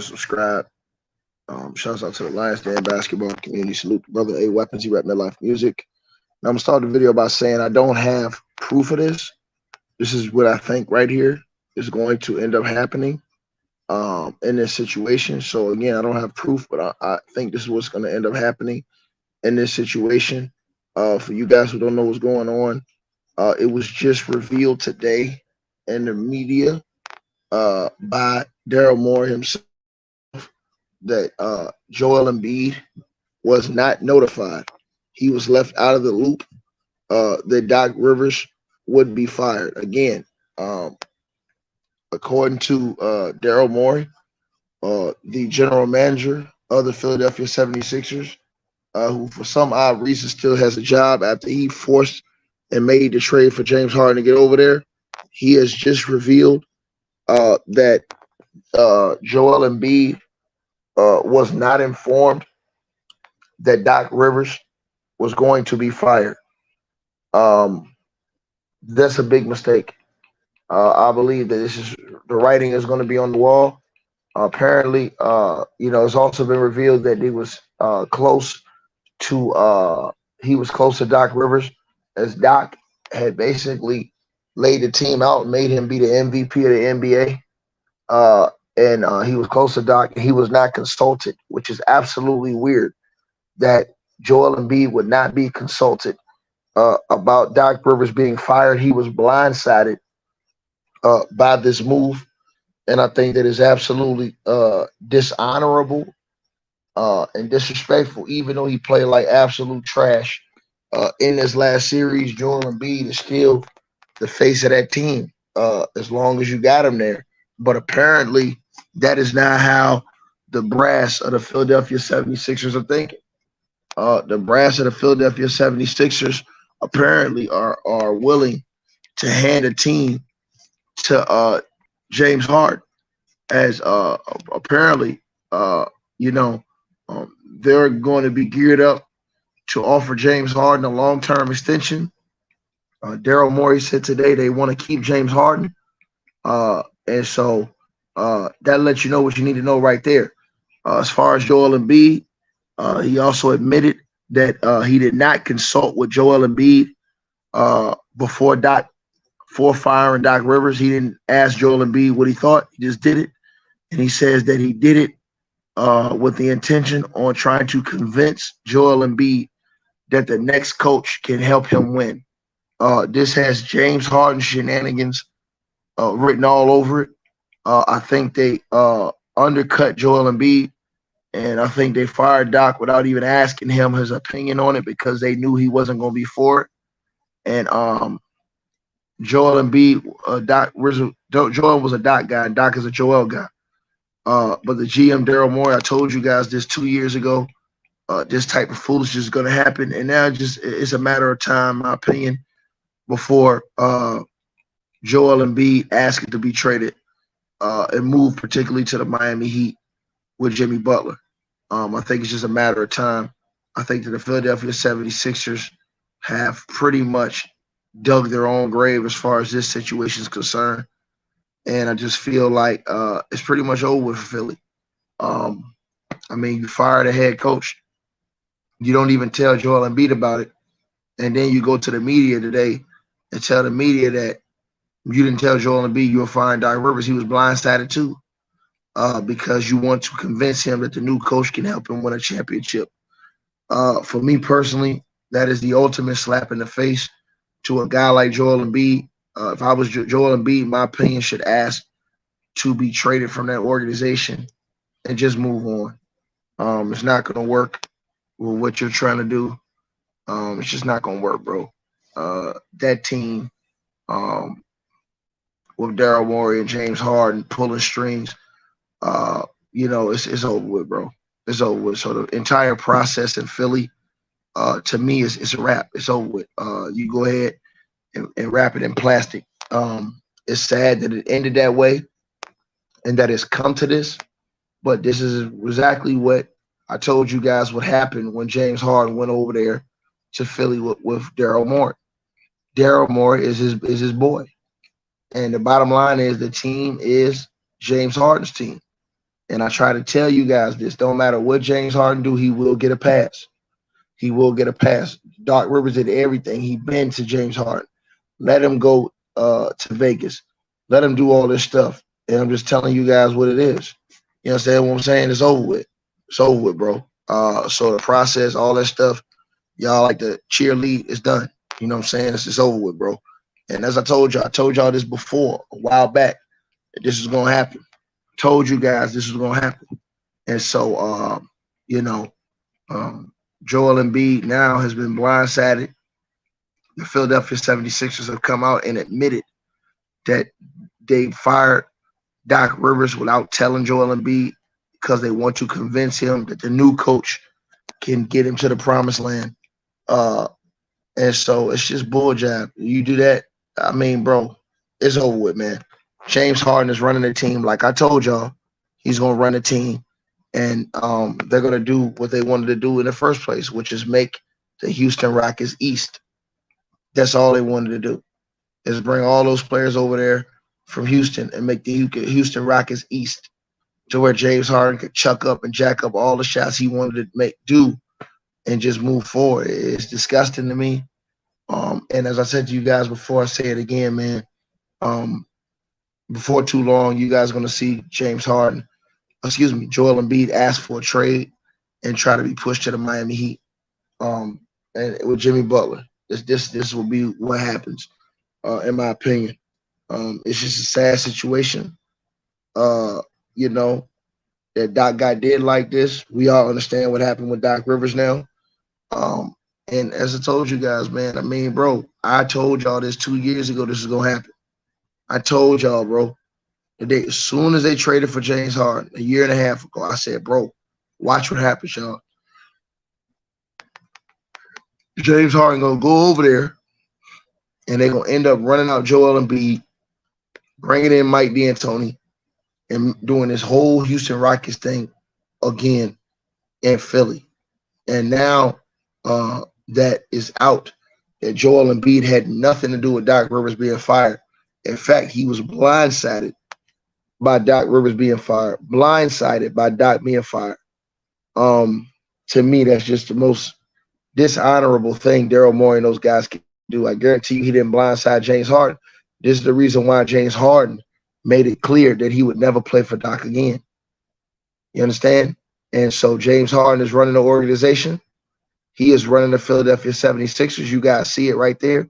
subscribe. Shouts out to the Lions Den basketball community. Salute to brother A Weapons. He rap midlife music. Now I'm gonna start the video by saying I don't have proof of this. This is what I think right here is going to end up happening in this situation. So again, I don't have proof, but I think this is what's going to end up happening in this situation. For you guys who don't know what's going on, it was just revealed today in the media by Daryl Moore himself that Joel Embiid was not notified. He was left out of the loop. That Doc Rivers would be fired again. According to Daryl Morey, the general manager of the Philadelphia 76ers, who for some odd reason still has a job after he forced and made the trade for James Harden to get over there. He has just revealed that Joel Embiid was not informed that Doc Rivers was going to be fired. That's a big mistake. I believe that this is the writing is going to be on the wall. Apparently, it's also been revealed that he was close to Doc Rivers, as Doc had basically laid the team out and made him be the MVP of the NBA. And he was close to Doc, and he was not consulted, which is absolutely weird that Joel Embiid would not be consulted about Doc Rivers being fired. He was blindsided by this move, and I think that is absolutely dishonorable and disrespectful. Even though he played like absolute trash in this last series, Joel Embiid is still the face of that team as long as you got him there. But apparently, that is not how the brass of the Philadelphia 76ers are thinking. The brass of the Philadelphia 76ers apparently are willing to hand a team to James Harden, as apparently they're going to be geared up to offer James Harden a long-term extension. Daryl Morey said today they want to keep James Harden, and so that lets you know what you need to know right there. As far as Joel Embiid, he also admitted that he did not consult with Joel Embiid before firing Doc Rivers. He didn't ask Joel Embiid what he thought. He just did it. And he says that he did it with the intention on trying to convince Joel Embiid that the next coach can help him win. This has James Harden shenanigans written all over it. I think they undercut Joel Embiid, and I think they fired Doc without even asking him his opinion on it because they knew he wasn't going to be for it. And Joel Embiid, Joel was a Doc guy, and Doc is a Joel guy. But the GM, Daryl Morey, I told you guys this 2 years ago, this type of foolishness is going to happen. And now it's a matter of time, in my opinion, before Joel Embiid asking to be traded and move particularly to the Miami Heat with Jimmy Butler. I think it's just a matter of time. I think that the Philadelphia 76ers have pretty much dug their own grave as far as this situation is concerned. And I just feel like it's pretty much over with for Philly. You fired a head coach. You don't even tell Joel Embiid about it. And then you go to the media today and tell the media that you didn't tell Joel Embiid you were firing Doc Rivers. He was blindsided too because you want to convince him that the new coach can help him win a championship. For me personally, that is the ultimate slap in the face to a guy like Joel Embiid. If I was Joel Embiid, my opinion should ask to be traded from that organization and just move on. It's not going to work with what you're trying to do. It's just not going to work, bro. That team with Daryl Morey and James Harden pulling strings, it's over with, bro. It's over with. So the entire process in Philly, to me, it's a wrap. It's over with. You go ahead and wrap it in plastic. It's sad that it ended that way and that it's come to this, but this is exactly what I told you guys would happen when James Harden went over there to Philly with Daryl Morey. Daryl Morey is his boy. And the bottom line is the team is James Harden's team. And I try to tell you guys this: don't matter what James Harden do, he will get a pass. He will get a pass. Doc Rivers did everything. He been to James Harden. Let him go to Vegas. Let him do all this stuff. And I'm just telling you guys what it is. You understand what I'm saying? It's over with. It's over with, bro. So the process, all that stuff, y'all like to cheerlead, it's done. You know what I'm saying? It's just over with, bro. And as I told y'all this before a while back, that this is gonna happen. I told you guys this was gonna happen. And so you know, Joel Embiid now has been blindsided. The Philadelphia 76ers have come out and admitted that they fired Doc Rivers without telling Joel Embiid because they want to convince him that the new coach can get him to the promised land. And so it's just bull job. You do that, I mean, bro, it's over with, man. James Harden is running the team. Like I told y'all, he's going to run the team. And they're going to do what they wanted to do in the first place, which is make the Houston Rockets East. That's all they wanted to do, is bring all those players over there from Houston and make the Houston Rockets East, to where James Harden could chuck up and jack up all the shots he wanted to do and just move forward. It's disgusting to me. And as I said to you guys before, I say it again, man. Before too long, you guys are going to see Joel Embiid ask for a trade and try to be pushed to the Miami Heat. And with Jimmy Butler, this will be what happens, in my opinion. It's just a sad situation. You know, that Doc got did like this. We all understand what happened with Doc Rivers now. And as I told you guys, man, I mean, bro, I told y'all this 2 years ago this is going to happen. I told y'all, bro, that as soon as they traded for James Harden a year and a half ago, I said, bro, watch what happens, y'all. James Harden going to go over there, and they're going to end up running out Joel Embiid, bringing in Mike D'Antoni, and doing this whole Houston Rockets thing again in Philly. And now that is out, that Joel Embiid had nothing to do with Doc Rivers being fired. In fact, he was blindsided by Doc Rivers being fired, blindsided by Doc being fired. To me, that's just the most dishonorable thing Daryl Morey and those guys can do. I guarantee you he didn't blindside James Harden. This is the reason why James Harden made it clear that he would never play for Doc again. You understand? And so James Harden is running the organization. He is running the Philadelphia 76ers. You guys see it right there.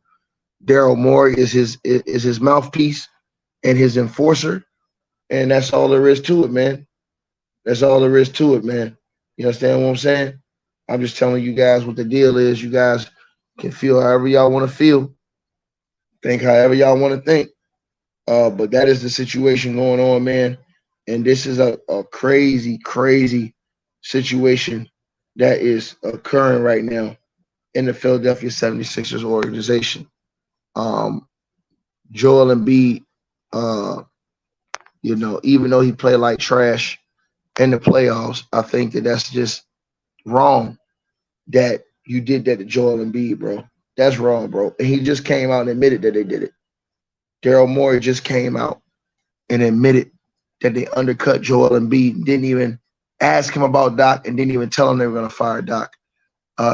Daryl Morey is his mouthpiece and his enforcer. And that's all there is to it, man. That's all there is to it, man. You understand what I'm saying? I'm just telling you guys what the deal is. You guys can feel however y'all want to feel. Think however y'all want to think. But that is the situation going on, man. And this is a crazy, crazy situation that is occurring right now in the Philadelphia 76ers organization. Joel Embiid, you know, even though he played like trash in the playoffs, I think that that's just wrong that you did that to Joel Embiid, bro. That's wrong, bro. And he just came out and admitted that they did it. Daryl Morey just came out and admitted that they undercut Joel Embiid, didn't even ask him about Doc, and didn't even tell him they were going to fire Doc.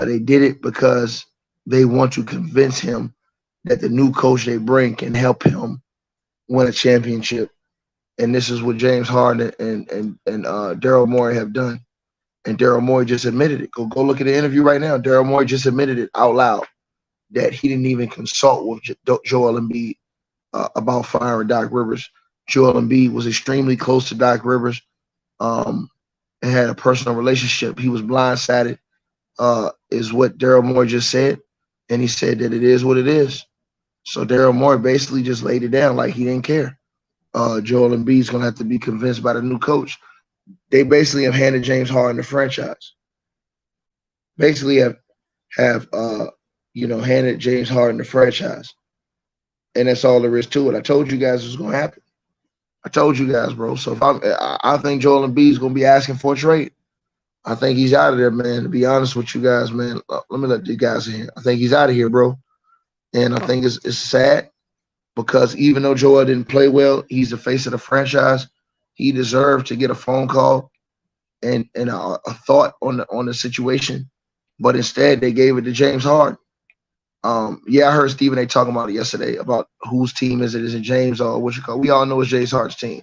They did it because they want to convince him that the new coach they bring can help him win a championship. And this is what James Harden and Daryl Morey have done. And Daryl Morey just admitted it. Go look at the interview right now. Daryl Morey just admitted it out loud that he didn't even consult with Joel Embiid about firing Doc Rivers. Joel Embiid was extremely close to Doc Rivers and had a personal relationship. He was blindsided, is what Daryl Morey just said. And he said that it is what it is. So Daryl Morey basically just laid it down like he didn't care. Joel Embiid's going to have to be convinced by the new coach. They basically have handed James Harden the franchise. Basically have handed James Harden the franchise. And that's all there is to it. I told you guys it was going to happen. I told you guys, bro. So if I think Joel Embiid is going to be asking for a trade. I think he's out of there, man. To be honest with you guys, man, let me let you guys in. I think he's out of here, bro. And I think it's sad because even though Joel didn't play well, he's the face of the franchise. he deserved to get a phone call and a thought on the situation, but instead they gave it to James Harden. Yeah, I heard Stephen A. talking about it yesterday about whose team is it? Is it James or what you call? We all know it's James Harden's team.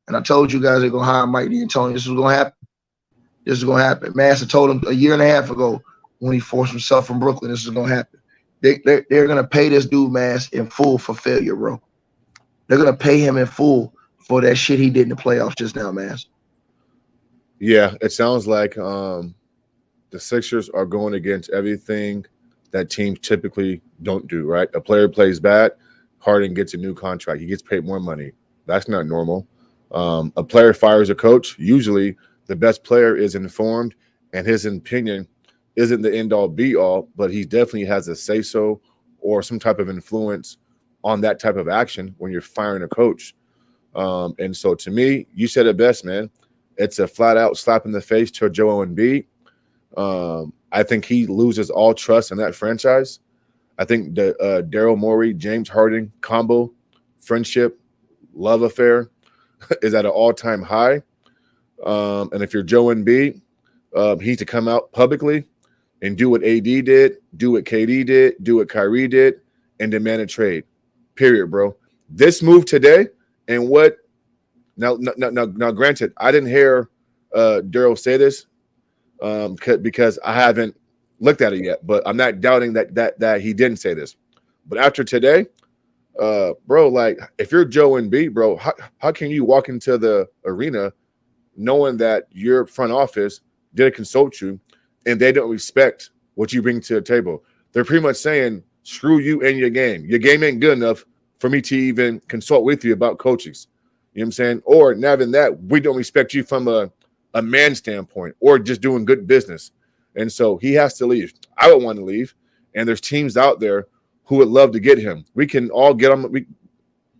And I told you guys they're gonna hire Mike D'Antoni. This was gonna happen. This is gonna happen. Massa told him a year and a half ago when he forced himself from Brooklyn. This is gonna happen. They're gonna pay this dude Mass in full for failure, bro. They're gonna pay him in full for that shit he did in the playoffs just now, Mass. Yeah, it sounds like the Sixers are going against everything that teams typically don't do, right? A player plays bad, Harden gets a new contract. He gets paid more money. That's not normal. A player fires a coach. Usually the best player is informed, and his opinion isn't the end-all, be-all, but he definitely has a say-so or some type of influence on that type of action when you're firing a coach. And so to me, you said it best, man. It's a flat-out slap in the face to Joel Embiid. I think he loses all trust in that franchise. I think the Daryl Morey, James Harden combo, friendship, love affair is at an all-time high. And if you're Joe Embiid, he needs to come out publicly and do what AD did, do what KD did, do what Kyrie did, and demand a trade. Period, bro. This move today and what now, granted, I didn't hear Daryl say this because I haven't looked at it yet, but I'm not doubting that he didn't say this. But after today, bro, like if you're Joe Embiid, bro, how can you walk into the arena knowing that your front office didn't consult you and they don't respect what you bring to the table? They're pretty much saying, screw you and your game. Your game ain't good enough for me to even consult with you about coaches. You know what I'm saying? Or not even that, we don't respect you from a man standpoint or just doing good business. And so he has to leave. I would want to leave. And there's teams out there who would love to get him. We can all get on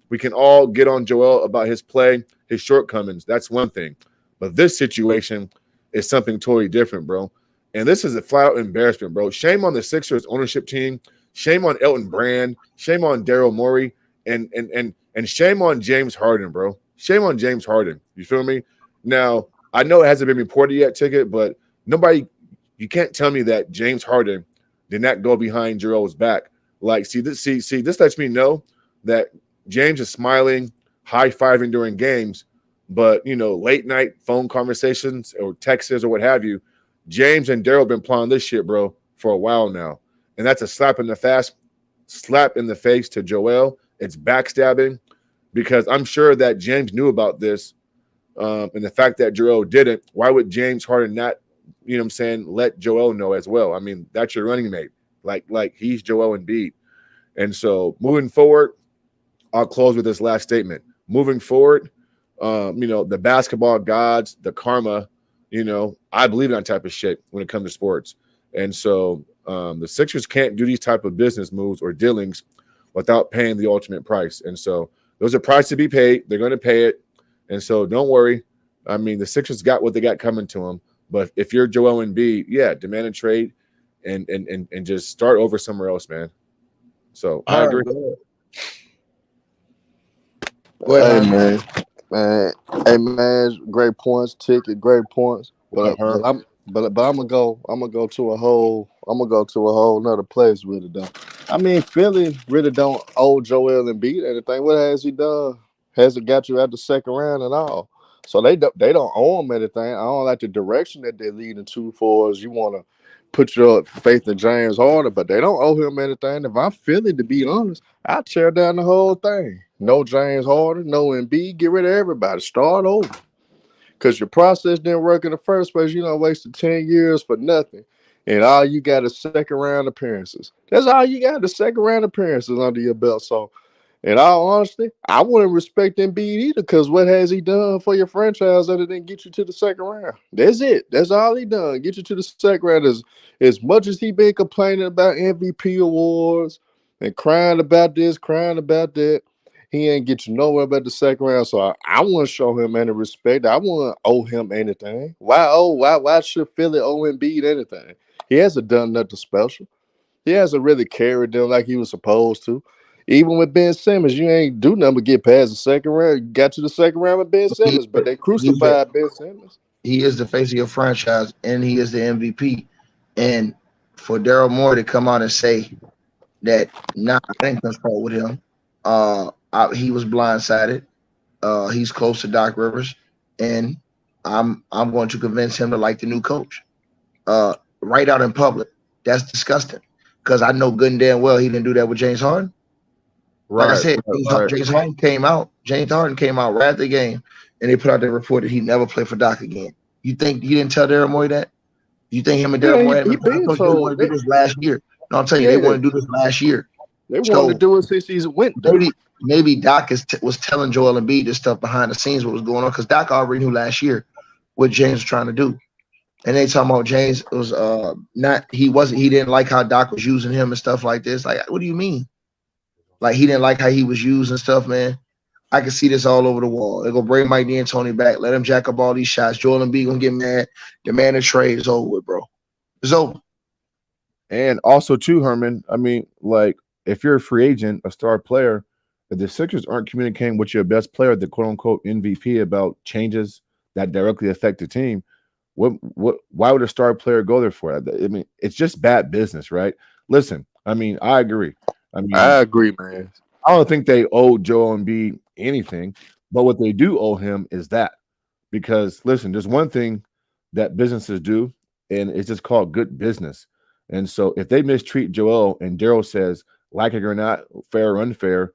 we can all get on Joel about his play, his shortcomings. That's one thing. But this situation is something totally different, bro. And this is a flat-out embarrassment, bro. Shame on the Sixers ownership team. Shame on Elton Brand. Shame on Daryl Morey. And shame on James Harden, bro. Shame on James Harden. You feel me? Now, I know it hasn't been reported yet, Ticket, but you can't tell me that James Harden did not go behind Joel's back. Like, this lets me know that James is smiling, high-fiving during games, but, late night phone conversations or texts or what have you, James and Daryl been plotting this shit, bro, for a while now. And that's a slap in the face to Joel. It's backstabbing because I'm sure that James knew about this. And the fact that Joel didn't, why would James Harden not, let Joel know as well? I mean, that's your running mate. Like he's Joel Embiid. And so moving forward, I'll close with this last statement. Moving forward, the basketball gods, the karma, I believe in that type of shit when it comes to sports. And so the Sixers can't do these type of business moves or dealings without paying the ultimate price. And so there's a price to be paid. They're going to pay it. And so don't worry. I mean, the Sixers got what they got coming to them. But if you're Joel Embiid, yeah, demand a trade and just start over somewhere else, man. So I agree. Go ahead, man. Hey man, great points. Ticket, great points. But I'm gonna go to a whole nother place with it though. I mean, Philly really don't owe Joel Embiid anything. What has he done? Has it got you at the second round at all? So they don't owe him anything. I don't like the direction that they're leading to for us. You want to put your faith in James Harden, but they don't owe him anything. If I'm Philly, to be honest, I tear down the whole thing. No James Harden, no Embiid. Get rid of everybody. Start over. Because your process didn't work in the first place. You don't wasted 10 years for nothing. And all you got is second round appearances. That's all you got, the second round appearances under your belt. So, in all honesty, I wouldn't respect Embiid either, because what has he done for your franchise other than get you to the second round? That's it. That's all he done. Get you to the second round. As much as he been complaining about MVP awards and crying about this, crying about that, he ain't get you nowhere but the second round. So I wouldn't show him any respect. I wouldn't owe him anything. Why should Philly owe Embiid anything? He hasn't done nothing special. He hasn't really carried them like he was supposed to. Even with Ben Simmons, you ain't do nothing but get past the second round. You got to the second round with Ben He, Simmons, but they he's the, crucified Ben Simmons. he is the face of your franchise, and he is the MVP. And for Daryl Morey to come out and say that, nah, I didn't consult with him. He was blindsided. He's close to Doc Rivers, and I'm going to convince him to like the new coach. Right out in public. That's disgusting. Because I know good and damn well he didn't do that with James Harden. Like I said, James Harden came out. James Harden came out right after the game, and they put out the report that he never played for Doc again. You think he didn't tell Daryl Morey that? You think him and Daryl Morey he been they told wanted to do this last year? No, I'm telling you, they want to do this last year. They wanted to do it since he went there. Maybe Doc was telling Joel Embiid this stuff behind the scenes, what was going on, because Doc already knew last year what James was trying to do. And they talking about James was he didn't like how Doc was using him and stuff like this. Like, what do you mean? Like, he didn't like how he was used and stuff, man. I can see this all over the wall. They're gonna bring Mike D'Antoni back, let him jack up all these shots. Joel Embiid gonna get mad. Demand a trade. Is over with, bro. It's over. And also too, Herman, I mean, like, if you're a free agent, a star player, if the Sixers aren't communicating with your best player, the quote unquote MVP, about changes that directly affect the team, why would a star player go there for that? I mean, it's just bad business, right? Listen, I mean, I agree. I agree, man. I don't think they owe Joel Embiid anything, but what they do owe him is that. Because listen, there's one thing that businesses do, and it's just called good business. And so if they mistreat Joel and Daryl says, like it or not, fair or unfair,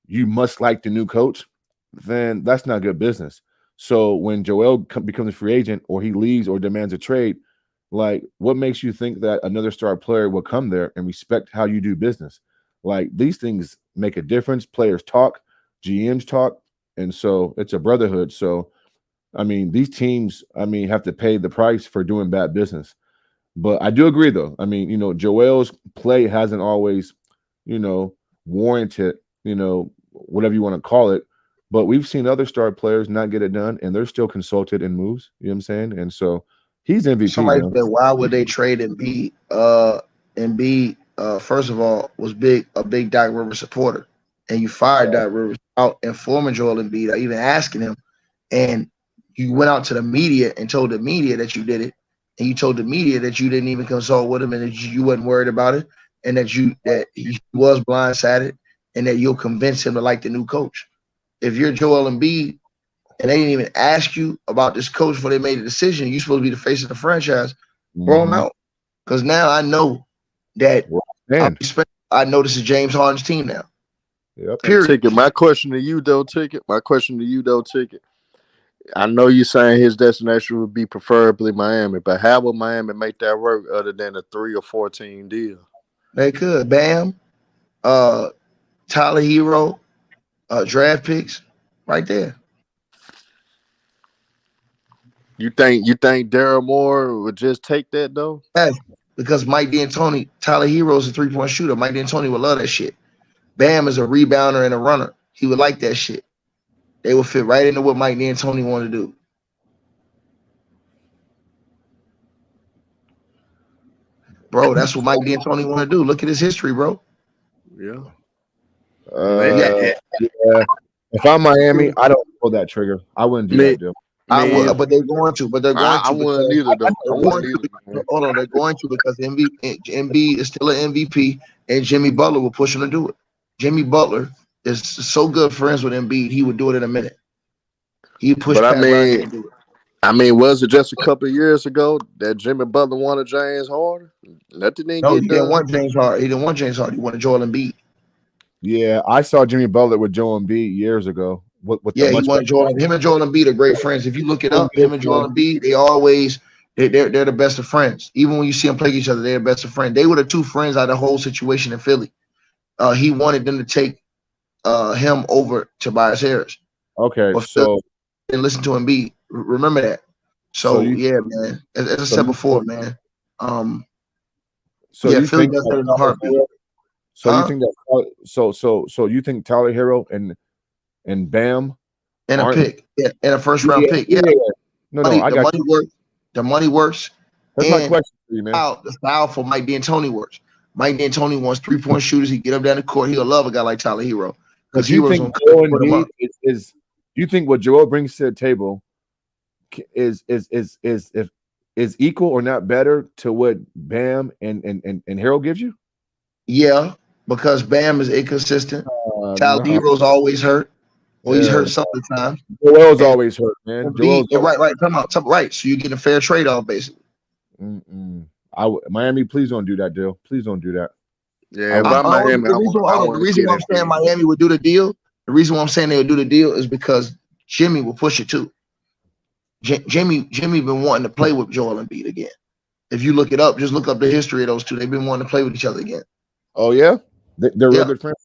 you must like the new coach, then that's not good business. So when Joel becomes a free agent, or he leaves or demands a trade, like, what makes you think that another star player will come there and respect how you do business? Like, these things make a difference. Players talk, GMs talk, and so it's a brotherhood. So, I mean, these teams, I mean, have to pay the price for doing bad business. But I do agree, though. I mean, Joel's play hasn't always, warranted, whatever you want to call it. But we've seen other star players not get it done, and they're still consulted in moves. You know what I'm saying? And so he's MVP. Somebody said, why would they trade Embiid? Embiid, first of all, was a big Doc Rivers supporter. And you fired Doc Rivers out informing Joel Embiid, or even asking him. And you went out to the media and told the media that you did it. And you told the media that you didn't even consult with him, and that you wasn't worried about it, and that he was blindsided, and that you'll convince him to like the new coach. If you're Joel Embiid and they didn't even ask you about this coach before they made a decision, you're supposed to be the face of the franchise. Throw him out. Because now I know that I know this is James Harden's team now. Yep. Ticket. My question to you, though, Ticket. I know you're saying his destination would be preferably Miami, but how would Miami make that work other than a 3 or 4 team deal? They could. Bam, Tyler Hero, draft picks, right there. You think Daryl Moore would just take that, though? Yes, because Mike D'Antoni, Tyler Hero is a 3-point shooter. Mike D'Antoni would love that shit. Bam is a rebounder and a runner. He would like that shit. They would fit right into what Mike D'Antoni wanted to do. Bro, that's what Mike D'Antoni want to do. Look at his history, bro. Yeah. If I'm Miami, I don't pull that trigger. I wouldn't do that deal. I would, but they're going to. I wouldn't either, though. Hold on, they're going to, because Embiid is still an MVP, and Jimmy Butler will push him to do it. Jimmy Butler is so good friends with Embiid, he would do it in a minute. He pushed. But I mean, was it just a couple of years ago that Jimmy Butler wanted James Harden? Nothing didn't get done. He didn't want James Harden. He didn't want James Harden. He wanted Joel Embiid. Yeah, I saw Jimmy Butler with Joel Embiid years ago. He wanted Joel. Him and Joel Embiid are great friends. If you look it up, him and Joel Embiid, they're the best of friends. Even when you see them play each other, they're the best of friends. They were the two friends out of the whole situation in Philly. He wanted them to take him over Tobias Harris. Okay, and listen to Embiid. Remember that. Yeah, man. As I said before, man. Philly does that in a heartbeat. So you think that? So you think Tyler Hero and Bam and a pick, and a first round pick, yeah. No, I got the money works. That's my question for you, man. The style for Mike D'Antoni works. Mike D'Antoni wants 3-point shooters. He get up down the court. He'll love a guy like Tyler Hero because Do you Hero's think gonna Joel put him Embiid up. is? Do you think what Joel brings to the table is equal or not better to what Bam and Harold gives you? Yeah, because Bam is inconsistent. Tyler No. Hero's always hurt. Well, he's Yeah. hurt sometimes. Joel's And always hurt, man. Embiid, right. Right. So you're getting a fair trade off, basically. Miami, please don't do that deal. Please don't do that. Yeah, but Miami, the reason why I'm saying Miami would do the deal, the reason why I'm saying they would do the deal is because Jimmy will push it too. Jimmy been wanting to play with Joel Embiid again. If you look it up, just look up the history of those two. They've been wanting to play with each other again. Oh yeah, they're real good friends.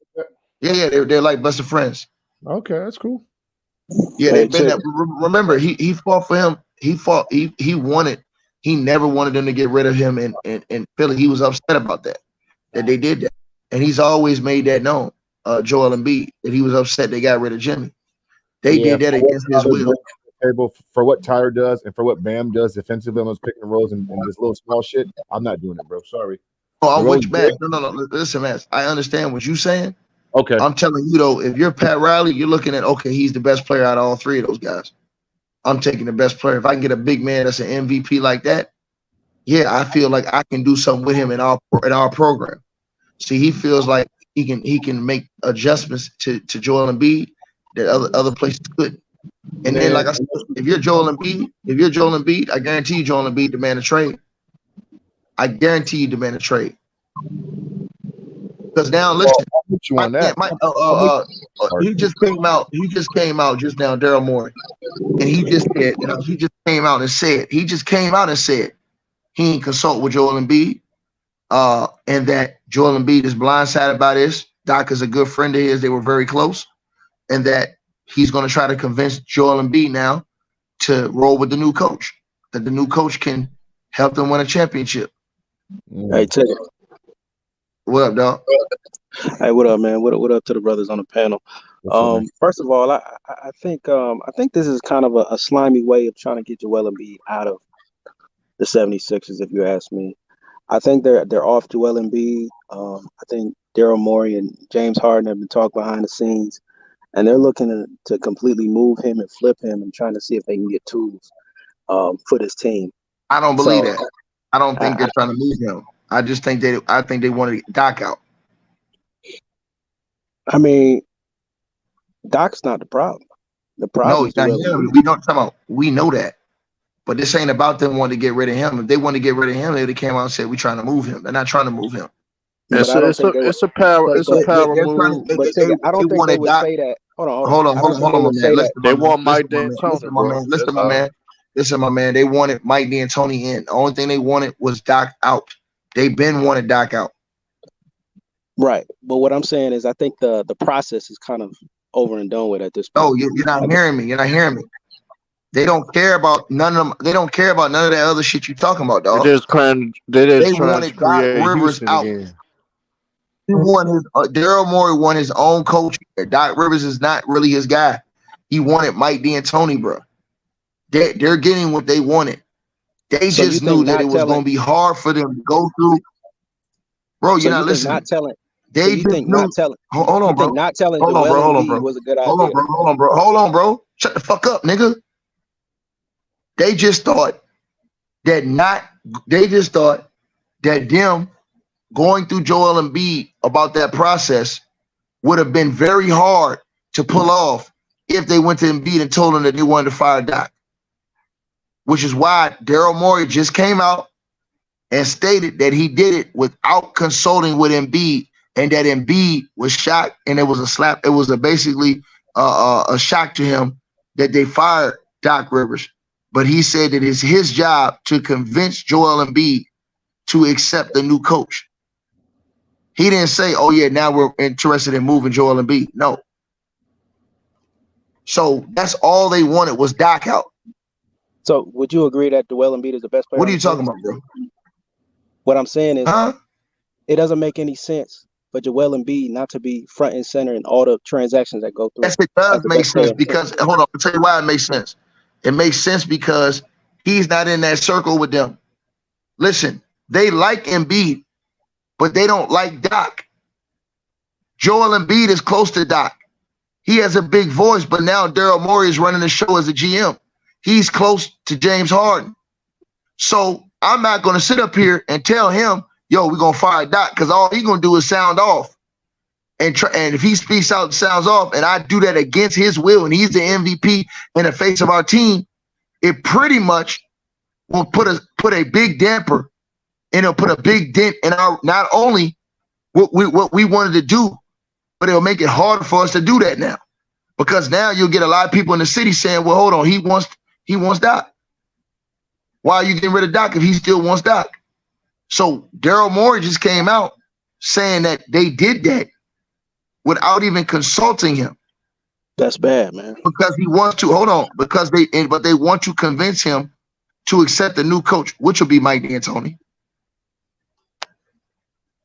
Yeah, they're like best of friends. Okay, that's cool. Yeah, they've been that. Remember, he fought for him. He wanted. He never wanted them to get rid of him in Philly. He was upset about that they did that, and he's always made that known. Joel Embiid, that he was upset they got rid of Jimmy. They did that against his will. For what Tyler does and for what Bam does defensively on those pick and rolls and this little small shit, I'm not doing it, bro. Sorry. Oh, I'm with you, man. No. Listen, man. I understand what you're saying. Okay. I'm telling you though, if you're Pat Riley, you're looking at he's the best player out of all three of those guys. I'm taking the best player. If I can get a big man that's an MVP like that, yeah, I feel like I can do something with him in our program. See, he feels like he can make adjustments to Joel Embiid that other places couldn't. And then, like I said, if you're Joel Embiid, I guarantee you Joel Embiid demand a trade. I guarantee you demand a trade. Because now, listen, he just came out just now, Daryl Morey, and he just came out and said he ain't consult with Joel Embiid, and that Joel Embiid is blindsided by this. Doc is a good friend of his; they were very close, and that he's going to try to convince Joel Embiid now to roll with the new coach. That the new coach can help them win a championship. Hey, Ted. What up, dog? Hey, what up, man? What up to the brothers on the panel? First of all, I think this is kind of a slimy way of trying to get Joel Embiid out of the 76ers, if you ask me. I think they're off Joel Embiid. I think Daryl Morey and James Harden have been talking behind the scenes, and they're looking to completely move him and flip him and trying to see if they can get tools for this team. I don't believe that. I don't think they're trying to move him. I just think they want to get Doc out. I mean, Doc's not the problem. The problem is not him. We know that. But this ain't about them wanting to get rid of him. If they want to get rid of him, they would have came out and said, we're trying to move him. They're not trying to move him. It's a power move. I don't think they would say that. Hold on, man. They want Mike D'Antoni, Listen, my man. They wanted Mike D'Antoni in. The only thing they wanted was Doc out. They've been wanting Doc out. Right. But what I'm saying is I think the process is kind of over and done with at this point. No, you're not hearing me. You're not hearing me. They don't care about none of them. They don't care about none of that other shit you talking about, dog. They wanted Doc Rivers out. Again. He won his Daryl Morey won his own coach. Doc Rivers is not really his guy. He wanted Mike D'Antoni, bro. They're getting what they wanted. They just knew that it was going to be hard for them to go through. Bro, you're not listening. Not telling. They you think not telling. Hold on, bro. Not telling Joel Embiid was a good idea. Hold on, bro. Shut the fuck up, nigga. They just thought that them going through Joel Embiid about that process would have been very hard to pull off if they went to Embiid and told him that they wanted to fire Doc. Which is why Daryl Morey just came out and stated that he did it without consulting with Embiid, and that Embiid was shocked, and it was a slap. It was basically a shock to him that they fired Doc Rivers. But he said that it's his job to convince Joel Embiid to accept the new coach. He didn't say, oh, yeah, now we're interested in moving Joel Embiid. No. So that's all they wanted was Doc out. So would you agree that Joel Embiid is the best player? What are you talking about, bro? What I'm saying is it doesn't make any sense for Joel Embiid not to be front and center in all the transactions that go through. Yes, it does make sense because, hold on, I'll tell you why it makes sense. It makes sense because he's not in that circle with them. Listen, they like Embiid, but they don't like Doc. Joel Embiid is close to Doc. He has a big voice, but now Daryl Morey is running the show as a GM. He's close to James Harden. So I'm not going to sit up here and tell him, yo, we're going to fire Doc, because all he's going to do is sound off. And if he speaks out and sounds off, and I do that against his will, and he's the MVP and the face of our team, it pretty much will put a big damper, and it'll put a big dent in our, not only what we wanted to do, but it'll make it harder for us to do that now. Because now you'll get a lot of people in the city saying, well, hold on, he wants Doc. Why are you getting rid of Doc if he still wants Doc? So Daryl Morey just came out saying that they did that without even consulting him. That's bad, man. Because he wants to, hold on, but they want to convince him to accept the new coach, which will be Mike D'Antoni.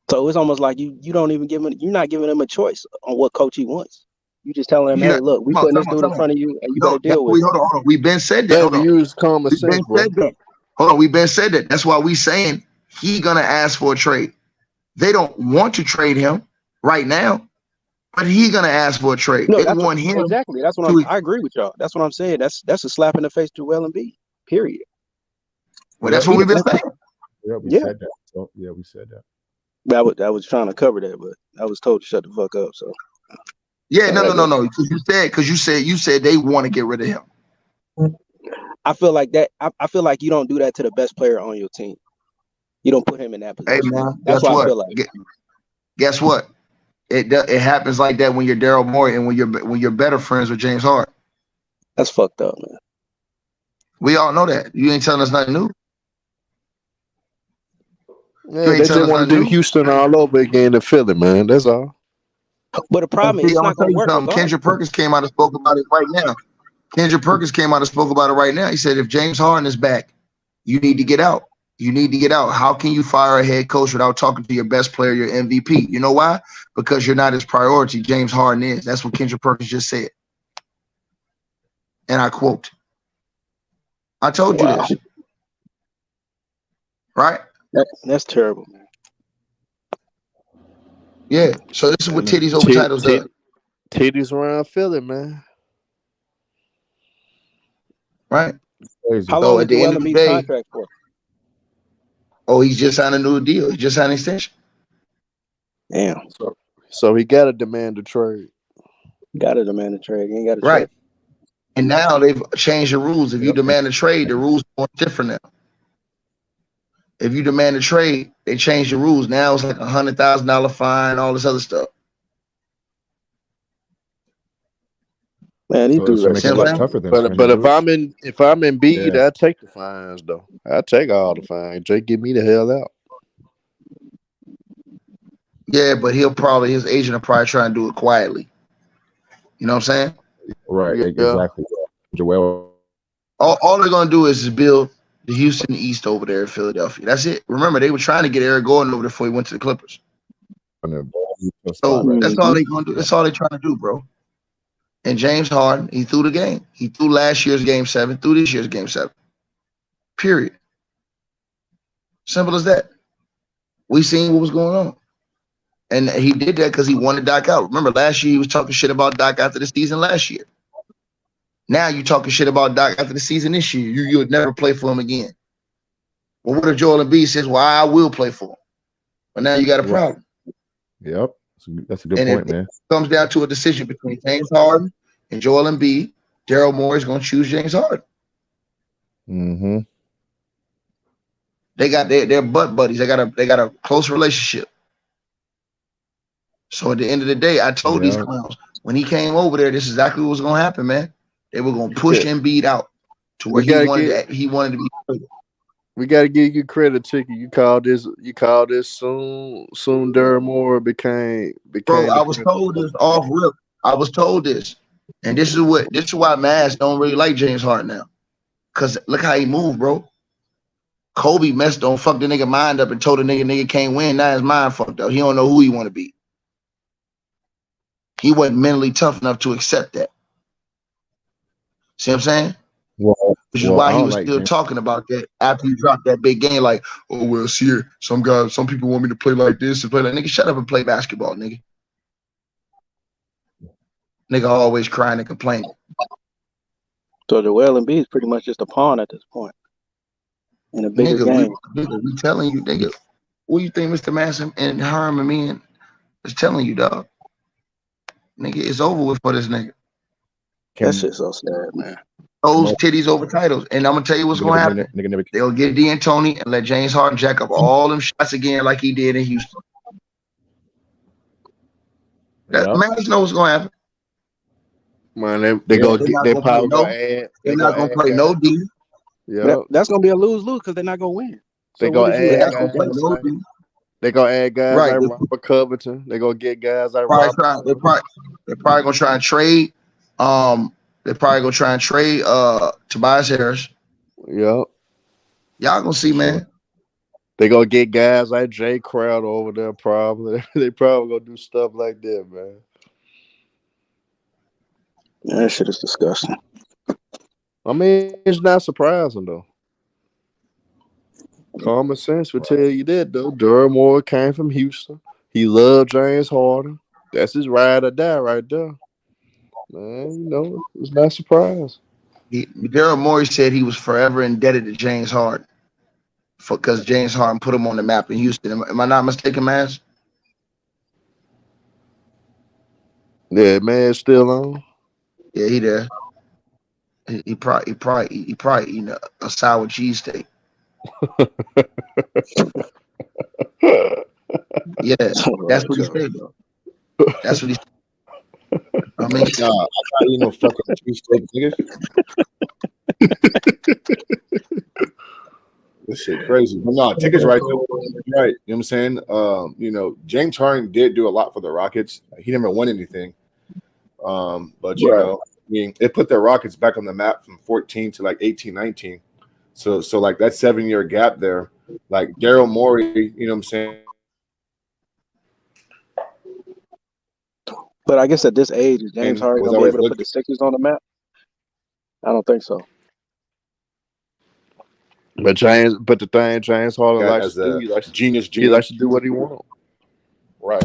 So it's almost like you don't even you're not giving him a choice on what coach he wants. You just telling him, hey, look, we putting this dude in front of you, and you better deal with it. Hold on. We've been said that. Use common sense, bro. Hold on, we've been said that. That's why we saying he gonna ask for a trade. They don't want to trade him right now, but he gonna ask for a trade. No, they want him exactly. That's what I agree with y'all. That's what I'm saying. That's a slap in the face to Joel Embiid. Period. Well, that's what we've been saying. Yeah, we said that. So, yeah, we said that. I was trying to cover that, but I was told to shut the fuck up. So yeah, no. Because you said they want to get rid of him. I feel like that. I feel like you don't do that to the best player on your team. You don't put him in that position. Hey man, that's what I feel like. Guess what? It happens like that when you're Daryl Morey and when you're better friends with James Harden. That's fucked up, man. We all know that. You ain't telling us nothing new. Yeah, they just want to do Houston all over again to Philly, man. That's all. But the problem is, it's not going to work. Kendrick Perkins came out and spoke about it right now. He said, if James Harden is back, you need to get out. How can you fire a head coach without talking to your best player, your MVP? You know why? Because you're not his priority. James Harden is. That's what Kendrick Perkins just said. And I quote, I told you this. Right? That's terrible, man. Yeah. So this is what Titties Over Titles does. Titties around Philly, man. Right? How long is the end of the contract for? Oh, he's just signed a new deal. He just signed an extension. Damn. So he got to demand a trade. He ain't got to trade. And now they've changed the rules. If you demand a trade, the rules are different now. If you demand a trade, they change the rules. Now it's like $100,000 fine, all this other stuff. Man, he do that. Tougher than but if I'm in Embiid, I take the fines though. I take all the fines. Jay, get me the hell out. Yeah, but his agent will probably try and do it quietly. You know what I'm saying? Right, exactly. Joel. All they're gonna do is build the Houston East over there in Philadelphia. That's it. Remember, they were trying to get Eric Gordon over there before he went to the Clippers. So that's all they're gonna do. That's all they're trying to do, bro. And James Harden, he threw the game. He threw last year's Game 7, threw this year's Game 7. Period. Simple as that. We seen what was going on. And he did that because he wanted Doc out. Remember, last year he was talking shit about Doc after the season last year. Now you're talking shit about Doc after the season this year. You would never play for him again. Well, what if Joel Embiid says, well, I will play for him? But now you got a problem. Yep. That's a good point, man. It comes down to a decision between James Harden and Joel Embiid. Daryl Morey is going to choose James Harden. Mm-hmm. They got their butt buddies. They got a close relationship. So at the end of the day, I told these clowns when he came over there, this is exactly what was going to happen, man. They were going to push Embiid out to where he wanted to be. We got to give you credit, Chicky. You called this soon. Soon Daryl Morey became. Bro, I was told this off rip. I was told this, and this is why Mavs don't really like James Harden now, cause look how he moved, bro. Kobe fucked the nigga mind up and told the nigga can't win. Now his mind fucked up. He don't know who he want to be. He wasn't mentally tough enough to accept that. See what I'm saying? Which is why he was still talking about that after he dropped that big game. Like, oh well, see, some people want me to play like this and play like nigga. Shut up and play basketball, nigga. Nigga always crying and complaining. So Joel Embiid is pretty much just a pawn at this point in a bigger game. We telling you, nigga. What do you think Mr. Manson and Herm and me is telling you, dog? Nigga, it's over with for this nigga. That shit's so sad, man. Those titties over titles. And I'm gonna tell you what's gonna happen. They'll get D'Antoni and let James Harden jack up all them shots again like he did in Houston. Man, you know what's gonna happen. Man, they're probably gonna add. They're not gonna play no D. Yeah, that's gonna be a lose-lose because they're not gonna win. They're gonna add guys. They're gonna add guys like Robert Covington. They're gonna get guys like Robert. They're probably gonna try and trade. They're probably gonna try and trade Tobias Harris. Yep. Y'all gonna see, man. They gonna get guys like Jay Crowder over there. Probably they probably gonna do stuff like that, man. Yeah, that shit is disgusting. I mean, it's not surprising though. Common sense would tell you that though. Daryl Morey came from Houston. He loved James Harden. That's his ride or die right there. Man, you know, it's not a surprise. Daryl Morey said he was forever indebted to James Harden because James Harden put him on the map in Houston. Am I not mistaken, Maz? Yeah, man, still on. Yeah, he there. He probably eating a sour cheesesteak. Yeah, that's what he said, though. That's what he said. I mean, nah, I eat no fucking cheesesteak, nigga. This shit crazy. But no, Ticket's right though. Right. You know what I'm saying? You know, James Harden did do a lot for the Rockets. He never won anything. But you know, I mean, it put the Rockets back on the map from 14 to like 18, 19. So like that 7-year gap there, like Daryl Morey, you know what I'm saying? But I guess at this age, is James Harden gonna be able to put the Sixers on the map? I don't think so. But the thing James Harden likes to do, he likes to do what he wants. Right.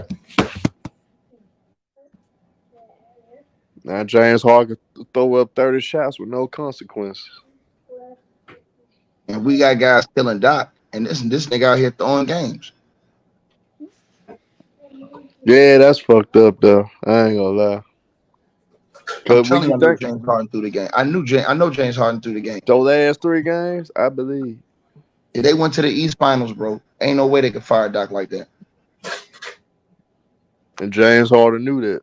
Now James Harden can throw up 30 shots with no consequences. And we got guys killing Doc, and this nigga out here throwing games. Yeah, that's fucked up though. I ain't gonna lie. I'm telling you, I know James Harden through the game. I know James Harden through the game. Those last 3 games, I believe. If they went to the East Finals, bro, ain't no way they could fire Doc like that. And James Harden knew that.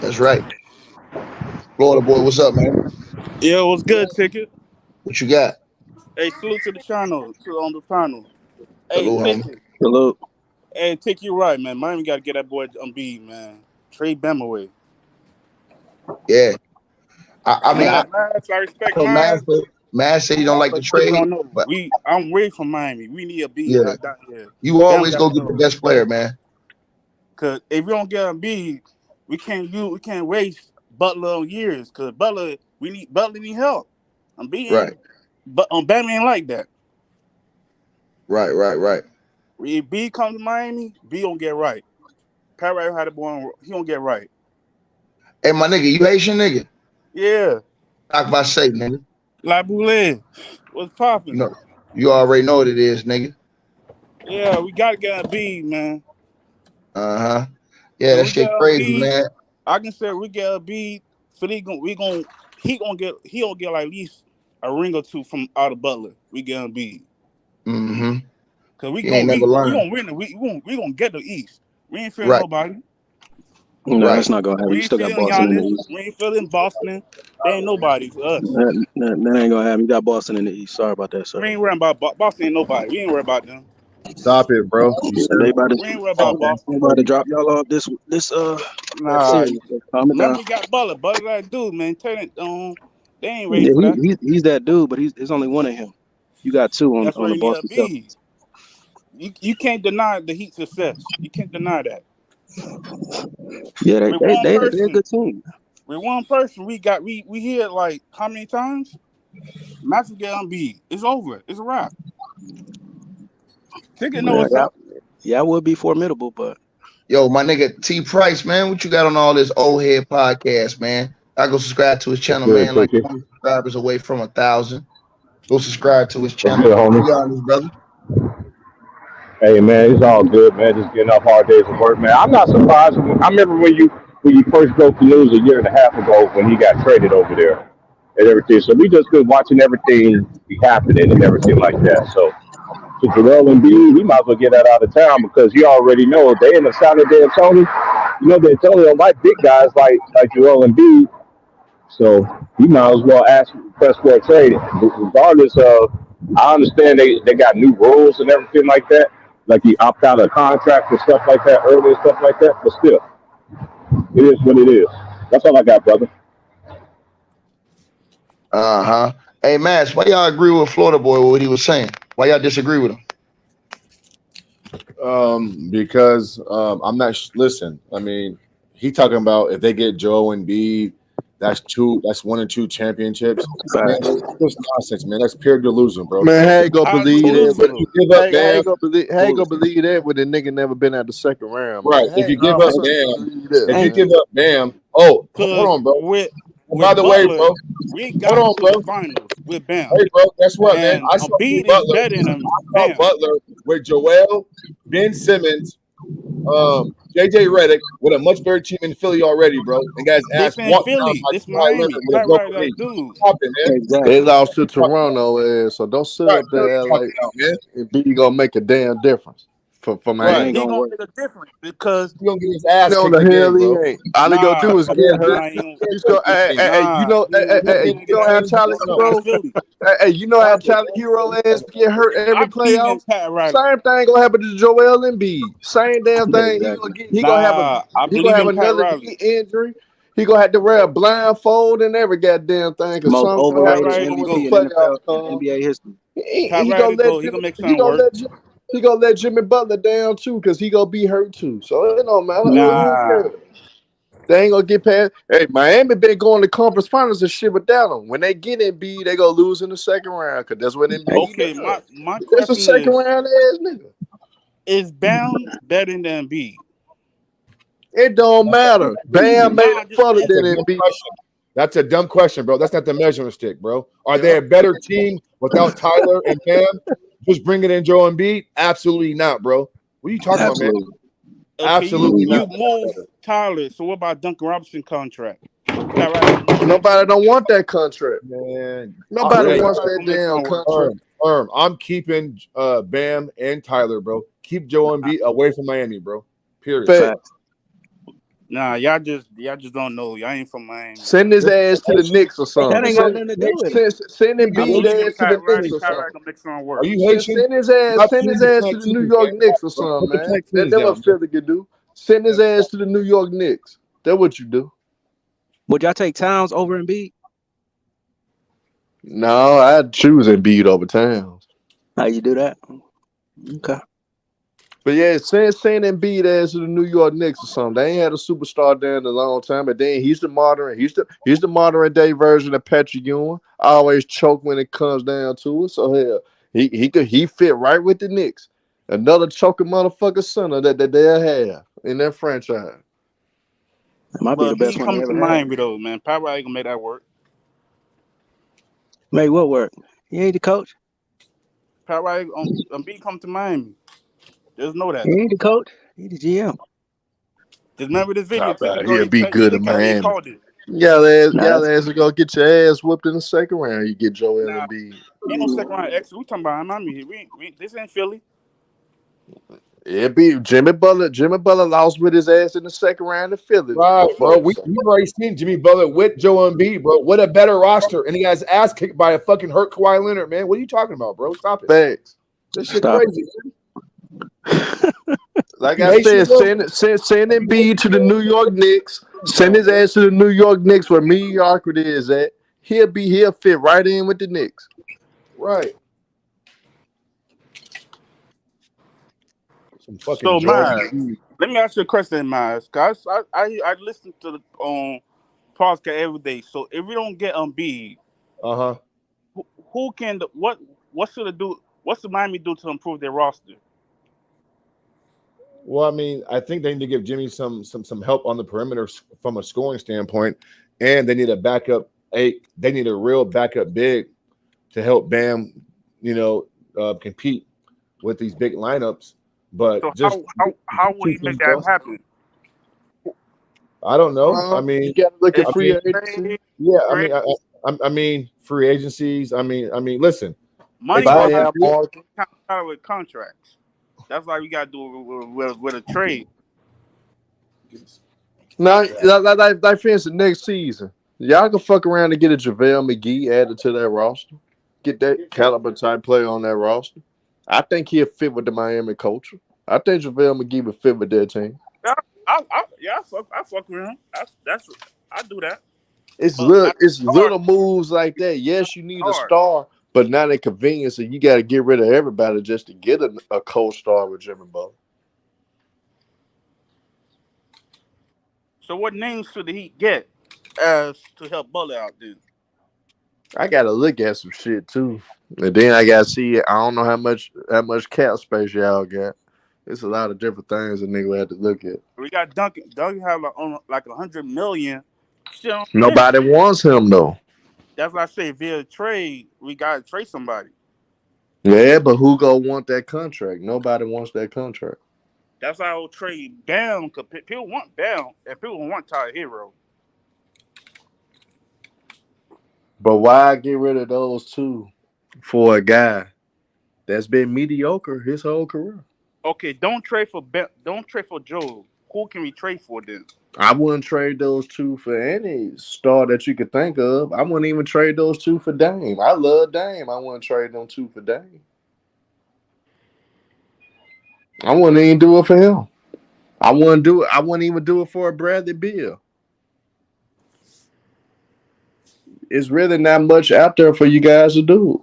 That's right. Florida boy, what's up, man? Yo, what's good, Ticket? What you got? Hey, salute to the channel, on the panel. Hey, Hello, Ticket. Hello. Hey, Ticket, you right, man. Miami got to get that boy Embiid, man. Trade Bam away. Yeah. I mean, I respect Miami. Matt said he don't like the trade. But I'm away from Miami. We need a beat. Yeah. You always go get the best player, man. Cause if we don't get a beat, we can't waste Butler on years. Cause Butler need help. I'm beating. Right. But Bam ain't like that. Right. If B comes to Miami, B don't get right. Pat Riley had a boy. He don't get right. Hey, my nigga, you Haitian nigga? Yeah. Talk about say, nigga. La Boule. What's popping? No, you already know what it is, nigga. Yeah, we gotta get a B, man. Yeah, that shit crazy, man. I can say we get a B. Philly he gonna get like at least a ring or 2 from out of Butler. We get a B. Mm-hmm. Cause we gonna win it. We gonna get the East. We ain't feeling nobody. No, that's not gonna happen. You still got Boston in the East. We ain't feeling Boston. They ain't nobody for us. That ain't gonna happen. You got Boston in the East. Sorry about that, sir. We ain't worrying about Boston. Ain't nobody. We ain't worried about them. Stop it, bro. We ain't worried about Boston. I'm about to drop y'all off this series. Remember we got Butler. Butler that dude, man. Turn it on. They ain't ready for that. He's that dude, but there's only one of him. You got 2 on the Boston Celtics. You can't deny the Heat success. You can't deny that. Yeah, they're a good team. with one person, we hit like how many times? Max will get Embiid. It's over. It's a wrap. Ticket know what's up. Yeah, it would be formidable, but Yo, my nigga T Price, man, what you got on all this old head podcast, man? I go subscribe to his channel, Good, man. Like Tiki. 20 subscribers away from 1,000. Go subscribe to his What's channel. good, homie? Be honest, brother. Hey, man, it's all good, man. Just getting off hard days of work, man. I'm not surprised. I remember when you first broke the news a year and a half ago when he got traded over there and everything. So we just been watching everything be happening and everything like that. So to Joel Embiid, he might as well get that out of town because you already know if they in the San Antonio, you know they totally don't like big guys like Joel Embiid. So you might as well request for a trade. Regardless of, I understand they got new rules and everything like that. Like you opt out of contracts and stuff like that early and stuff like that. But still, it is what it is. That's all I got, brother. Hey, Max, why y'all agree with Florida boy with what he was saying? Why y'all disagree with him? Because I'm not. Listen, I mean, he talking about if they get Joe Embiid, that's 1 or 2 championships. Man, that's nonsense, man. That's pure delusion, bro. Man, how you gonna believe that? If you give up Bam, How you gonna believe that when the nigga never been out the second round? right? Man? If you give up Bam, If you give up Bam. Oh, hold on, bro. With by the Butler, way, bro, we got to the finals with Bam. Hey, bro, guess what, man? And I saw Embiid Butler. is better than I saw Bam. Butler with Joel, Ben Simmons, JJ Redick with a much better team in Philly already, bro. And guys asked in Philly, this Miami. Right, dude. Stop it, man. Exactly. They lost to Toronto, so don't sit up there like Embiid gonna make a damn difference for Miami. He gonna make a difference because he gonna get his ass kicked the again, hell bro. he ain't. All he gonna do is get hurt. He's gonna, you know how Tyler Hero. Hey, you know how Tyler Hero ass get hurt every playoff. Same thing gonna happen to Joel Embiid. Same damn thing. He gonna have another knee injury. He gonna have to wear a blindfold and every goddamn thing. Cause most something overrated MVP in NFL NBA history. He gonna let Jimmy Butler down too, cause he gonna be hurt too. So it don't matter. They ain't gonna get past. Hey, Miami been going to conference finals and shit without them. When they get Embiid, they gonna lose in the second round, cause that's what Embiid. Okay, my question that's a second round ass nigga. Is Bam better than Embiid? It don't matter. Bam made it further than Embiid. That's a dumb question, bro. That's not the measuring stick, bro. Are they a better team without Tyler and Bam? Just bringing in Joe Embiid? Absolutely not, bro. What are you talking about, man? Okay, Absolutely not. You move Tyler. So what about Duncan Robinson contract? Nobody don't want that contract, man. Nobody wants that damn contract. I'm keeping Bam and Tyler, bro. Keep Joe Embiid away from Miami, bro. Period. Nah, y'all just don't know. Y'all ain't from Miami. Send his ass to the Knicks or something. That ain't got nothing to do with it. Send Embiid ass to the Knicks or something. Are you Haitian? Send his ass to the New York Knicks or something, man. That's what Philly can do. Send his ass to the New York Knicks. That's what you do. Would y'all take Towns over Embiid? No, I'd choose Embiid over Towns. How you do that? Okay. But yeah, send Embiid ass to the New York Knicks or something. They ain't had a superstar there in a long time, but then he's the modern day version of Patrick Ewing. Always choke when it comes down to it. So hell, he fit right with the Knicks. Another choking motherfucker center that they'll have in their franchise. It might be the best one ever. Miami though, man. Probably ain't gonna make that work. Make what work? He ain't the coach. Probably Embiid come to Miami. Just know that. He ain't the coach. He the GM. Just remember this video. He'll be good in Miami. Y'all ass go get your ass whooped in the second round. You get Joel Embiid. Ain't no second round exit. We talking about Miami. This ain't Philly. It be Jimmy Butler. Jimmy Butler lost with his ass in the second round of Philly. Right, bro. We've already seen Jimmy Butler with Joel Embiid, bro. What a better roster. And he got his ass kicked by a fucking hurt Kawhi Leonard, man. What are you talking about, bro? Stop it. Thanks. This shit crazy, man. Like I said, send Embiid to the New York Knicks. Send his ass to the New York Knicks where mediocrity is at. He'll fit right in with the Knicks. Right. So, Miles, let me ask you a question, Miles. Cause I listened to podcast every day. So if we don't get Embiid, Uh-huh. who can what should it do? What's the Miami do to improve their roster? Well, I mean, I think they need to give Jimmy some help on the perimeter from a scoring standpoint, and they need a backup eight. They need a real backup big to help Bam, compete with these big lineups. But So just how will he make that happen? I don't know. I mean, you got to look at If free he agency. trade, yeah. trade I mean, free agencies. I mean, listen. money Buy gonna have that market. to count with contracts. That's why we gotta do it with a trade. Now, like for instance, next season, y'all can fuck around and get a JaVale McGee added to that roster. Get that caliber type player on that roster. I think he'll fit with the Miami culture. I think JaVale McGee would fit with their team. Yeah, I fuck with him. I do that. It's But little moves like that. Yes, you need a hard. star, but not a convenience, and you got to get rid of everybody just to get a co-star with Jimmy Butler. So what names should the Heat get as to help Butler out then? I got to look at some shit too, and then I got to see. I don't know how much cap space y'all got. It's a lot of different things a nigga have to look at. We got Duncan. Duncan have like $100 million. Shit on him. Nobody wants him though. That's why I say via trade, we gotta trade somebody. Yeah, but who gonna want that contract? Nobody wants that contract. That's why I will trade down because people want down and people want Tyler Hero. But why get rid of those two for a guy that's been mediocre his whole career? Okay, don't trade for Joe. Who can we trade for then? I wouldn't trade those two for any star that you could think of. I wouldn't even trade those two for Dame. I love Dame. I wouldn't trade them two for Dame. I wouldn't even do it for him. I wouldn't even do it for a Bradley Beal. It's really not much out there for you guys to do.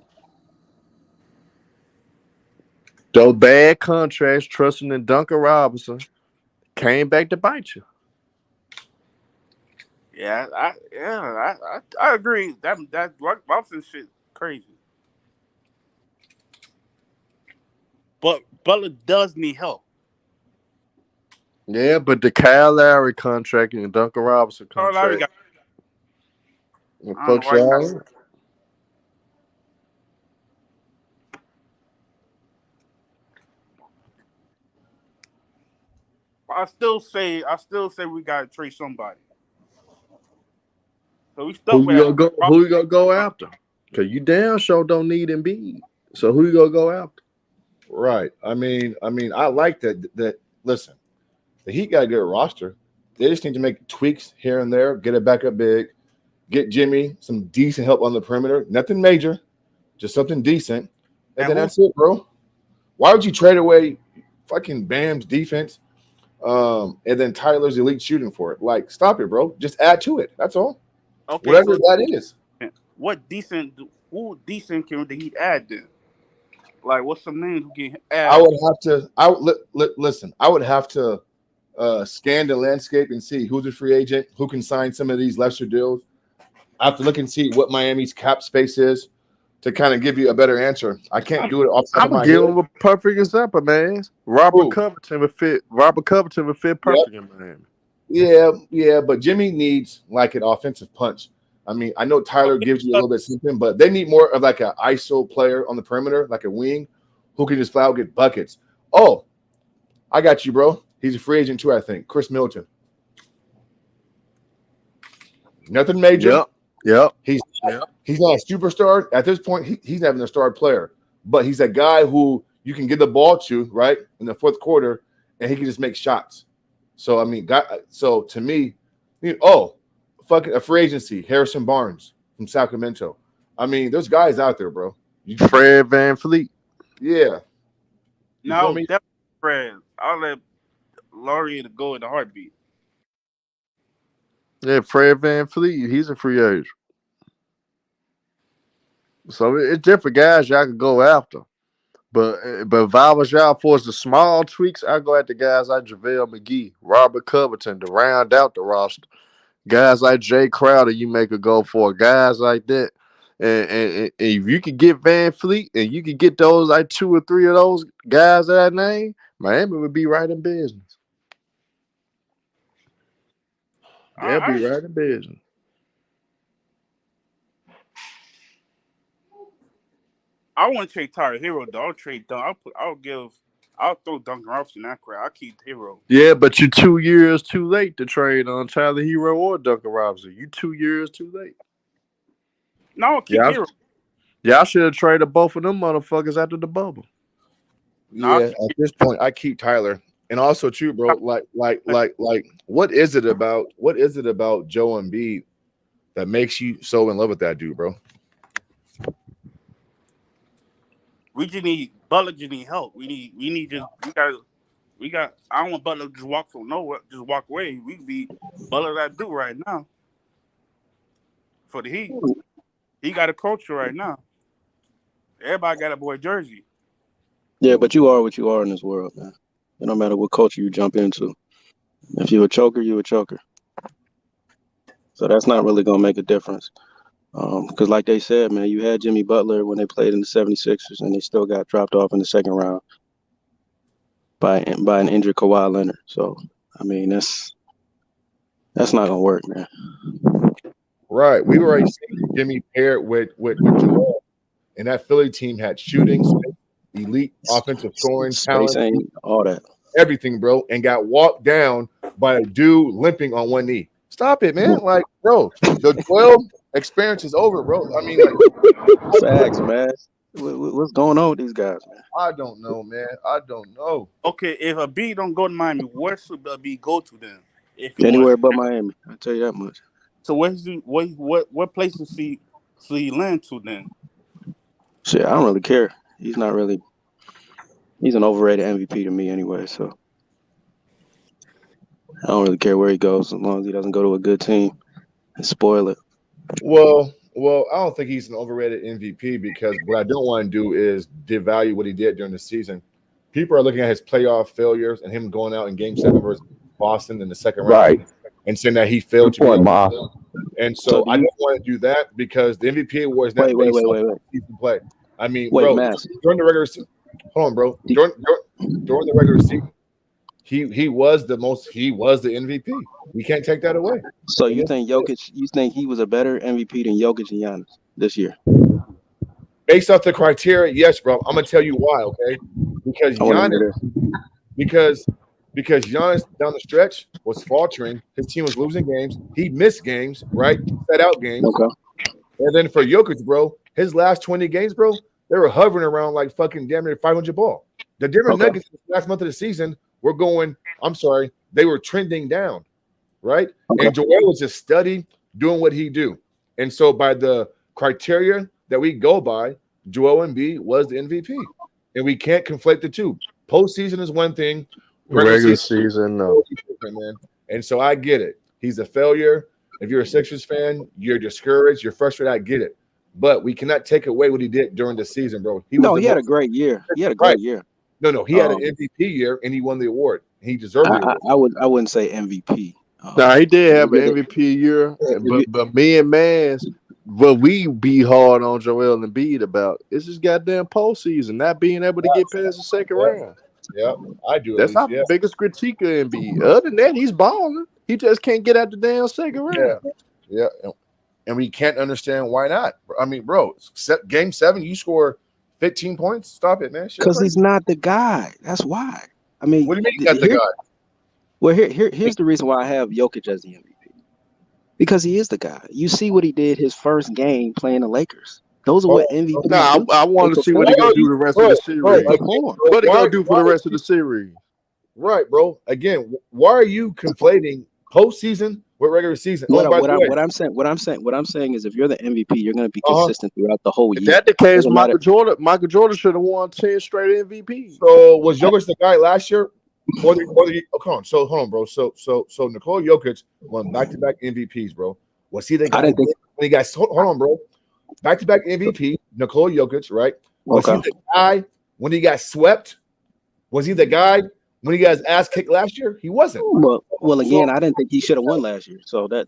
Those bad contracts, trusting in Duncan Robinson, came back to bite you. Yeah, I agree. That Robinson shit crazy. But Butler does need help. Yeah, but the Kyle Lowry contract and the Duncan Robinson contract. Fuck y'all. I still say we gotta trade somebody. So we stuck Who with you gonna go after? Cause you damn sure don't need Embiid. So who you gonna go after? Right. I mean, I like that. Listen, the Heat got a good roster. They just need to make tweaks here and there, get a backup big, get Jimmy some decent help on the perimeter. Nothing major, just something decent. And then that's it, bro. Why would you trade away fucking Bam's defense and then Tyler's elite shooting for it? Like, stop it, bro. Just add to it. That's all. Okay, whatever that is. Who decent can the Heat add then? Like, what's some names who can add? I would have to. Listen. I would have to scan the landscape and see who's a free agent, who can sign some of these lesser deals. I have to look and see what Miami's cap space is to kind of give you a better answer. I can't do it off the top of my head. I'm gonna give him a perfect example, man. Robert Covington would fit perfect in Miami. Yeah, but Jimmy needs like an offensive punch. I mean, I know Tyler gives you a little bit something, but they need more of like an ISO player on the perimeter, like a wing, who can just flat out get buckets. Oh, I got you, bro. He's a free agent too, I think. Chris Middleton. Nothing major. Yep. He's not a superstar. At this point, he's not even a star player. But he's a guy who you can get the ball to, right, in the fourth quarter, and he can just make shots. So, I mean, to me, fucking a free agency, Harrison Barnes from Sacramento. I mean, there's guys out there, bro. Fred VanVleet. Yeah. No, definitely Fred. I'll let Laurie go in the heartbeat. Yeah, Fred VanVleet. He's a free agent. So it's different guys y'all can go after. But if I was y'all for the small tweaks, I go at the guys like JaVale McGee, Robert Covington to round out the roster. Guys like Jay Crowder, you make a go for guys like that. And if you could get Van Fleet and you could get those like 2 or 3 of those guys that I named, Miami would be right in business. They'll be right in business. I want to trade Tyler Hero though. I'll trade Dunk. I'll throw Duncan Robinson in that crowd. I'll keep Hero. Yeah, but you're 2 years too late to trade on Tyler Hero or Duncan Robinson. You 2 years too late. No, I'll keep Hero. Y'all should have traded both of them motherfuckers after the bubble. Yeah, at this point, I keep Tyler. And also too, bro, like what is it about Joe Embiid that makes you so in love with that dude, bro? We just need Butler. Just need help. We got. I don't want Butler to just walk from nowhere, just walk away. We could be Butler that dude right now for the Heat. He got a culture right now. Everybody got a boy jersey. Yeah, but you are what you are in this world, man. It don't matter what culture you jump into. If you're a choker, you're a choker. So that's not really gonna make a difference. Because like they said, man, you had Jimmy Butler when they played in the 76ers and they still got dropped off in the second round by an injured Kawhi Leonard. So, I mean, that's not going to work, man. Right. We were already seeing Jimmy paired with Joel, and that Philly team had shooting, elite offensive scoring, talent, all that. Everything, bro, and got walked down by a dude limping on one knee. Stop it, man. Like, bro, the 12 experience is over, bro. I mean, like, facts, man. What's going on with these guys, man? I don't know, man. I don't know. Okay, if Embiid don't go to Miami, where should Embiid go to then? Anywhere but Miami. I tell you that much. So what place does he land to then? Shit, I don't really care. He's not really. He's an overrated MVP to me anyway. So I don't really care where he goes as long as he doesn't go to a good team and spoil it. Well, I don't think he's an overrated MVP because what I don't want to do is devalue what he did during the season. People are looking at his playoff failures and him going out in Game 7 versus Boston in the second round and saying that he failed to be. And so I don't want to do that because the MVP award is not based on season play. I mean, bro, during the regular season, hold on, bro. During the regular season, he was the MVP. We can't take that away. So you think he was a better MVP than Jokic and Giannis this year? Based off the criteria, yes, bro. I'm gonna tell you why, okay? Because Giannis down the stretch was faltering. His team was losing games. He missed games, right? Set out games. Okay. And then for Jokic, bro, his last 20 games, bro, they were hovering around like fucking damn near 500 ball. The Denver Nuggets last month of the season were they were trending down, right? Okay. And Joel was just steady doing what he do. And so by the criteria that we go by, Joel Embiid was the MVP. And we can't conflate the two. Postseason is one thing. Regular season, no. Man. And so I get it. He's a failure. If you're a Sixers fan, you're discouraged, you're frustrated, I get it. But we cannot take away what he did during the season, bro. He had a great year. He had a great year. No, he had an MVP year and he won the award. He deserved the award. I wouldn't say MVP. No, he did have an MVP year, but me and Mans, what we be hard on Joel Embiid about is his goddamn postseason, not being able to get past the second round. Yeah, I do. That's our biggest critique of Embiid. Other than that, he's balling. He just can't get out the damn second round. Yeah. And we can't understand why not. I mean, bro, Game 7, you score 15 points. Stop it, man. Because he's not the guy. That's why. I mean, what do you mean he's not the guy? Well, here's the reason why I have Jokic as the MVP. Because he is the guy. You see what he did his first game playing the Lakers. Those are what MVP. No, I want to see what he's gonna do the rest of the series. What he gonna do for the rest of the series? Right, bro. Again, why are you conflating postseason with regular season? What I'm saying is, if you're the MVP, you're gonna be consistent throughout the whole year. If that's the case, Michael Jordan should have won 10 straight MVP. So was Jokic the guy last year? Come on. So hold on, bro. So Nikola Jokic won back-to-back MVPs, bro. Was he the guy when he got? Hold on, bro. Back-to-back MVP, Nikola Jokic, right? Was he the guy when he got swept? Was he the guy when he got his ass kicked last year? He wasn't. Well, again, I didn't think he should have won last year. So that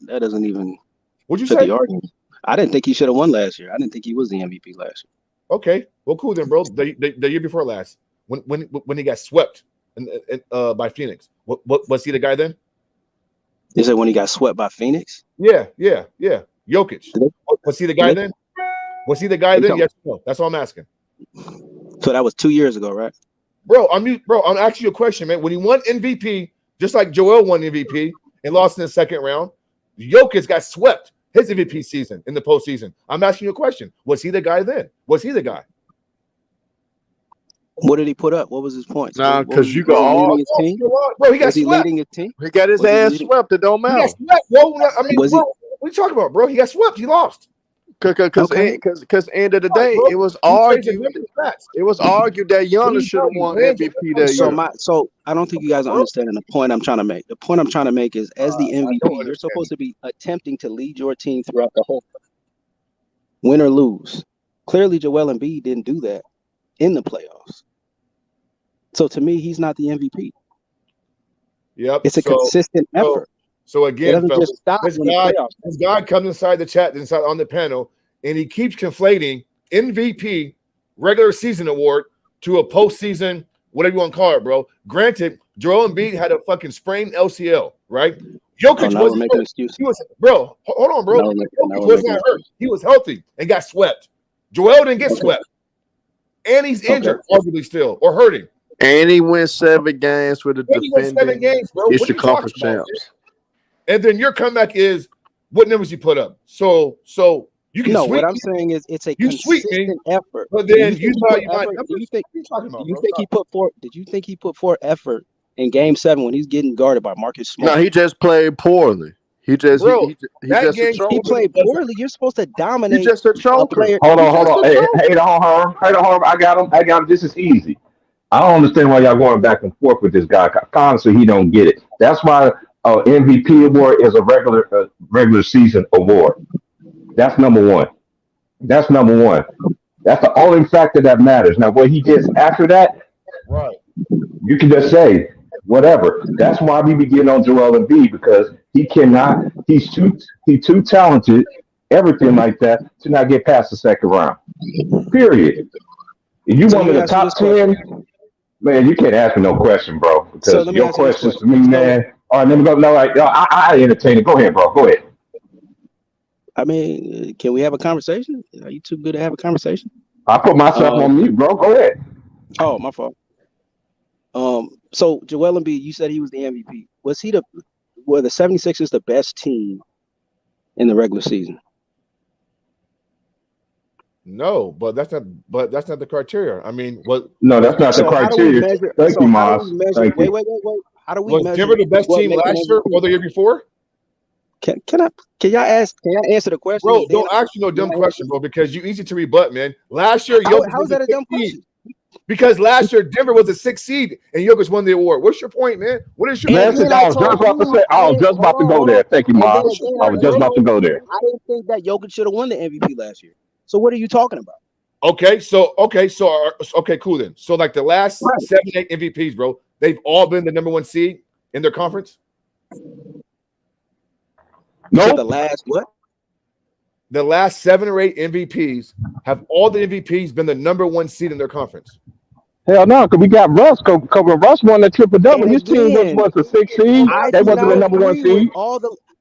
doesn't even What'd you fit say? the argument. I didn't think he should have won last year. I didn't think he was the MVP last year. Okay, well, cool then, bro. The year before last, when he got swept by Phoenix, what was he the guy then? You said when he got swept by Phoenix? Yeah. Jokic. Was he the guy then? Was he the guy then? Yes or no? That's all I'm asking. So that was 2 years ago, right? Bro, I'm asking you a question, man. When he won MVP, just like Joel won MVP and lost in the second round, Jokic got swept his MVP season in the postseason. I'm asking you a question. Was he the guy then? Was he the guy? What did he put up? What was his points? Nah, because you got leading his team. Bro, he got Was he swept. leading his team? He got his ass swept. It don't He matter. got swept, bro. I mean, Was bro, what are you talking about, bro? He got swept. He lost. Because end of the day, Bro, it was he plays argued. the stats. It was argued that Giannis should have won MVP that year. So I don't think you guys are understanding the point I'm trying to make. The point I'm trying to make is, as the MVP, you're supposed to be attempting to lead your team throughout the whole, win or lose. Clearly, Joel Embiid didn't do that in the playoffs. So to me, he's not the MVP. Yep. It's a consistent effort. So again, fellas, just stop this guy comes inside the chat, inside on the panel, and he keeps conflating MVP regular season award to a postseason, whatever you want to call it, bro. Granted, Joel Embiid had a fucking sprained LCL, right? Jokic wasn't making excuses. He was, bro. Hold on, bro. Jokic was not hurt. He was healthy and got swept. Joel didn't get swept, and he's injured, arguably still, or hurting. And he went 7 games with the defending Eastern Conference champs. And then your comeback is what numbers you put up. So you can what I'm saying is it's a consistent effort. But then you think he put forth? Did you think he put forth effort in Game 7 when he's getting guarded by Marcus Smart? No, he just played poorly. He played poorly. You're supposed to dominate. He's just a choker. Hold on. Hey, I got him. This is easy. I don't understand why y'all going back and forth with this guy. Honestly, he don't get it. That's why MVP award is a regular season award. That's number one. That's the only factor that matters. Now, what he gets after that, right? You can just say whatever. That's why we be getting on Joel Embiid, because he cannot. He's too talented, everything like that, to not get past the second round. Period. If you want the top 10. Man, you can't ask me no question, bro. Because your questions to me, man. All right, let me go. No, I entertain it. Go ahead, bro. Go ahead. I mean, can we have a conversation? Are you too good to have a conversation? I put myself on mute, bro. Go ahead. Oh, my fault. So Joel Embiid, you said he was the MVP. Were the 76ers the best team in the regular season? No, but that's not the criteria. I mean, what? No, that's not the criteria. Thank you, Miles. Wait. How do we measure? Was Denver the best team last year or the year before? Can y'all answer the question? Bro, don't ask you no dumb question, bro, because you're easy to rebut, man. Last year, how is that a dumb question? Because last year Denver was a 6th seed and Jokic won the award. What's your point, man? What is your message? I was just about to go there. Thank you, Miles. I was just about to go there. I didn't think that Jokic should have won the MVP last year. So what are you talking about? Okay, cool then. So like the last 7, 8 MVPs, bro, they've all been the number 1 seed in their conference. No, the last what? The last 7 or 8 MVPs have all the MVPs been the number 1 seed in their conference. Hell no, because we got Russ. Russ won the triple double. His team was the 6th seed. They wasn't the number 1 seed.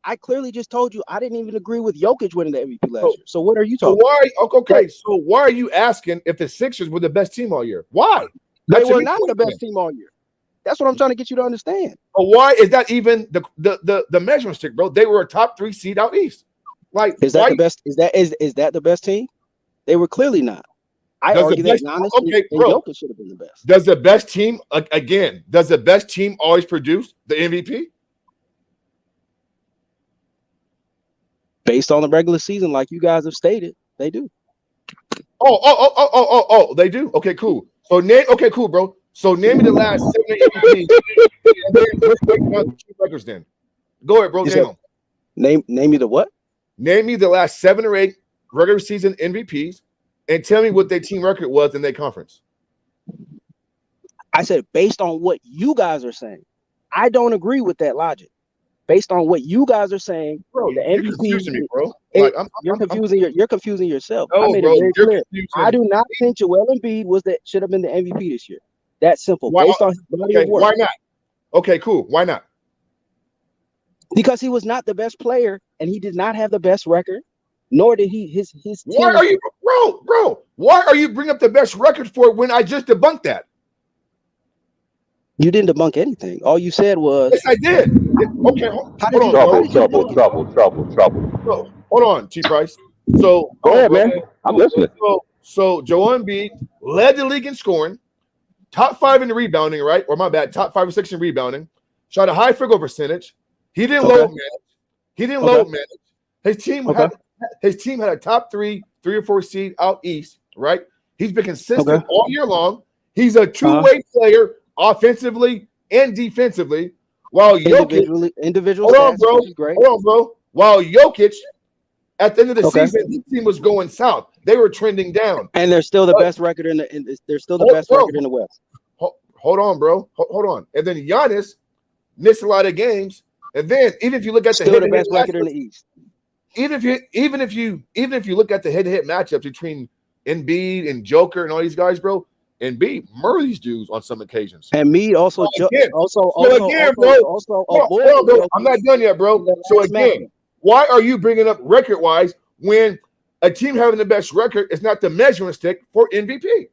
I clearly just told you I didn't even agree with Jokic winning the MVP last year. So what are you talking about? So why are you asking if the Sixers were the best team all year? Why? They were not the best team all year. That's what I'm trying to get you to understand. But why is that even the measuring stick, bro? They were a top 3 seed out east. Like, is that the best? Is that the best team? They were clearly not. I argue that Giannis and Jokic should have been the best. Does the best team Does the best team always produce the MVP? Based on the regular season, like you guys have stated, they do. They do. Okay, cool. So cool, bro. So name me the last 7 MVPs. And then let's break down the 2 records then. Go ahead, bro. Name me the what? Name me the last 7 or 8 regular season MVPs and tell me what their team record was in their conference. I said, based on what you guys are saying. I don't agree with that logic. Based on what you guys are saying, Bro, the you're MVP. confusing me, bro. Like You're confusing yourself. No, I made bro, it very you're clear. confusing. I do not think Joel Embiid should have been the MVP this year. That's simple. Why, based on his body of work. Why not? Okay, cool. Why not? Because he was not the best player, and he did not have the best record, nor did he his team. Why are you, bro? Why are you bringing up the best record for it when I just debunked that? You didn't debunk anything. All you said was, yes, I did. Okay, hold on. Trouble. Bro, hold on, T Price. So go ahead, man. I'm listening. So Joel Embiid led the league in scoring, top 5 in the rebounding, right? Or my bad, top 5 or 6 in rebounding. Shot a high field goal percentage. He didn't load manage. His team had a top 3 or 4 seed out east, right? He's been consistent all year long. He's a two-way player, offensively and defensively. While Jokic, individual hold on, bro. While Jokic, at the end of the season, his team was going south. They were trending down, and they're still the best record in the. They're still the best record in the West. Hold on, bro. Hold on. And then Giannis missed a lot of games. And then even if you look at the best record in the East. Even if you look at the head-to-head matchups between Embiid and Joker and all these guys, bro, Embiid murder these dudes on some occasions. Embiid also bro, I'm not done yet, bro. So again, why are you bringing up record-wise when a team having the best record is not the measuring stick for MVP?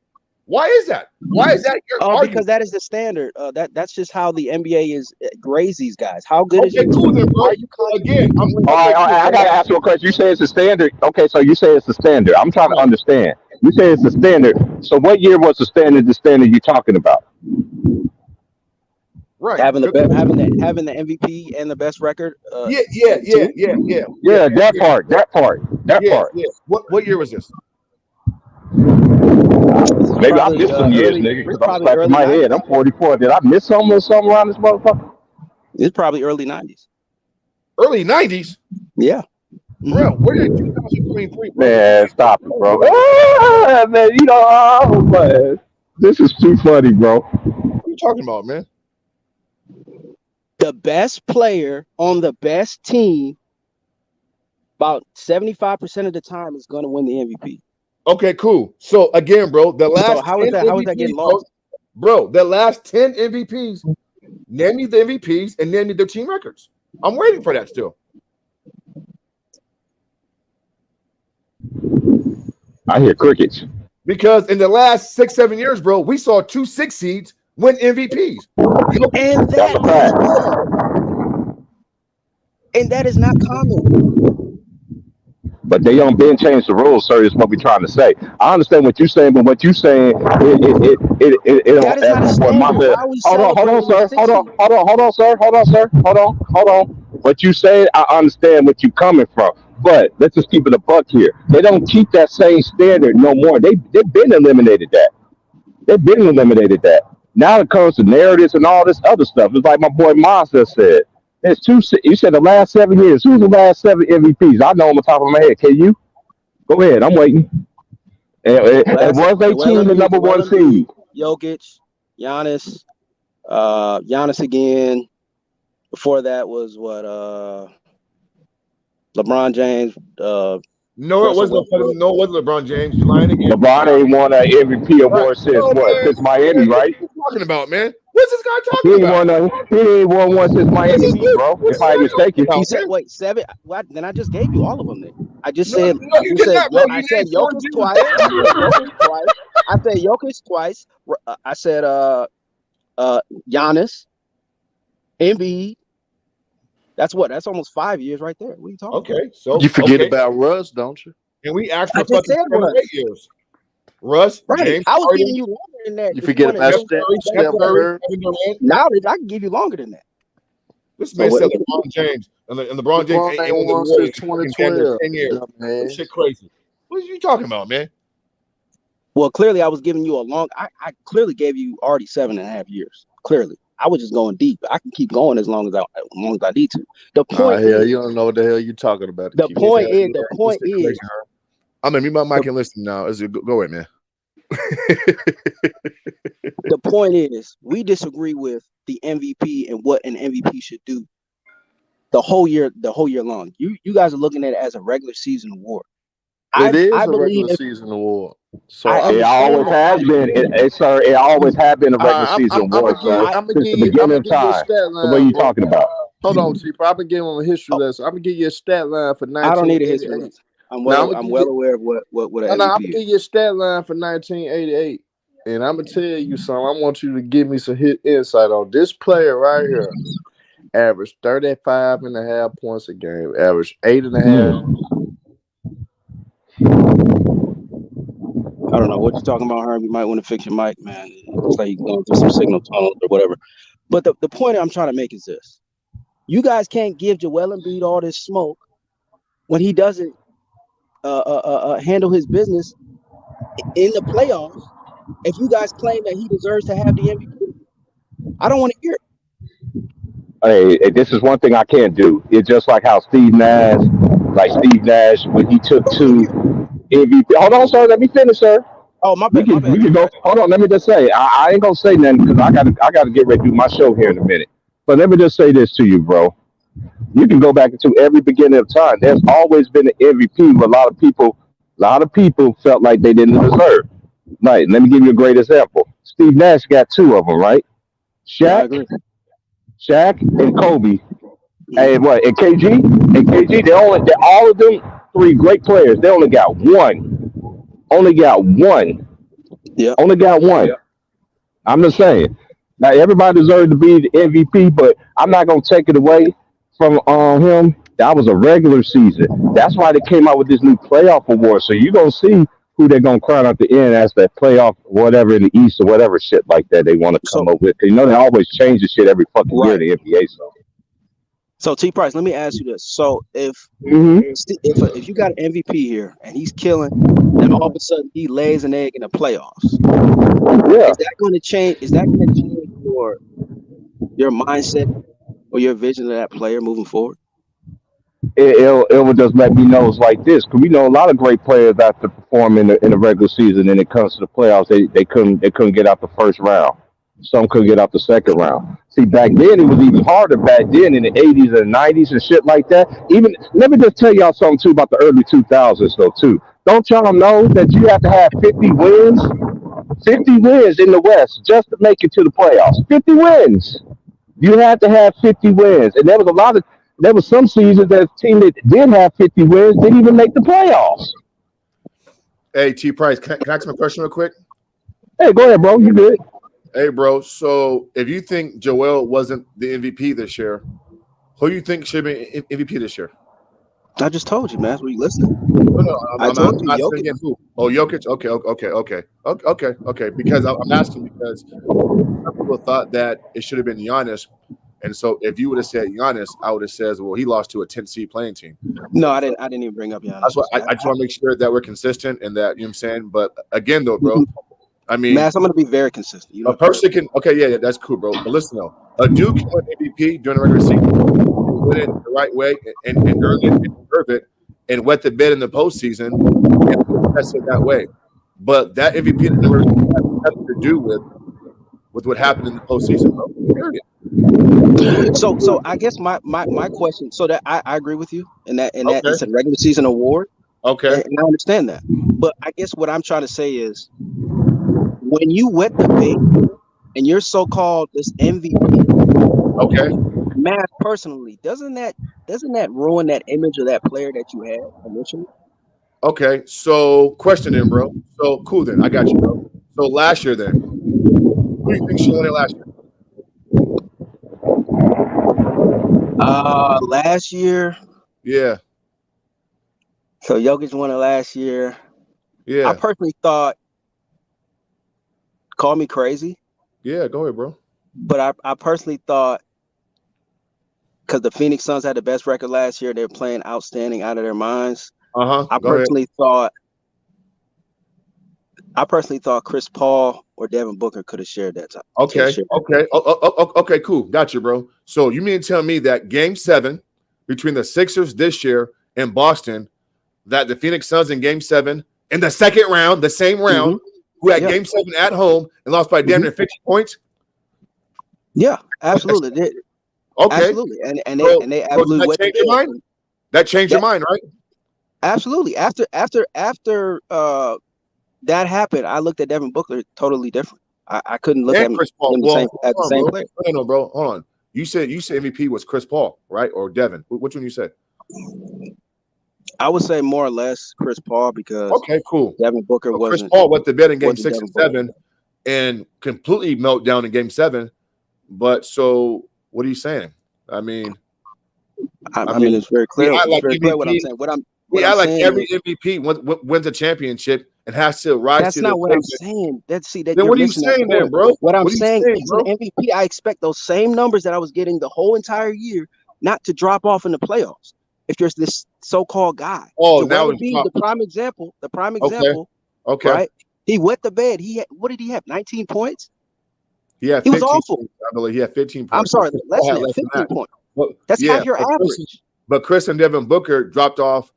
Why is that? Why is that your argument? Because that is the standard. That's just how the NBA grades these guys. How good is your cool then, bro. Again, all right, I gotta ask you a question. You say it's a standard. Okay, so you say it's a standard. I'm trying to understand. You say it's a standard. So what year was the standard you're talking about? Right. Having the MVP and the best record. Yeah. That part. Yeah. What year was this? Maybe I missed some years, nigga, because I'm scratching my head. I'm 44. Did I miss something around this motherfucker? It's probably early 90s. Early 90s? Yeah. Bro, where did 2023? Man, stop it, bro. Man, man. This is too funny, bro. What are you talking about, man? The best player on the best team, about 75% of the time, is going to win the MVP. Okay, cool. So again, bro, the last so how is that getting lost? Bro, the last 10 MVPs, name me the MVPs and name me their team records. I'm waiting for that still. I hear crickets. Because in the last 6-7 years, bro, we saw 2 6 seeds win MVPs. And that is not common. But they don't been change the rules, sir, is what we're trying to say. I understand what you're saying, but what you're saying, that is not a standard. Hold on. What you say, I understand what you're coming from. But let's just keep it a buck here. They don't keep that same standard no more. They've been eliminated that. Now it comes to narratives and all this other stuff. It's like my boy Mazda said. There's 2. You said the last 7 years. Who's the last 7 MVPs? I know on the top of my head. Can you? Go ahead. I'm waiting. And was they team the number 1 seed? Jokic, Giannis, Giannis again. Before that was what? LeBron James. No, it wasn't LeBron James. You lying again? LeBron ain't won an MVP award since Miami, right? What are you talking about, man? What's this guy talking about? He ain't won one since Miami, bro. If I'm mistaken. He said, "Wait, 7." What? Then I just gave you all of them. Then I just said, I said Jokic twice. I said Jokic twice. I said Giannis, Embiid. That's almost 5 years right there. What are you talking about? Okay, so you forget about Russ, don't you? And we asked for fucking 7 8 years. Russ, right? James I was giving you longer than that. You forget about Steph Curry. Knowledge, I can give you longer than that. This man said LeBron James, and LeBron James ain't won since 2012. 10 years. This shit crazy. What are you talking about, man? Well, clearly, I was giving you I clearly gave you already 7.5 years. Clearly. I was just going deep. I can keep going as long as I need to. The point is, you don't know what the hell you're talking about. The point is, I'm gonna mute my mic and listen now. Go ahead, man. The point is, we disagree with the MVP and what an MVP should do the whole year long. You guys are looking at it as a regular season award. It is I a regular believe season award. So I It always has been, sir. It always has been a regular season award, sir. I'm gonna Since the give you beginning of a time. stat So what are line, you bro. talking about? Hold on, Chief. I've been giving him a history lesson. I'm gonna give you a stat line for I don't need a history 1988. lesson. I'm Now, well aware of what No, an I'm gonna MVP give is. you a stat line for 1988, and I'm gonna tell you something. I want you to give me some insight on this player right here. Averaged 35.5 points a game. Averaged 8.5. I don't know what you're talking about, Herb. You might want to fix your mic, man. It looks like you're going through some signal tunnels or whatever. But the point I'm trying to make is this. You guys can't give Joel Embiid all this smoke when he doesn't handle his business in the playoffs. If you guys claim that he deserves to have the MVP, I don't want to hear it. Hey, this is one thing I can't do. It's just like how Steve Nash, when he took two MVP. Hold on, sir. Let me finish, sir. Oh, my We bad. can go. Hold on. Let me just say, I ain't gonna say nothing because I gotta get ready to do my show here in a minute. But let me just say this to you, bro. You can go back into every beginning of time. There's always been an MVP, but a lot of people felt like they didn't deserve. Right. Let me give you a great example. Steve Nash got two of them, right? Yeah, I agree. Shaq and Kobe. And what? And KG. They're all of them three great players. They only got one. Only got one. Yeah. Only got one. I'm just saying. Now everybody deserves to be the MVP, but I'm not gonna take it away from him. That was a regular season. That's why they came out with this new playoff award. So you're gonna see who they're gonna crown at the end as that playoff, whatever in the East or whatever shit like that they want to come up with. You know they always change the shit every fucking year in the NBA. So T Price, let me ask you this. So if you got an MVP here and he's killing, and all of a sudden he lays an egg in the playoffs, is that going to change? Is that going to change your mindset or your vision of that player moving forward? It would just let me know it's like this because we know a lot of great players after performing in the regular season and it comes to the playoffs they couldn't get out the first round. Some couldn't get out the second round. See, back then it was even harder. Back then in the 80s and 90s and shit like that. Even let me just tell y'all something too about the early 2000s though too. Don't y'all know that you have to have 50 wins? 50 wins in the West just to make it to the playoffs. 50 wins. You had to have 50 wins, and there was some seasons that a team that did have 50 wins didn't even make the playoffs. Hey, T Price, can I ask my question real quick? Hey, go ahead, bro. You good? Hey, bro. So if you think Joel wasn't the MVP this year, who do you think should be MVP this year? I just told you, man. Were you listening? No, I'm told you, asking Jokic. again. Who? Oh, Jokic. Okay. Because I'm asking because some people thought that it should have been Giannis, and so if you would have said Giannis, I would have said, well, he lost to a 10 seed playing team. No, I didn't even bring up Giannis. That's why I just want to make sure that we're consistent and that you know what I'm saying. But again, though, bro, I mean, Mass, I'm going to be very consistent. a person can yeah, that's cool, bro. But listen though, a dude can win MVP during the regular season, win it the right way, and earn it and deserve it, and wet the bed in the postseason and test it that way. But that MVP has nothing to do with what happened in the postseason, bro. Period. So I guess my question. So that I agree with you, and that it's a regular season award. Okay, and I understand that. But I guess what I'm trying to say is, when you wet the bed and you're so-called this MVP, Matt, personally, doesn't that ruin that image of that player that you had initially? Okay, so question then, bro. So cool then, I got you, bro. So last year then, who do you think should win it last year? Last year. Yeah. So Jokic won it last year. Yeah. I personally thought, call me crazy. Yeah, go ahead, bro. But I personally thought, because the Phoenix Suns had the best record last year, they were playing outstanding out of their minds. I personally thought Chris Paul or Devin Booker could have shared that time. Okay, cool. Got you, bro. So you mean to tell me that Game 7 between the Sixers this year and Boston, that the Phoenix Suns in Game 7 in the second round, the same round, who had Game 7 at home and lost by damn near 50 points? Yeah, absolutely. Okay, absolutely, and they absolutely that changed your mind. That changed your mind, right? Absolutely. After that happened, I looked at Devin Booker totally different. I couldn't look at him Chris Paul. as the same player. No, bro. Hold on. You said MVP was Chris Paul, right? Or Devin? Which one you said? I would say more or less Chris Paul because cool. Devin Booker wasn't. Chris Paul went to bed in Game 6 and 7 and completely melt down in Game 7. But so, what are you saying? I mean, it's very clear. It's very clear what I'm saying. What I'm every MVP wins a championship and has to rise. That's not what I'm saying. Then what are you saying, then, bro? What I'm saying is an MVP. I expect those same numbers that I was getting the whole entire year not to drop off in the playoffs. If you're this so-called guy, now Embiid, the prime example. Okay. Right? He wet the bed. What did he have? 19 points. He was awful. Points, I believe he had 15 points. I'm sorry, less than 15 points. That's half your average. But Chris and Devin Booker dropped off.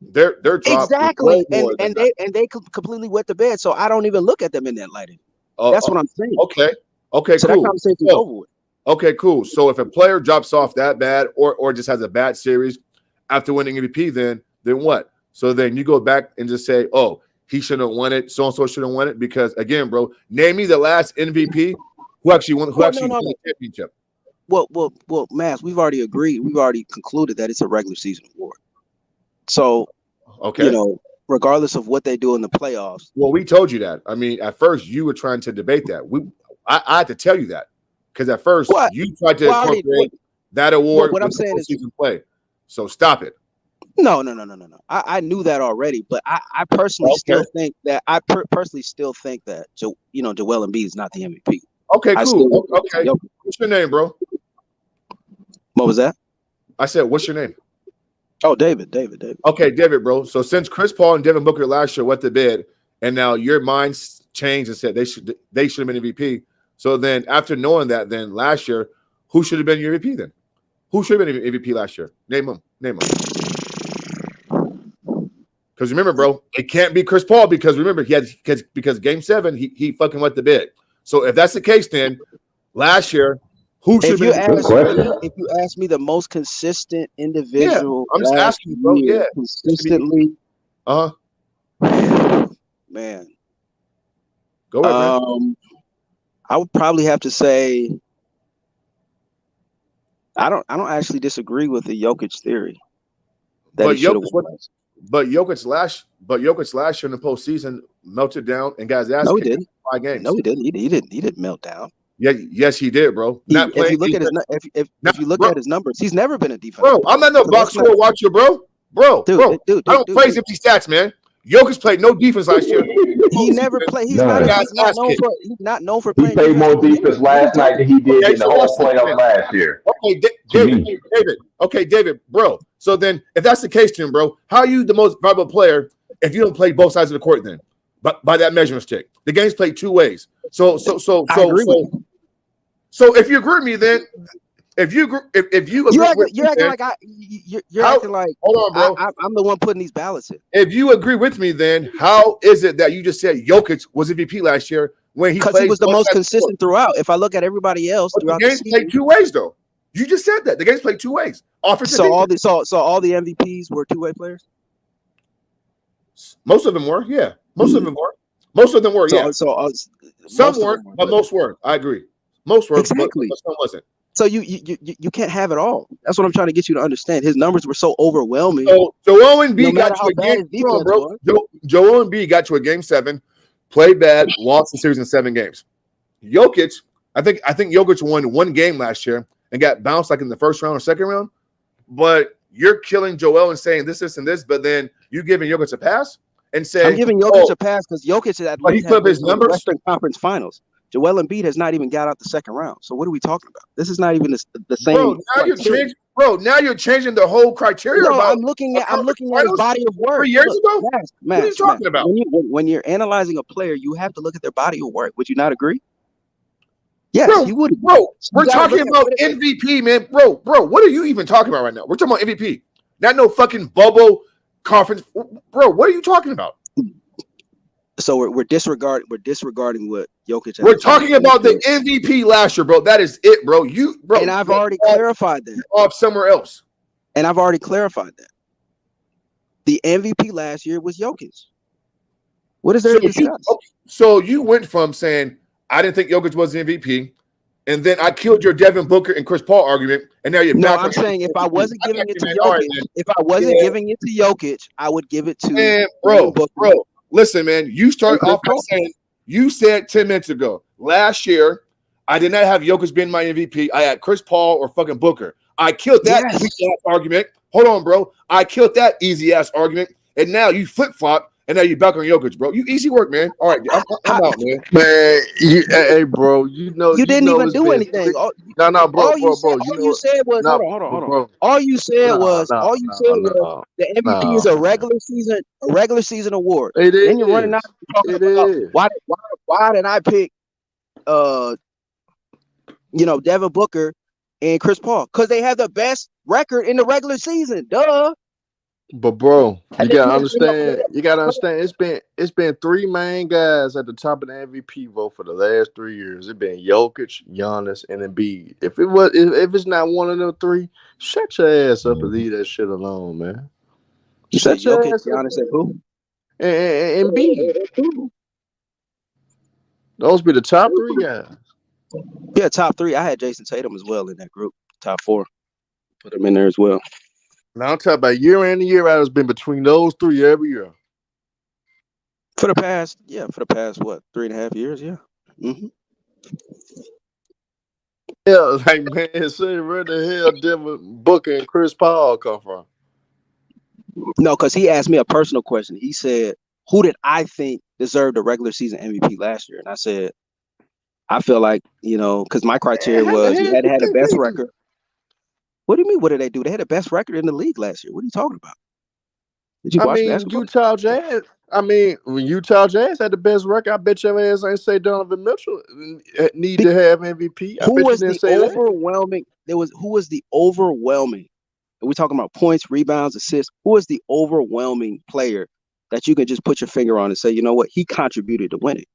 Their drop exactly, and they completely wet the bed. So I don't even look at them in that light. That's what I'm saying. Okay, so cool. That conversation's over with. Okay, cool. So if a player drops off that bad, or just has a bad series after winning MVP, then what? So then you go back and just say, oh, he shouldn't have won it. So and so shouldn't have won it because again, bro, name me the last MVP who actually won the championship. Well, Mass, we've already agreed. We've already concluded that it's a regular season award. So, regardless of what they do in the playoffs. Well, we told you that. I mean, at first you were trying to debate that. I had to tell you that because at first you tried to incorporate that award. What I'm saying is season play. So stop it. No. I knew that already, but I personally still think that Joel Embiid is not the MVP. Okay, cool. Okay, what's your name, bro? What was that? I said, what's your name? Oh, David. Okay, David, bro. So since Chris Paul and Devin Booker last year wet the bed, and now your mind's changed and said they should have been MVP. So then after knowing that, then last year, who should have been your MVP then? Who should have been MVP last year? Name him. Because remember, bro, it can't be Chris Paul because remember because Game 7 he fucking wet the bed. So if that's the case, then last year, who should be? If you ask me the most consistent individual, I'm just asking you, bro. Yeah, consistently. Man, go ahead, man. I would probably have to say I don't actually disagree with the Jokic theory. But Jokic last year in the postseason melted down and got his ass kicked in 5 games. No, he didn't. He didn't melt down. Yeah, yes, he did, bro. If you look at his numbers, he's never been a defense. Bro, I'm not no box score watcher, bro. Dude, I don't praise empty stats, man. Jokic played no defense last year. He never played. He's not known for playing. He played more defense last night than he did in the whole playoff last year. Okay, David, bro. So then, if that's the case, then, bro, how are you the most valuable player if you don't play both sides of the court? Then, but by that measurement stick, the game's played 2 ways. So if you agree with me, then you're acting like hold on, bro. I'm the one putting these ballots in. If you agree with me, then how is it that you just said Jokic was MVP last year when he was the most consistent throughout? If I look at everybody else throughout the games played 2 ways, though. You just said that the games played 2 ways. So all the MVPs were 2-way players. Most of them were, yeah. Most of them were, yeah. Some weren't, but most were. I agree. Most were, exactly. But some wasn't. So you can't have it all. That's what I'm trying to get you to understand. His numbers were so overwhelming. So Joel Embiid got to a game, bro. Joel Embiid got to a Game 7, played bad, lost the series in 7 games. Jokic, I think Jokic won 1 game last year and got bounced like in the first round or second round. But you're killing Joel and saying this, and this, but then you giving Jokic a pass and say I'm giving Jokic a pass because Jokic at he put up his numbers Western Conference Finals. Joel Embiid has not even got out the second round. So what are we talking about? This is not even the same. Now you're changing the whole criteria. No, I'm looking at his body of work. 3 years ago? What are you talking about? When you're analyzing a player, you have to look at their body of work. Would you not agree? Yes, you would. Bro, we're talking about MVP, man. Bro, what are you even talking about right now? We're talking about MVP. Not no fucking bubble conference. Bro, what are you talking about? So we're disregarding what Jokic. We're talking about the MVP last year, bro. That is it, bro. And I've already clarified that. Off somewhere else. And I've already clarified that. The MVP last year was Jokic. What is there to discuss? So you went from saying I didn't think Jokic was the MVP, and then I killed your Devin Booker and Chris Paul argument, and now you're back. No, I'm saying if I wasn't giving it to Jokic, giving it to Jokic, I would give it to bro. Listen, man, you started off by saying you said 10 minutes ago, last year, I did not have Jokic being my MVP. I had Chris Paul or fucking Booker. I killed that weak-ass argument. Hold on, bro. I killed that easy-ass argument, and now you flip-flop, and now you're back on Jokic, bro. You easy work, man. All right, I'm out, man. Man, hey, bro, you didn't even do anything. No, bro, All you said was hold on. All you said was the MVP is a regular season award. It is. Then you're running out talking about why did I pick Devin Booker and Chris Paul? Because they have the best record in the regular season. Duh. But bro, you gotta understand. It's been three main guys at the top of the MVP vote for the last 3 years. It's been Jokic, Giannis, and Embiid. If it's not one of them three, shut your ass up and leave that shit alone, man. Shut your ass up. Giannis and who? And Embiid. Those be the top three guys. Yeah, top three. I had Jason Tatum as well in that group. Top four. Put him in there as well. Now I'm talking about year in and year out. It's been between those three every year. For the past, what, 3.5 years? Yeah. Mm-hmm. Yeah, like man, say where the hell Devin Booker and Chris Paul come from? No, because he asked me a personal question. He said, "Who did I think deserved the regular season MVP last year?" And I said, "I feel like because my criteria was you had to have the best record." What do you mean? What did they do? They had the best record in the league last year. What are you talking about? Did you watch basketball? Utah Jazz. When Utah Jazz had the best record, I bet your ass ain't say Donovan Mitchell need to have MVP. Who was the overwhelming? Who was the overwhelming? We're talking about points, rebounds, assists. Who was the overwhelming player that you can just put your finger on and say, you know what, he contributed to winning?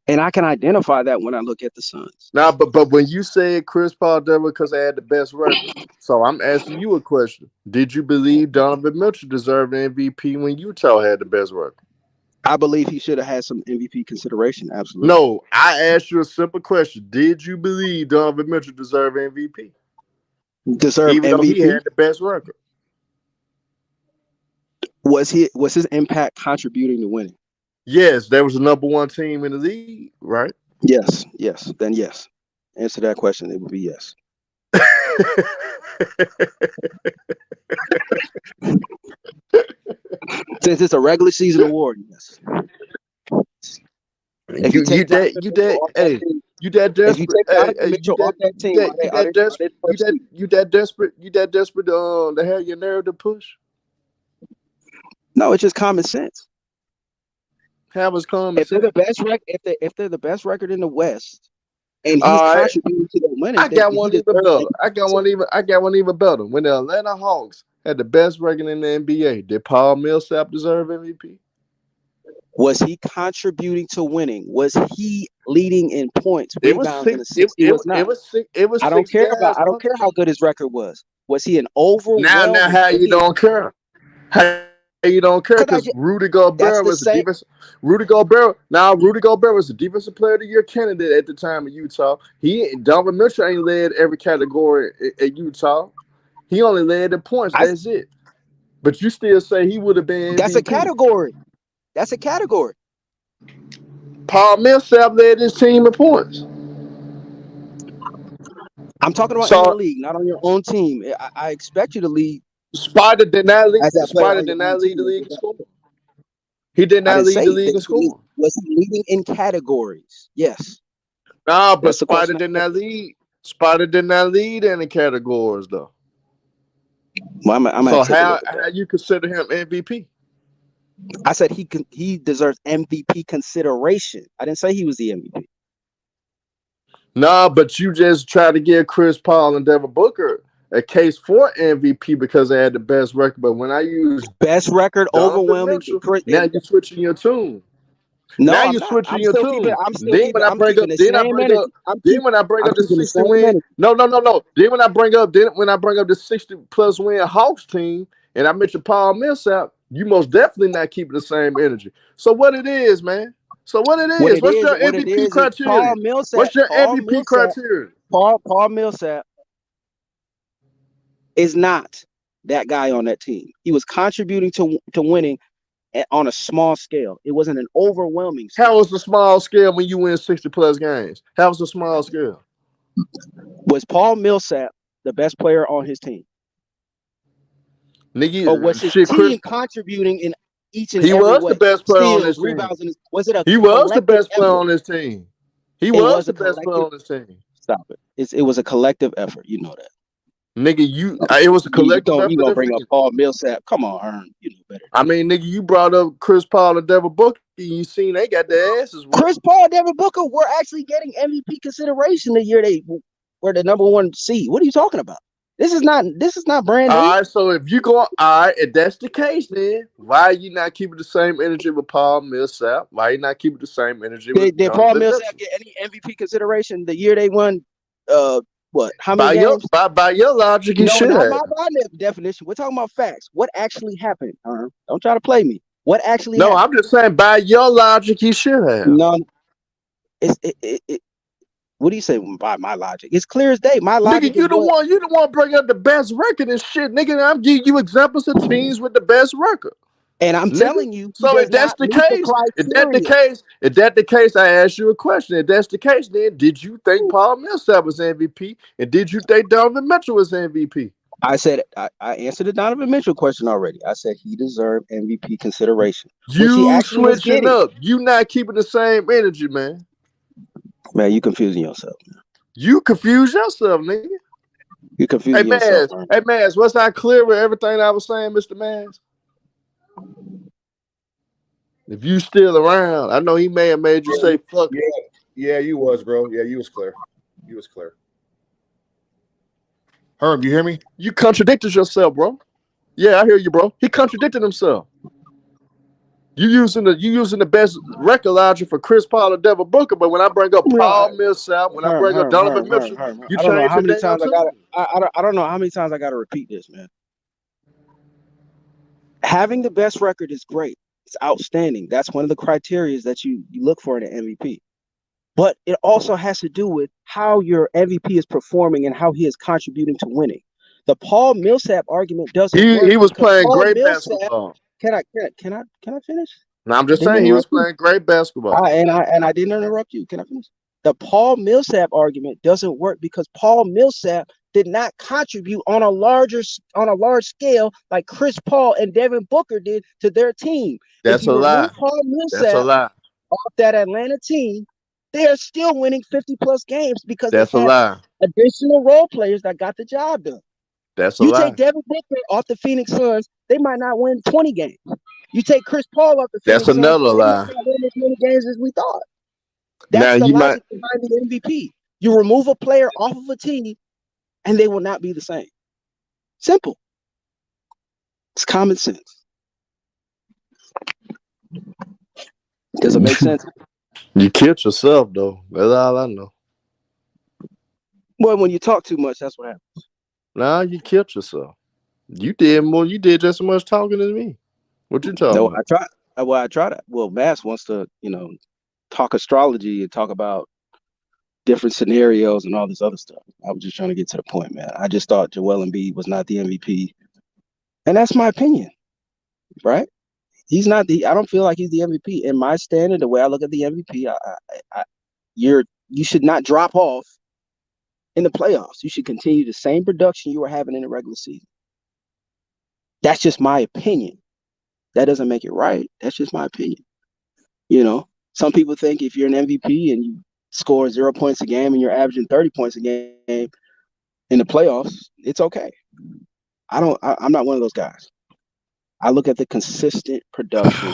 And I can identify that when I look at the Suns. Now, but when you said Chris Paul Denver because they had the best record, so I'm asking you a question. Did you believe Donovan Mitchell deserved an MVP when Utah had the best record? I believe he should have had some MVP consideration. Absolutely. No, I asked you a simple question. Did you believe Donovan Mitchell deserved MVP? Even though he had the best record. Was his impact contributing to winning? Yes, there was the number one team in the league, right? Yes. Then yes. Answer that question, it would be yes. Since it's a regular season award, yes. You that desperate to have your narrative push? No, it's just common sense. Have us come. If they're the best record, if they're the best record in the West, and he's contributing to the winning, I got one even better. I got one even better. When the Atlanta Hawks had the best record in the NBA, did Paul Millsap deserve MVP? Was he contributing to winning? Was he leading in points, rebounds, and assists? It was not. It was. I don't care how good his record was. Was he an overwhelming? Now, how you don't care? You don't care because Rudy Gobert was the defense. Rudy Gobert was the defensive player of the year candidate at the time in Utah. Donovan Mitchell ain't led every category at Utah. He only led the points. That's it. But you still say he would have been. That's MVP. That's a category. Paul Millsap led his team in points. I'm talking about in the league, not on your own team. I expect you to lead. Spider did not lead the league in scoring. He did not lead the league in scoring. Was he leading in categories? Yes. Nah, but Spider did not lead. Spider did not lead in the categories though. Well, so how you consider him MVP? I said he deserves MVP consideration. I didn't say he was the MVP. Nah, but you just try to give Chris Paul and Devin Booker a case for MVP because they had the best record. But when I use best record overwhelming, now you're switching your tune. No, Now I'm you're not. switching your tune. I'm still Then keeping when I I'm bring keeping up, the then I same bring energy. up, then when I bring I'm up the keeping the 60 same win, energy. no. Then when I bring up, the 60+ win Hawks team, and I mention Paul Millsap, you most definitely not keeping the same energy. So what it is, man? So what it What is? it What's is, your MVP is criteria? What's your MVP criteria? Paul Millsap is not that guy on that team. He was contributing to winning on a small scale. It wasn't an overwhelming scale. How was the small scale when you win 60+ games? How was the small scale? Was Paul Millsap the best player on his team? Nigga, Or was his shit, team Chris, contributing in each and he every was the way? best player on Steals, this team. rebounds, and was it a He was the collective best player effort? on this team. He It was was the a best player collective. on this team. Stop it. It was a collective effort. You know that. Nigga, it was a collective You effort. gonna bring up Paul Millsap? Come on, Ern. You know better. I mean, nigga, you brought up Chris Paul and Devin Booker. You seen they got their asses whooped. Chris Paul, Devin Booker were actually getting MVP consideration the year they were the #1 seed. What are you talking about? This is not brand new. All right, so if you go, all right, if that's the case, then why are you not keeping the same energy with Paul Millsap? Why are you not keeping the same energy with Did Paul Donovan Millsap Mitchell? get any MVP consideration the year they won? What? How By many your games? by your logic, he No, should not have. my definition. We're talking about facts. What actually happened? Don't try to play me. What actually No, happened? I'm just saying, by your logic, he should have. No, what do you say by my logic? It's clear as day. My logic Nigga, you is the what, one bring up the best record and shit, nigga. I'm giving you examples of teams with the best record. and I'm Nigga. telling you, he So does if that's not the meet the case, if that the case, I ask you a question. If that's the case, then did you think Paul Millsap was MVP? And did you think Donovan Mitchell was MVP? I said I answered the Donovan Mitchell question already. I said he deserved MVP consideration, which he You actually was switching getting. up. You not keeping the same energy, man. Man, you confusing yourself. You confuse yourself, nigga. You confusing yourself. Hey, Maz, was I clear with everything I was saying, Mr. Maz? If you still around, I know he may have made you say fuck. Yeah, you was, bro. Yeah, you was clear. You was clear. Herb, you hear me? You contradicted yourself, bro. Yeah, I hear you, bro. He contradicted himself. You using the best record logic for Chris Paul and Devin Booker, but when I bring up Paul Millsap, when I bring up Donovan Mitchell, you I don't know change how your many damn times tune. I don't know how many times I got to repeat this, man. Having the best record is great. It's outstanding. That's one of the criteria that you look for in an MVP. But it also has to do with how your MVP is performing and how he is contributing to winning. The Paul Millsap argument doesn't work. He was playing Paul great Millsap, basketball. can I finish? No, I'm just saying he was playing great basketball. And I didn't interrupt you. Can I finish? The Paul Millsap argument doesn't work because Paul Millsap did not contribute on a large scale like Chris Paul and Devin Booker did to their team. That's a lie. Paul Millsap That's a lie. off that Atlanta team, they are still winning 50+ games because That's a lie. additional role players that got the job done. That's a lie. Take Devin Booker off the Phoenix Suns, they might not win 20 games. You take Chris Paul off the Phoenix Suns, another lie. They might not win as many games as we thought. That's the logic behind the MVP. You remove a player off of a team, and they will not be the same. Simple. It's common sense. Does it make sense? You killed yourself, though. That's all I know. Well, when you talk too much, that's what happens. Nah, you killed yourself. You did more. You did just as much talking as me. What you talking about? I tried. Well, Mass wants to, talk astrology and talk about different scenarios and all this other stuff. I was just trying to get to the point, man. I just thought Joel Embiid was not the MVP. And that's my opinion, right? He's not I don't feel like he's the MVP. In my standard, the way I look at the MVP, you should not drop off in the playoffs. You should continue the same production you were having in the regular season. That's just my opinion. That doesn't make it right. That's just my opinion. Some people think if you're an MVP and you score 0 points a game and you're averaging 30 points a game in the playoffs, it's okay. I'm not one of those guys. I look at the consistent production.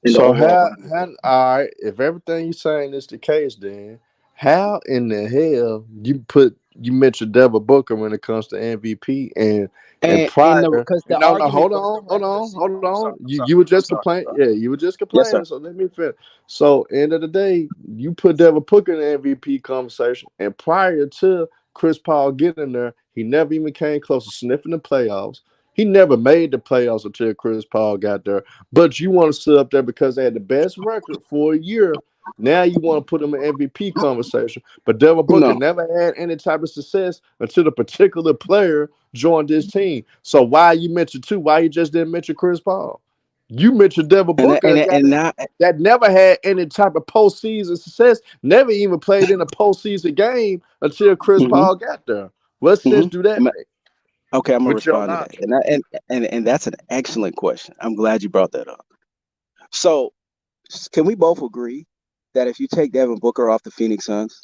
So all right, if everything you're saying is the case, then How in the hell you mentioned Devin Booker when it comes to MVP and And prior? because the No, argument hold for the on, regular season. hold I'm on. sorry. I'm sorry. You were I'm just sorry. complaining. I'm sorry. Yeah, you were just Yes, sir. complaining. So let me finish. So end of the day, you put Devin Booker in the MVP conversation, and prior to Chris Paul getting there, he never even came close to sniffing the playoffs. He never made the playoffs until Chris Paul got there. But you want to sit up there because they had the best record for a year. Now you want to put him in MVP conversation. But Devin Booker No, never had any type of success until the particular player joined this team. So why you mentioned two? Why you just didn't mention Chris Paul? You mentioned Devin and that, Booker, a guy and now, that never had any type of postseason success, never even played in a postseason game until Chris hmm Paul got there. What sense do that make okay, I'm gonna with your respond to that, logic? and that's an excellent question. I'm glad you brought that up. So, can we both agree that if you take Devin Booker off the Phoenix Suns,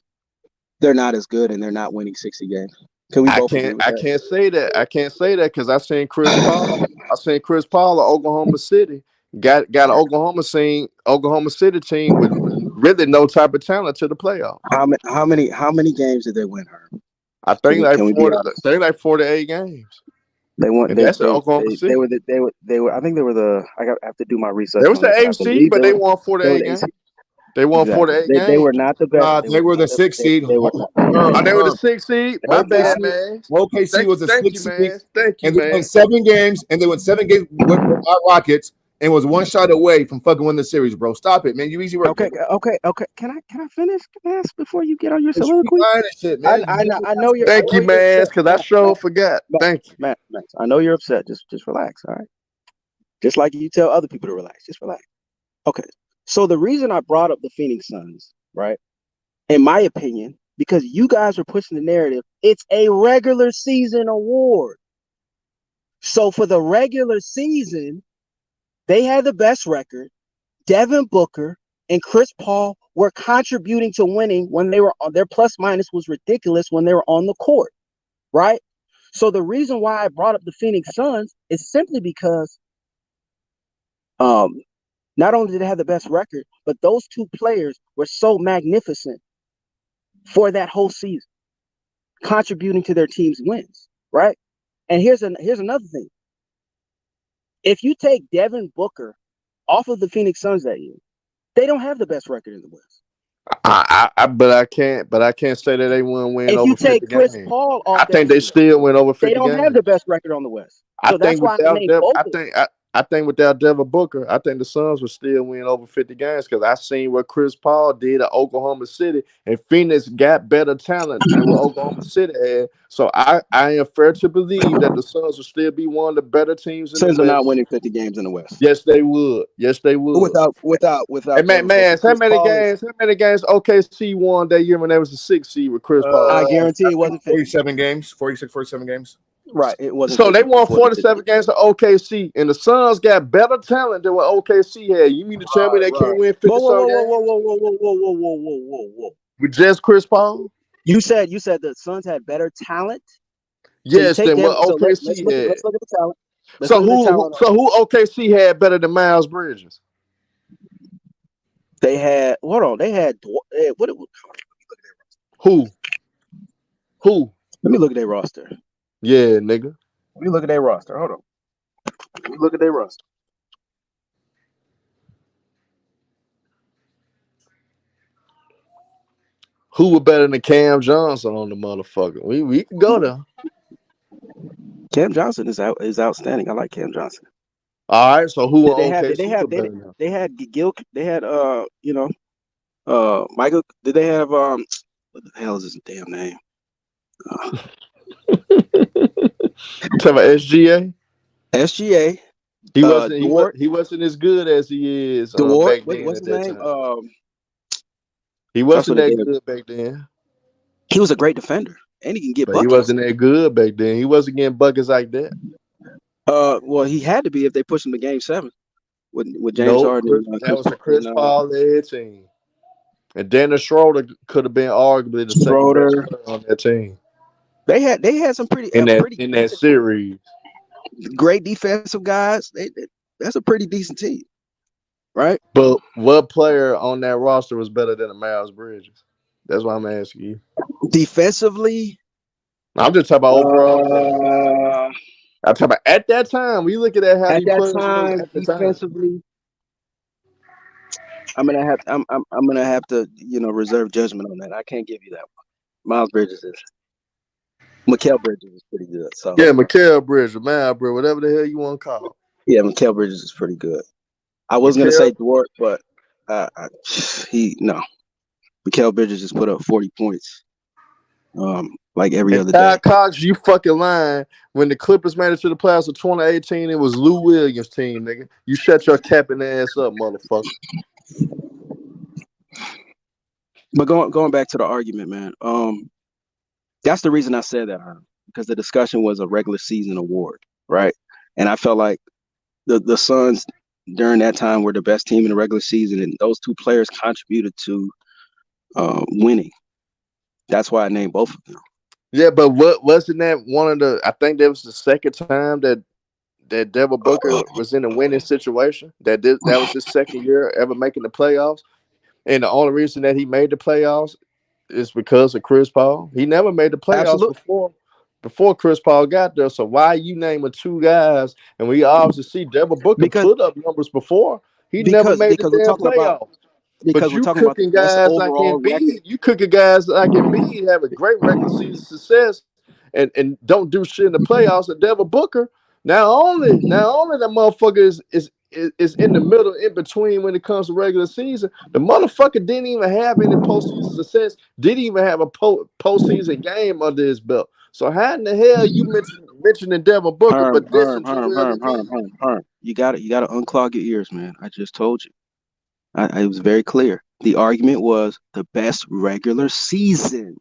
they're not as good and they're not winning 60 games? Can we both agree with I that? can't say that. I can't say that because I seen Chris Paul. I seen Chris Paul at Oklahoma City. Got an Oklahoma City team with really no type of talent to the playoffs. How many games did they win, Herb? I Can think we like can we be 40, honest? 48 games. They won. And that's in Oklahoma They City. were they were. I think they were the. I have to do my They research was on the this. I eighth seed, believe but they they were. won They were 48 the AC. games. They won Exactly. 48 They were games. not the best. Nah, They they were were not the the. sixth seed. They were. Oh, they were the Herb. sixth seed. My bad, OKC, man. OKC was the Thank you, sixth seed, man. Thank you, and they won man. 7 games, and they won 7 games with our Rockets, and was one shot away from fucking winning the series, bro. Stop it, man. You easy work. Okay. Okay. Okay. Can I finish? Can I ask before you get on your It's you soliloquy? lying and shit, man. I know you're. I Thank know you, you're man. upset. Because I sure forgot. Thank you. Max, I know you're upset. Just relax. All right. Just like you tell other people to relax. Just relax. Okay. So the reason I brought up the Phoenix Suns, right? In my opinion, because you guys are pushing the narrative, it's a regular season award. So for the regular season, they had the best record. Devin Booker and Chris Paul were contributing to winning when they were on their plus minus was ridiculous when they were on the court, right? So the reason why I brought up the Phoenix Suns is simply because um not only did they have the best record, but those two players were so magnificent for that whole season, contributing to their team's wins, right? And here's another thing. If you take Devin Booker off of the Phoenix Suns that year, they don't have the best record in the West. But I can't say that they wouldn't win If you over take 50 Chris games. Paul I off that think they team, still win over they 50 don't have the games. best record on the West. I So that's think why I without named Dev, both of them. I think without Devin Booker, I think the Suns would still win over 50 games because I seen what Chris Paul did at Oklahoma City, and Phoenix got better talent than what Oklahoma City had. So I am fair to believe that the Suns will still be one of the better teams in the Suns are not West. winning 50 games in the West Yes, they would. Yes, they would. Hey without man, Devin Booker. how Chris many Paul is. games? How many games OKC won that year when they was the sixth seed with Chris Paul? I guarantee I it think wasn't 50. 47 games, 46, 47 games. Right, it wasn't So they 50. won It wasn't 50. 47 games to OKC, and the Suns got better talent than what OKC had. You mean to tell me they can't win Whoa, 50 whoa, some whoa, whoa, games whoa, whoa, whoa, whoa, whoa, whoa, whoa, whoa, whoa, whoa. with just Chris Paul? You said the Suns had better talent. So you Yes, take than Devin. what So OKC had. let's look at the talent. Let's So look at the talent. who OKC had better than Miles Bridges? They had. Hold on. They had what? Who? Who? Let me look at their roster. Yeah, nigga. Let me look at their roster. Hold on. Let me look at their roster. Who was better than Cam Johnson on the motherfucker? We can go there. Cam Johnson is outstanding. I like Cam Johnson. All right, so who Did they on have? Did they OKC have? was better than him? They had Gil. They had Michael. Did they have what the hell is his damn name? Tell me SGA. SGA. Dort. He wasn't as good as he is Dort. back then What's at his that name? time. He That's wasn't what it that is. good back then. He was a great defender, and he can get But he buckets. wasn't that good back then. He wasn't getting buckets like that. Well, he had to be if they pushed him to Game 7 with James No, Harden and that Chris was a Paul Chris Paul led team. And Dennis Schroeder could have been arguably the second best Schroeder. player on that team They had some pretty in that series. great defensive guys. That's a pretty decent team, right? But what player on that roster was better than Miles Bridges? That's why I'm asking you. Defensively, I'm just talking about overall. uh, I'm talking about at that time. We look at how at these that players was time, at the time. defensively, I'm gonna have to reserve judgment on that. I can't give you that one. Mikal Bridges is pretty good. So Yeah, Mikal Bridges, Miles Bridges, whatever the hell you want to call. yeah, Mikal Bridges is pretty good. I was gonna say Dort, but Mikal Bridges just put up 40 points, like every other day. Cox, you fucking lying. When the Clippers made it to the playoffs of 2018, it was Lou Williams' team, nigga. You shut your capping ass up, motherfucker. But going back to the argument, man. That's the reason I said that, because the discussion was a regular season award, right? And I felt like the Suns during that time were the best team in the regular season, and those two players contributed to winning. That's why I named both of them. Yeah, but wasn't that one of the? I think that was the second time that Devin Booker was in a winning situation. That was his second year ever making the playoffs, and the only reason that he made the playoffs is because of Chris Paul. He never made the playoffs before Chris Paul got there. So why are you naming two guys? And we obviously see Devin Booker put up numbers before. He never made the damn playoffs. But you cooking guys like Embiid, you cooking guys like Embiid have a great regular season success and don't do shit in the playoffs. And Devin Booker, now only that motherfucker is in the middle, in between when it comes to regular season. The motherfucker didn't even have any postseason success. Didn't even have a postseason game under his belt. So how in the hell you mentioning Devin Booker, but dissing Joel Embiid? You got to unclog your ears, man. I just told you. It was very clear. The argument was the best regular season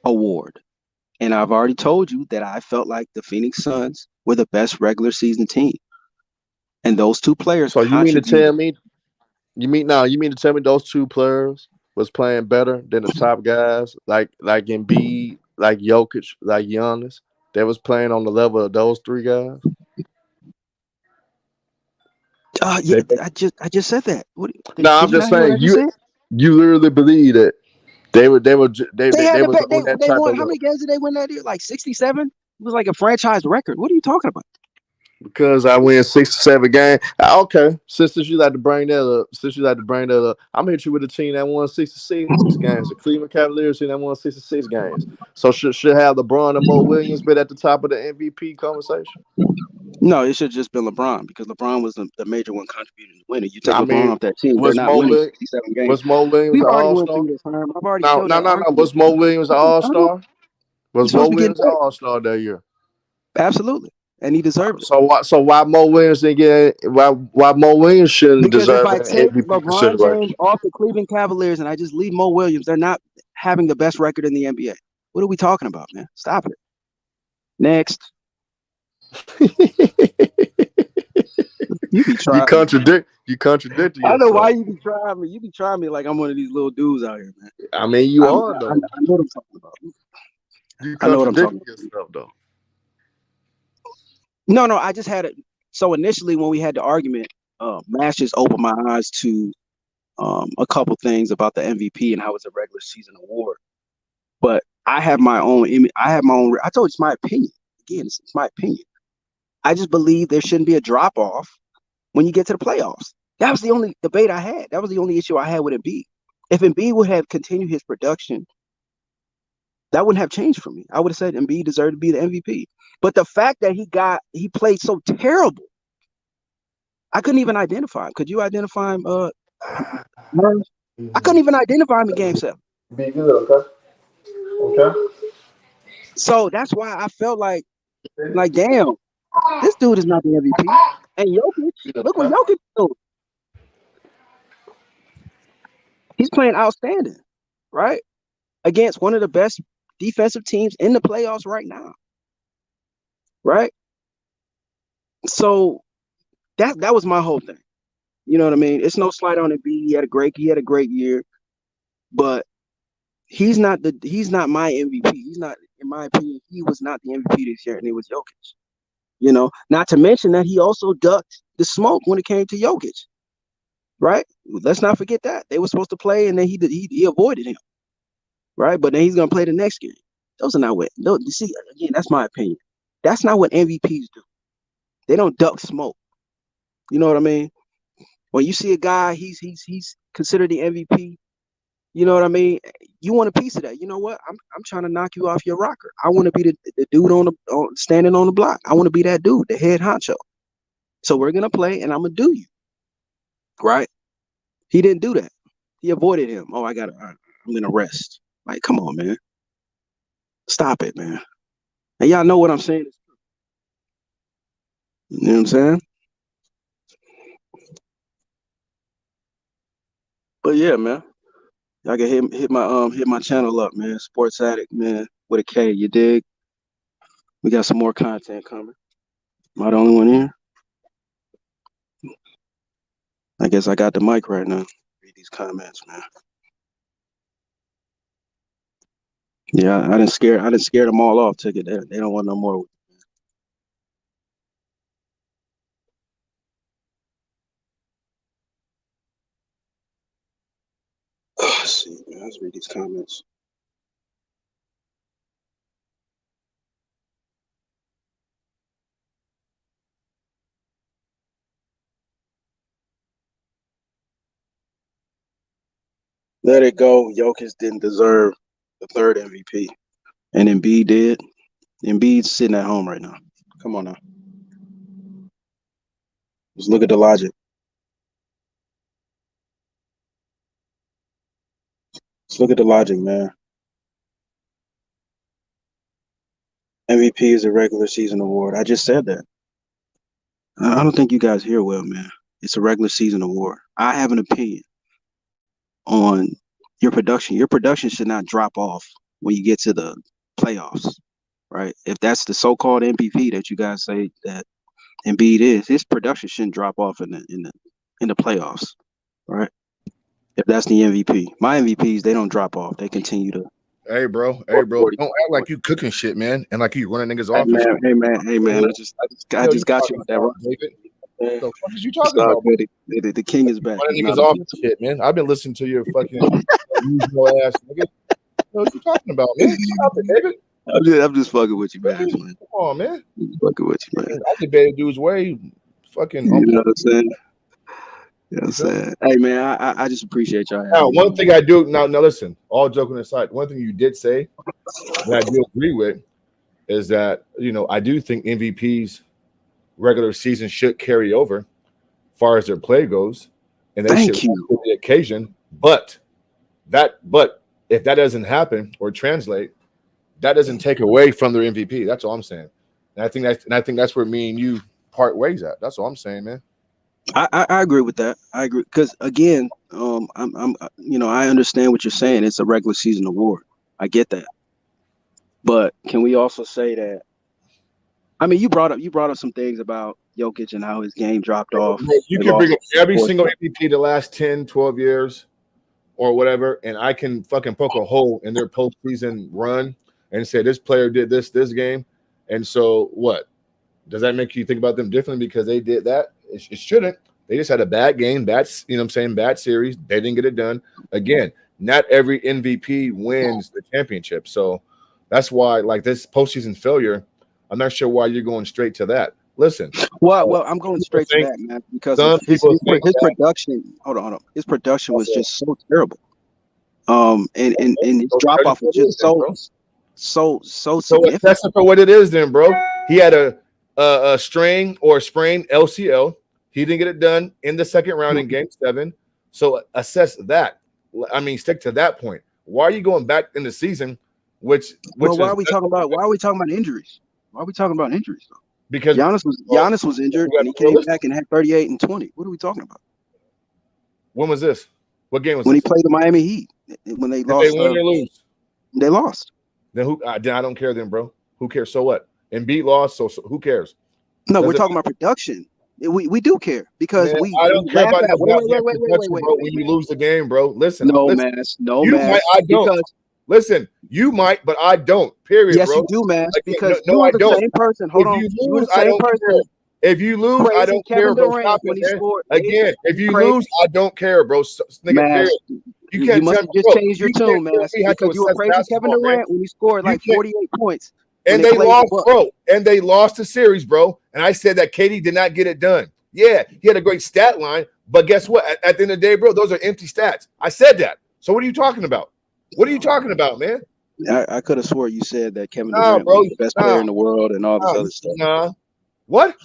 award. And I've already told you that I felt like the Phoenix Suns were the best regular season team. And those two players. So you mean to tell me those two players was playing better than the top guys like Embiid, like Jokic, like Giannis, that was playing on the level of those three guys? Yeah, I just said that. I'm just saying you literally believe that they was on that type won. Of how many games did they win that year? Like 67? It was like a franchise record. What are you talking about? Because I win 67 games. Okay, since you like to bring that up, I'm gonna hit you with a team that won 66 games. The Cleveland Cavaliers team that won 66 games. So should have LeBron and Mo Williams been at the top of the MVP conversation? No, it should have just been LeBron, because LeBron was the major one contributing to winning. You take LeBron off that team, they're not winning 67 games. Was Mo Williams an all-star? I've already killed that. No. Was Mo Williams an all-star? Was Mo Williams an all-star that year? Absolutely. And he deserved it. So why Mo Williams didn't get why Mo Williams shouldn't deserve an MVP consideration? Because if I take LeBron James off the Cleveland Cavaliers and I just leave Mo Williams, they're not having the best record in the NBA. What are we talking about, man? Stop it. Next. You be trying. You contradict yourself. I know why you be trying me. You be trying me like I'm one of these little dudes out here, man. I mean, you are though. I know what I'm talking about. You contradict yourself though. No, I just had it. So initially, when we had the argument, Mash just opened my eyes to a couple things about the MVP and how it's a regular season award. But I have my own image. I told you it's my opinion. Again, it's my opinion. I just believe there shouldn't be a drop off when you get to the playoffs. That was the only debate I had. That was the only issue I had with Embiid. If Embiid would have continued his production, that wouldn't have changed for me. I would have said Embiid deserved to be the MVP. But the fact that he played so terrible, I couldn't even identify him. Could you identify him? I couldn't even identify him in Game 7. Be good, okay. So that's why I felt like damn, this dude is not the MVP. And Jokic, look what Jokic doing. He's playing outstanding, right? Against one of the best defensive teams in the playoffs right now. Right? So that was my whole thing. You know what I mean? It's no slight on Embiid. He had a great year, but he's not my MVP. He's not, in my opinion, he was not the MVP this year, and it was Jokic. You know, not to mention that he also ducked the smoke when it came to Jokic. right? Let's not forget that. They were supposed to play, and then he avoided him, right? But then he's going to play the next game. Those are not what. No, you see, again, that's my opinion. That's not what MVPs do. They don't duck smoke. You know what I mean? When you see a guy, he's considered the MVP. You know what I mean? You want a piece of that. You know what? I'm trying to knock you off your rocker. I want to be the dude standing on the block. I want to be that dude, the head honcho. So we're gonna play, and I'm gonna do you. Right? He didn't do that. He avoided him. Oh, I'm gonna rest. Like, come on, man. Stop it, man. And y'all know what I'm saying. You know what I'm saying? But yeah, man. Y'all can hit my channel up, man. Sports Addict, man, with a K. You dig? We got some more content coming. Am I the only one here? I guess I got the mic right now. Read these comments, man. Yeah, I didn't scare them all off. Ticket. They don't want no more. Let's see, man. Let's read these comments. Let it go. Jokic didn't deserve the third MVP, and Embiid did. Embiid's sitting at home right now. Come on now. Just look at the logic. Let's look at the logic, man. MVP is a regular season award. I just said that. I don't think you guys hear well, man. It's a regular season award. I have an opinion on your production. Your production should not drop off when you get to the playoffs, right? If that's the so-called MVP that you guys say that Embiid is, his production shouldn't drop off in the playoffs, right? If that's the MVP, my MVPs, they don't drop off. They continue to. Hey, bro. Don't act like you cooking shit, man, and like you running niggas off. Hey, man. I just got you with that, right? What the fuck is you talking about? The king is back. Running niggas off shit, man. I've been listening to your fucking usual ass nigga. What you talking about, man? Stop it, David. I'm just fucking with you, man. Come on, man. I'm fucking with you, man. I debated dude's way. Fucking. You know what I'm saying? You know what I'm saying? Hey, man, I just appreciate y'all. Now, one thing I do now, listen. All joking aside, one thing you did say that I do agree with is that I do think MVPs regular season should carry over, as far as their play goes, and they should for the occasion. But if that doesn't happen or translate, that doesn't take away from their MVP. That's all I'm saying. And I think that's where me and you part ways at. That's all I'm saying, man. I agree with that. I agree because again, I understand what you're saying. It's a regular season award. I get that. But can we also say that? I mean, you brought up some things about Jokic and how his game dropped off. You can bring up every single MVP the last 10, 12 years or whatever, and I can fucking poke a hole in their postseason run and say this player did this game. And so what? Does that make you think about them differently because they did that? It shouldn't. They just had a bad game, bad series. They didn't get it done. Again, not every MVP wins the championship. So that's why, like this postseason failure, I'm not sure why you're going straight to that. Listen. Well, I'm going straight to that, man, because his production. Hold on. His production was just so terrible. And his drop off was just so significant. That's for what it is, then, bro. He had a strain or sprain LCL. He didn't get it done in the second round in Game 7. So assess that. I mean, stick to that point. Why are you going back in the season? Why are we talking about injuries? Why are we talking about injuries though? Because Giannis was injured and he came back and had 38 and 20. What are we talking about? When was this? What game was when this? He played the Miami Heat when they lost. Did they win or lose? They lost. Then who? I don't care then, bro. Who cares? So what? Embiid lost, so who cares? No, we're talking about production. We do care because I don't care about wait, when you lose the game, bro. Listen, no, man. I don't. Listen, you might, but I don't. Period. Yes, bro. you do, man. Like, because I don't. Same person. Hold on. You were the same person. If you lose, I Praising don't care, Kevin bro. Durant Stop when it, he man. scored. Again, if you Praise, lose, I don't care, bro. Nigga, Mass, period. You you can't must tell have me, just bro. changed your You can't tune, tell Mass, me how to because you were assess praising Kevin basketball, man. Durant when he scored You like can't. 48 points. When And they played lost, the Bucks. bro. And they lost the series, bro. And I said that KD did not get it done. Yeah, he had a great stat line, but guess what? At the end of the day, bro, those are empty stats. I said that. So what are you talking about? What are you talking about, man? I could have swore you said that Kevin Nah, Durant bro. was the best player in the world and all this other stuff. Nah. What?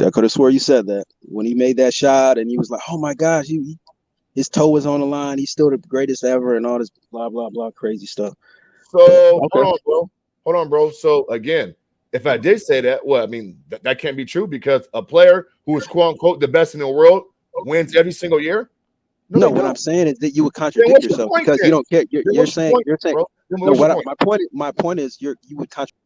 I could have swore you said that when he made that shot and he was like, "Oh my gosh, his toe was on the line. He's still the greatest ever," and all this blah blah blah crazy stuff. So Okay. hold on, bro. So again, if I did say that, well, I mean that can't be true because a player who is quote unquote the best in the world wins every single year. No, what I'm saying is that you would Then contradict what's your yourself point, because then? you don't care. Then You're what's your saying point, you're saying bro? Then no. what's your point? My point is you would contradict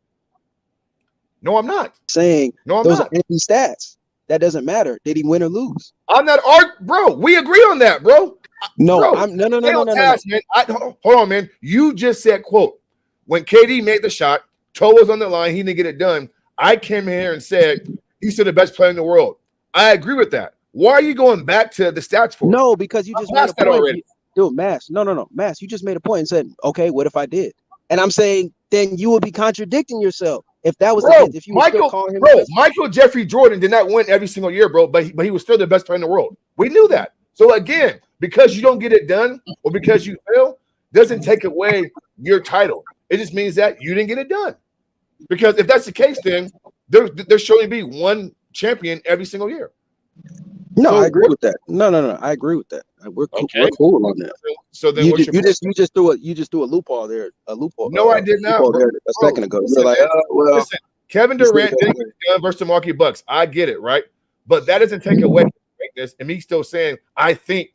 No, I'm not. saying No, I'm those not. are empty stats. That doesn't matter. Did he win or lose? I'm not bro. We agree on that, bro. No, Bro, I'm no. stay on task, man. Hold on, man. You just said, quote, when KD made the shot, toe was on the line, he didn't get it done. I came here and said he's still the best player in the world. I agree with that. Why are you going back to the stats for? No, because you just made a that point. already. Dude, Mass. No. Mass, you just made a point and said, okay, what if I did? And I'm saying then you would be contradicting yourself. If that was the case, if you were still calling him Michael Jeffrey Jordan did not win every single year, bro, but he was still the best player in the world. We knew that. So again, because you don't get it done or because you fail, doesn't take away your title. It just means that you didn't get it done. Because if that's the case, then there should only be one champion every single year. No, I agree with that. No. I agree with that. We're cool on that. So then you just threw a loophole there. A loophole. No, I did not. There a second ago. You're like, well, listen, Kevin Durant didn't get it done versus the Milwaukee Bucks. I get it, right? But that doesn't take away from greatness. And me still saying I think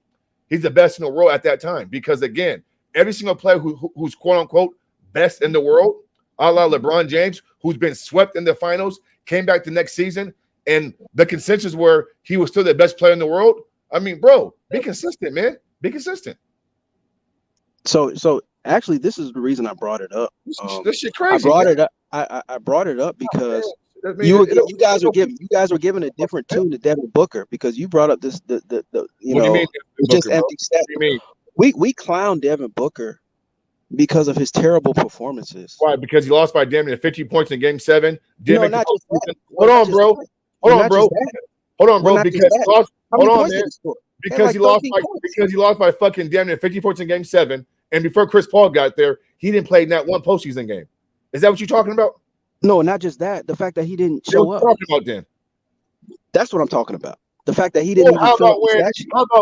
he's the best in the world at that time. Because again, every single player who's quote unquote best in the world, a la LeBron James, who's been swept in the finals, came back the next season, and the consensus were he was still the best player in the world. I mean, bro, be consistent, man. Be consistent. So actually, this is the reason I brought it up. This shit crazy. I brought it up. I brought it up because you guys were giving a different tune to Devin Booker because you brought up this just empty stats. We clown Devin Booker because of his terrible performances. Why? Because he lost by damn near 50 points in Game 7. No, not just that. Hold on, bro. Because he lost. Hold on, man. Because he lost by fucking damn near 50 points in Game 7, and before Chris Paul got there, he didn't play that one postseason game. Is that what you're talking about? No, not just that. The fact that he didn't show up. What are you talking about then? That's what I'm talking about. The fact that he didn't. How about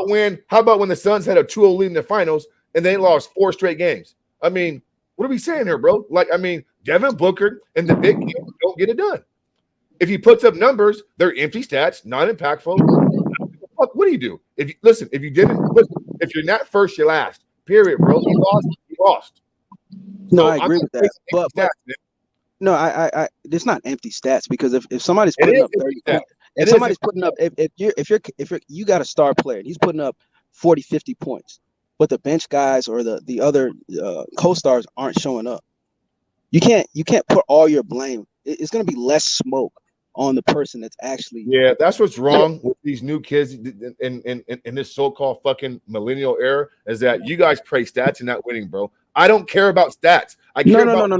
when the Suns had a 2-0 lead in the finals and they lost 4 straight games? I mean, what are we saying here, bro? Devin Booker and the big games don't get it done. If he puts up numbers, they're empty stats, not impactful. What do you do? If you're not first, you're last. Period, bro. You lost. No, I agree with that. But no, I it's not empty stats because if somebody's putting up 30, if somebody's putting up if you got a star player and he's putting up 40, 50 points, but the bench guys or the other co-stars aren't showing up, you can't put all your blame. It's going to be less smoke on the person that's actually. Yeah, that's what's wrong with these new kids in this so-called fucking millennial era is that you guys praise stats and not winning, bro. I don't care about stats. I care about no.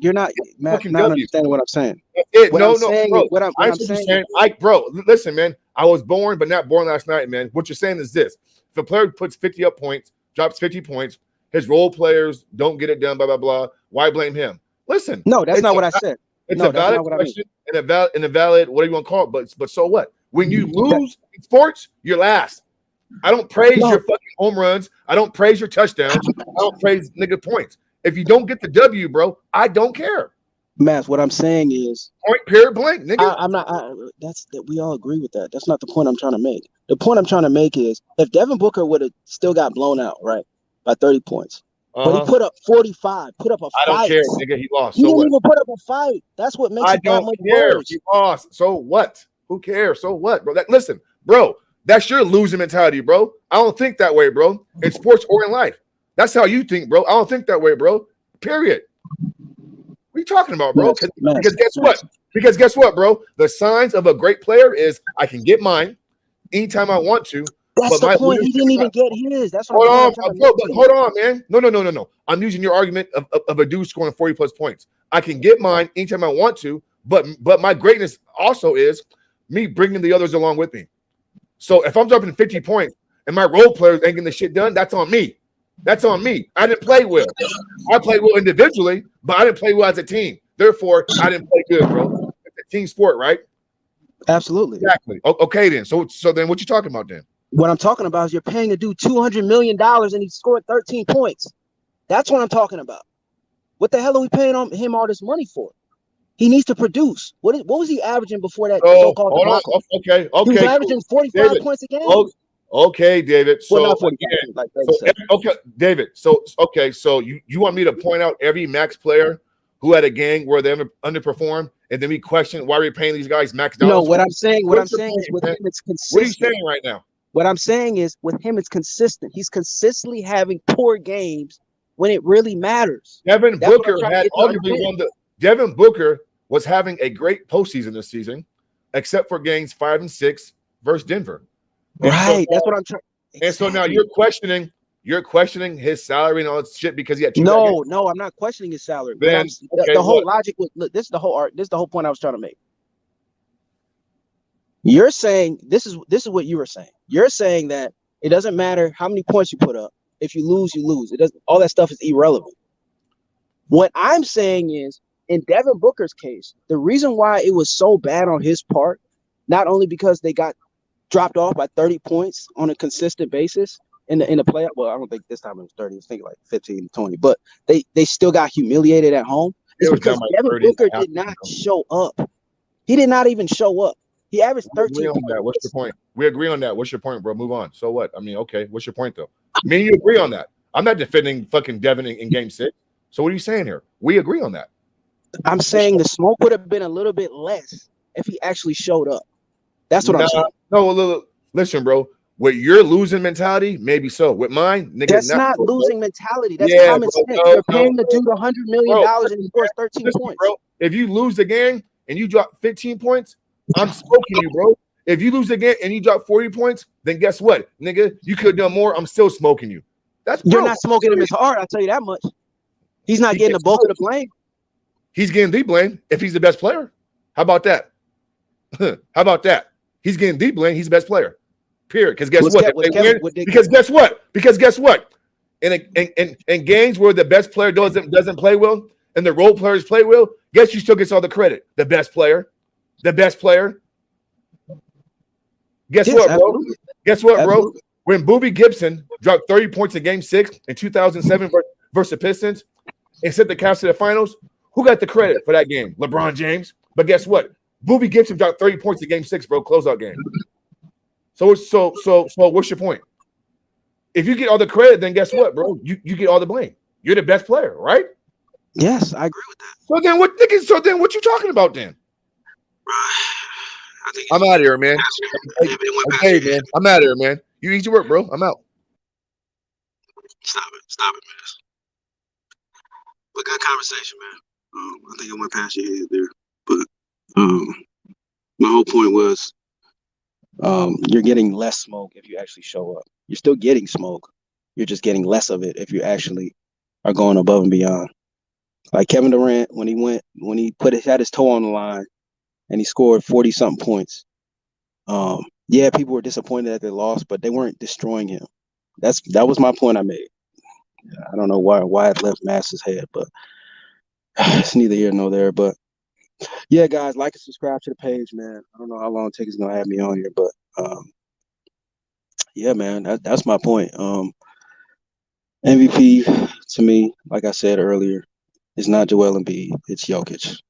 You're not understanding what I'm saying. Bro, listen, man. I was born, but not born last night, man. What you're saying is this: if a player puts 50 up points, drops 50 points, his role players don't get it done, blah blah blah. Why blame him? Listen, no, that's not what I said. It's a valid question and a valid whatever you want to call it. But so what? When you lose in sports, you're last. I don't praise your fucking home runs. I don't praise your touchdowns. I don't praise nigga points. If you don't get the W, bro, I don't care. Mass, what I'm saying is point period blank, nigga. I'm not. We all agree with that. That's not the point I'm trying to make. The point I'm trying to make is if Devin Booker would have still got blown out, right, by 30 points, but he put up 45, put up a fight. I don't care, nigga. He lost. He didn't even put up a fight. That's what makes it that much worse. He lost. So what? Who cares? So what, bro? Listen, bro. That's your losing mentality, bro. I don't think that way, bro. In sports or in life. That's how you think, bro. I don't think that way, bro. Period. What are you talking about, bro? Because guess what? Because guess what, bro? The signs of a great player is I can get mine anytime I want to. That's But the my point. He leadership didn't is even not. get his. That's what Hold I'm on, trying to bro, make but to you. hold on, man. No. I'm using your argument of a dude scoring 40 plus points. I can get mine anytime I want to, but my greatness also is me bringing the others along with me. So if I'm dropping 50 points and my role players ain't getting the shit done, that's on me. That's on me. I didn't play well. I played well individually, but I didn't play well as a team. Therefore, I didn't play good, bro. It's a team sport, right? Absolutely. Exactly. Okay, then. So then what you talking about then? What I'm talking about is you're paying a dude $200 million and he scored 13 points. That's what I'm talking about. What the hell are we paying him all this money for? He needs to produce. What was he averaging before that Oh, so-called hold on. debacle? Okay, He was averaging cool. 45 David. points a game. Oh, okay, David. Well, So not 45 again, points, like so 37. okay, David. So okay, so you want me to point out every max player who had a game where they underperformed, and then we question why we're paying these guys max dollars? No, what I'm saying is with him, it's consistent. What are you saying right now? What I'm saying is with him, it's consistent. He's consistently having poor games when it really matters. Devin Booker had arguably one. Devin Booker was having a great postseason this season, except for games 5 and 6 versus Denver. And right. So that's what I'm trying. And so now you're questioning his salary and all that shit because he had two. No, I'm not questioning his salary. Then, the whole logic was look. This is the whole art. This is the whole point I was trying to make. You're saying this is what you were saying. You're saying that it doesn't matter how many points you put up. If you lose, you lose. It doesn't. All that stuff is irrelevant. What I'm saying is, in Devin Booker's case, the reason why it was so bad on his part, not only because they got dropped off by 30 points on a consistent basis in the playoff. Well, I don't think this time it was 30. I was thinking like 15 to 20. But they still got humiliated at home. It's because Devin Booker did not show up. He did not even show up. He averaged 13 points. What's your point? We agree on that. What's your point, bro? Move on. So what? I mean, okay. What's your point, though? Me and you agree on that. I'm not defending fucking Devin in game 6. So what are you saying here? We agree on that. I'm saying the smoke would have been a little bit less if he actually showed up. That's what I'm saying. No, listen, bro. With your losing mentality, maybe so. With mine, nigga, that's not losing mentality. That's common sense. You're paying the dude $100 million and he scores 13 points. Bro, if you lose the game and you drop 15 points, I'm smoking you, bro. If you lose the game and you drop 40 points, then guess what, nigga? You could have done more. I'm still smoking you. You're not smoking him as hard. I'll tell you that much. He's not getting the bulk of the blame. He's getting the blame if he's the best player. How about that? How about that? He's getting the blame. He's the best player. Period. Because guess what? Because guess what? In games where the best player doesn't play well and the role players play well, guess who still gets all the credit? The best player. The best player. Guess what, bro? Absolutely. Guess what, bro? When Boobie Gibson dropped 30 points in Game 6 in 2007 versus the Pistons and sent the Cavs to the finals, who got the credit for that game? LeBron James. But guess what? Boobie Gibson dropped 30 points in Game 6, bro. Closeout game. So what's your point? If you get all the credit, then guess what, bro? You get all the blame. You're the best player, right? Yes, I agree with that. So then what you talking about then? I'm out of here, man. Okay, man. I'm out of here, man. You need to work, bro. I'm out. Stop it, man. But good conversation, man. I think I went past your head there, but my whole point was you're getting less smoke if you actually show up. You're still getting smoke. You're just getting less of it if you actually are going above and beyond. Like Kevin Durant, when he had his toe on the line and he scored 40-something points. Yeah, people were disappointed that they lost, but they weren't destroying him. That was my point I made. I don't know why it left Mass's head, but it's neither here nor there. But yeah, guys, like and subscribe to the page, man. I don't know how long Ticket's gonna have me on here, but yeah, man, that's my point. MVP to me, like I said earlier, is not Joel Embiid, it's Jokic.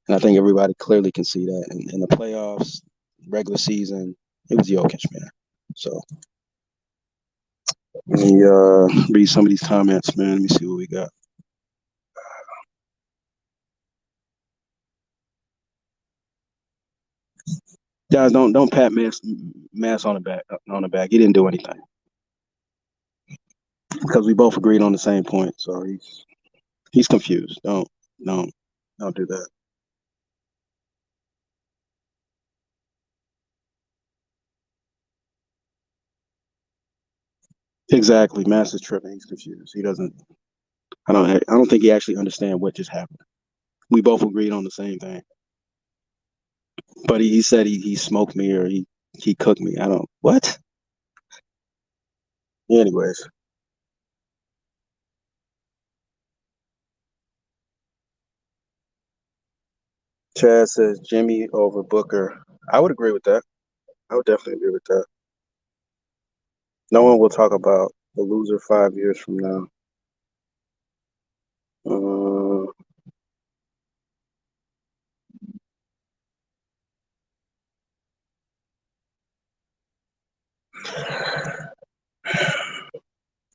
And I think everybody clearly can see that. In the playoffs, regular season, it was Jokic, man. So let me read some of these comments, man. Let me see what we got. Guys, don't pat Mass on the back. He didn't do anything. Because we both agreed on the same point. So he's confused. Don't do that. Exactly. Mass is tripping. He's confused. He doesn't. I don't think he actually understands what just happened. We both agreed on the same thing. But he said he smoked me or he cooked me. I don't. What? Anyways, Chad says Jimmy over Booker. I would agree with that. I would definitely agree with that. No one will talk about the loser 5 years from now. Uh,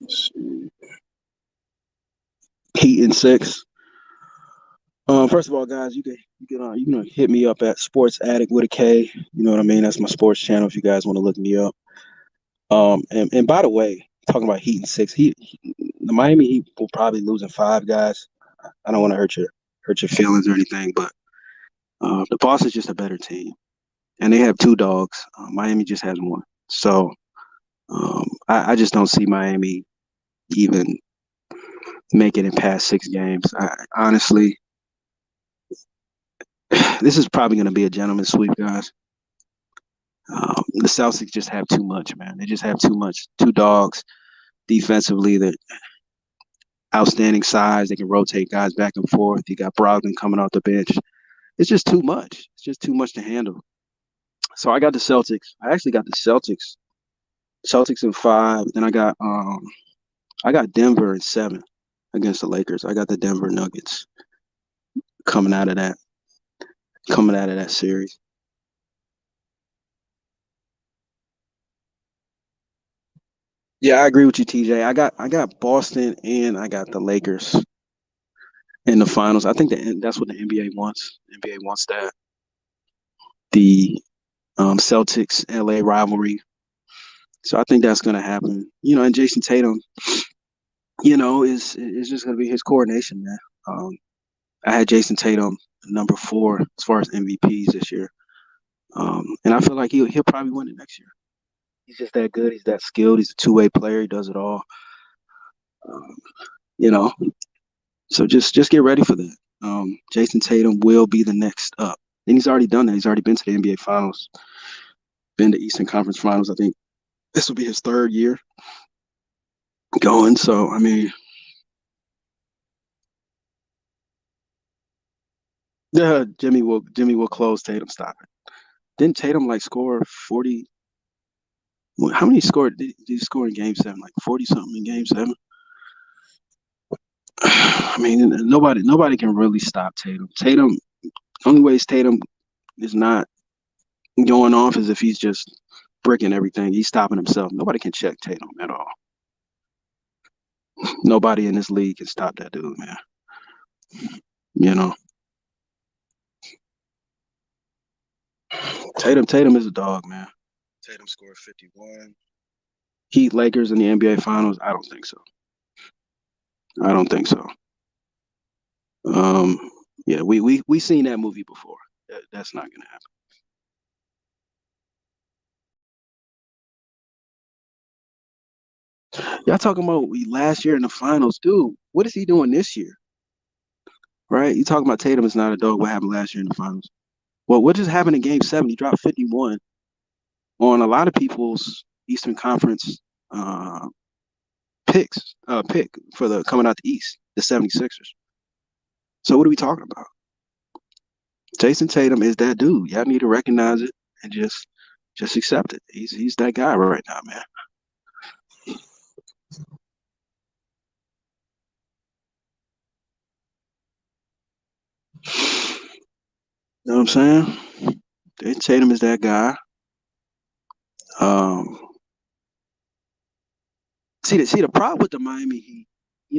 let's see. Heat in 6. First of all, guys, you can hit me up at Sports Addict with a K. You know what I mean? That's my sports channel if you guys want to look me up. And by the way, talking about Heat in 6, the Miami Heat will probably lose in 5, guys. I don't want to hurt your feelings or anything, but the Boston's just a better team, and they have 2 dogs. Miami just has 1, so I just don't see Miami even making it past 6 games. Honestly, this is probably going to be a gentleman's sweep, guys. The Celtics just have too much, man. They just have too much. 2 dogs defensively that outstanding size. They can rotate guys back and forth. You got Brogdon coming off the bench. It's just too much. It's just too much to handle. So I got the Celtics. I actually got the Celtics. Celtics in 5. Then I got Denver in 7 against the Lakers. I got the Denver Nuggets coming out of that series. Yeah, I agree with you, TJ. I got Boston and I got the Lakers in the finals. I think that's what the NBA wants. The NBA wants that. The Celtics LA rivalry. So I think that's going to happen. And Jason Tatum, is just going to be his coordination, man. I had Jason Tatum number 4 as far as MVPs this year, and I feel like he'll probably win it next year. He's just that good. He's that skilled. He's a 2-way player. He does it all. Um, you know, so just get ready for that. Jason Tatum will be the next up, and he's already done that. He's already been to the NBA Finals, been to Eastern Conference Finals. I think this will be his 3rd year going. So I mean, yeah, Jimmy will close Tatum. Stop it. Didn't Tatum score 40? How many scored did he score in Game 7? Like 40 something in Game 7. I mean, nobody can really stop Tatum. Only ways Tatum is not going off is if he's just bricking everything. He's stopping himself. Nobody can check Tatum at all. Nobody in this league can stop that dude, man. Tatum is a dog, man. Tatum scored 51. Heat Lakers in the NBA Finals? I don't think so. Yeah, we seen that movie before. That's not gonna happen. Y'all talking about last year in the finals, dude? What is he doing this year? Right? You talking about Tatum is not a dog. What happened last year in the finals? Well, what just happened in Game 7? He dropped 51 on a lot of people's Eastern Conference pick for the coming out the East, the 76ers. So what are we talking about? Jason Tatum is that dude. Y'all need to recognize it and just accept it. He's that guy right now, man. You know what I'm saying? Jason Tatum is that guy. See the problem with the Miami Heat,